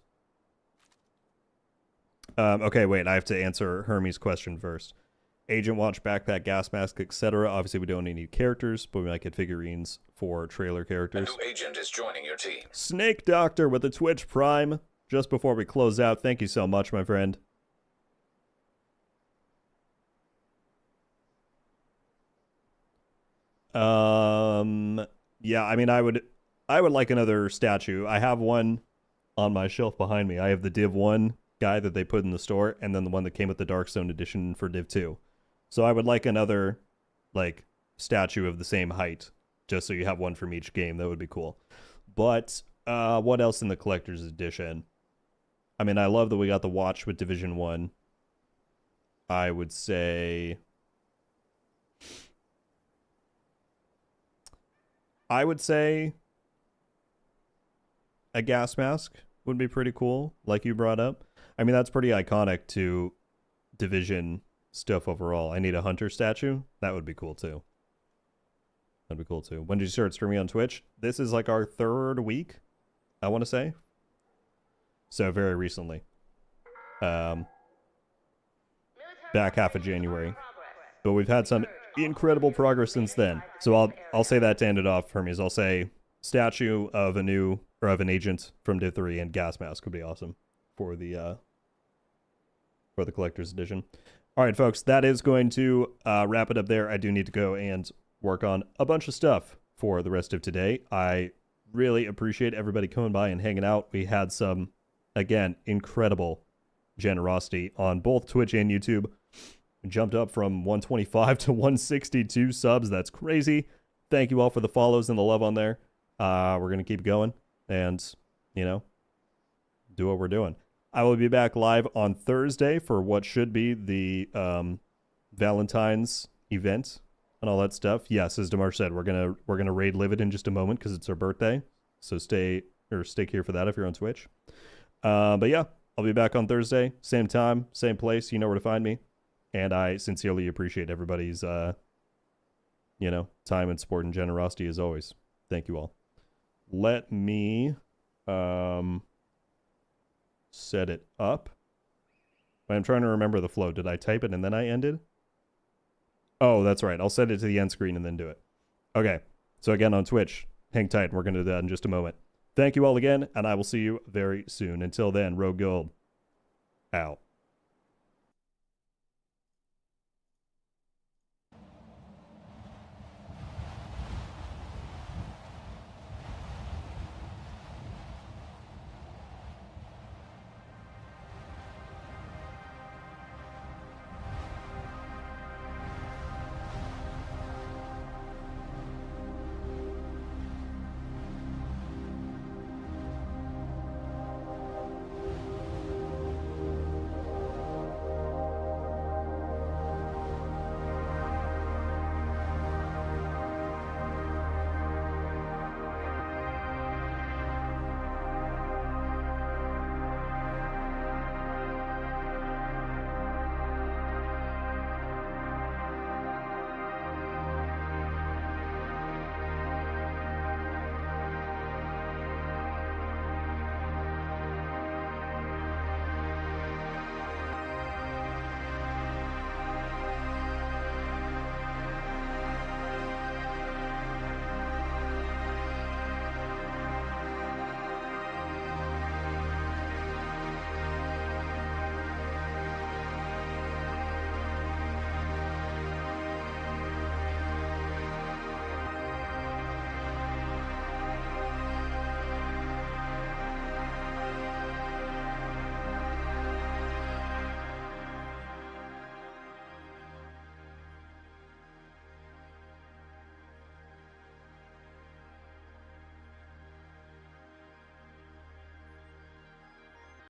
A: Okay, wait, I have to answer Hermes' question first. Agent Watch, Backpack, Gas Mask, etc. Obviously, we don't need characters, but we might get figurines for trailer characters.
B: A new agent is joining your team.
A: Snake Doctor with a Twitch Prime. Just before we close out, thank you so much, my friend. Yeah, I mean, I would like another statue. I have one on my shelf behind me. I have the Div 1 guy that they put in the store, and then the one that came with the Dark Zone edition for Div 2. So I would like another, like, statue of the same height, just so you have one from each game. That would be cool. But what else in the collector's edition? I mean, I love that we got the watch with Division 1. I would say... a gas mask would be pretty cool, like you brought up. I mean, that's pretty iconic to Division stuff overall. I need a hunter statue. That would be cool, too. That'd be cool, too. When did you start streaming on Twitch? This is like our 3rd week, I want to say. So, very recently. Back half of January. But we've had some incredible progress since then. So I'll say that to end it off, Hermes. I'll say statue of an agent from Div 3 and gas mask would be awesome for the collector's edition. All right, folks, that is going to wrap it up there. I do need to go and work on a bunch of stuff for the rest of today. I really appreciate everybody coming by and hanging out. We had some, again, incredible generosity on both Twitch and YouTube. We jumped up from 125 to 162 subs. That's crazy. Thank you all for the follows and the love on there. We're going to keep going and, do what we're doing. I will be back live on Thursday for what should be the Valentine's event and all that stuff. Yes, as Demar said, we're gonna raid Livid in just a moment because it's her birthday. So stick here for that if you're on Twitch. But yeah, I'll be back on Thursday, same time, same place. You know where to find me. And I sincerely appreciate everybody's time and support and generosity as always. Thank you all. Let me set it up. I'm trying to remember the flow. Did I type it and then I ended? Oh, that's right. I'll set it to the end screen and then do it. Okay. So again, on Twitch, hang tight. We're going to do that in just a moment. Thank you all again, and I will see you very soon. Until then, RogueGold out.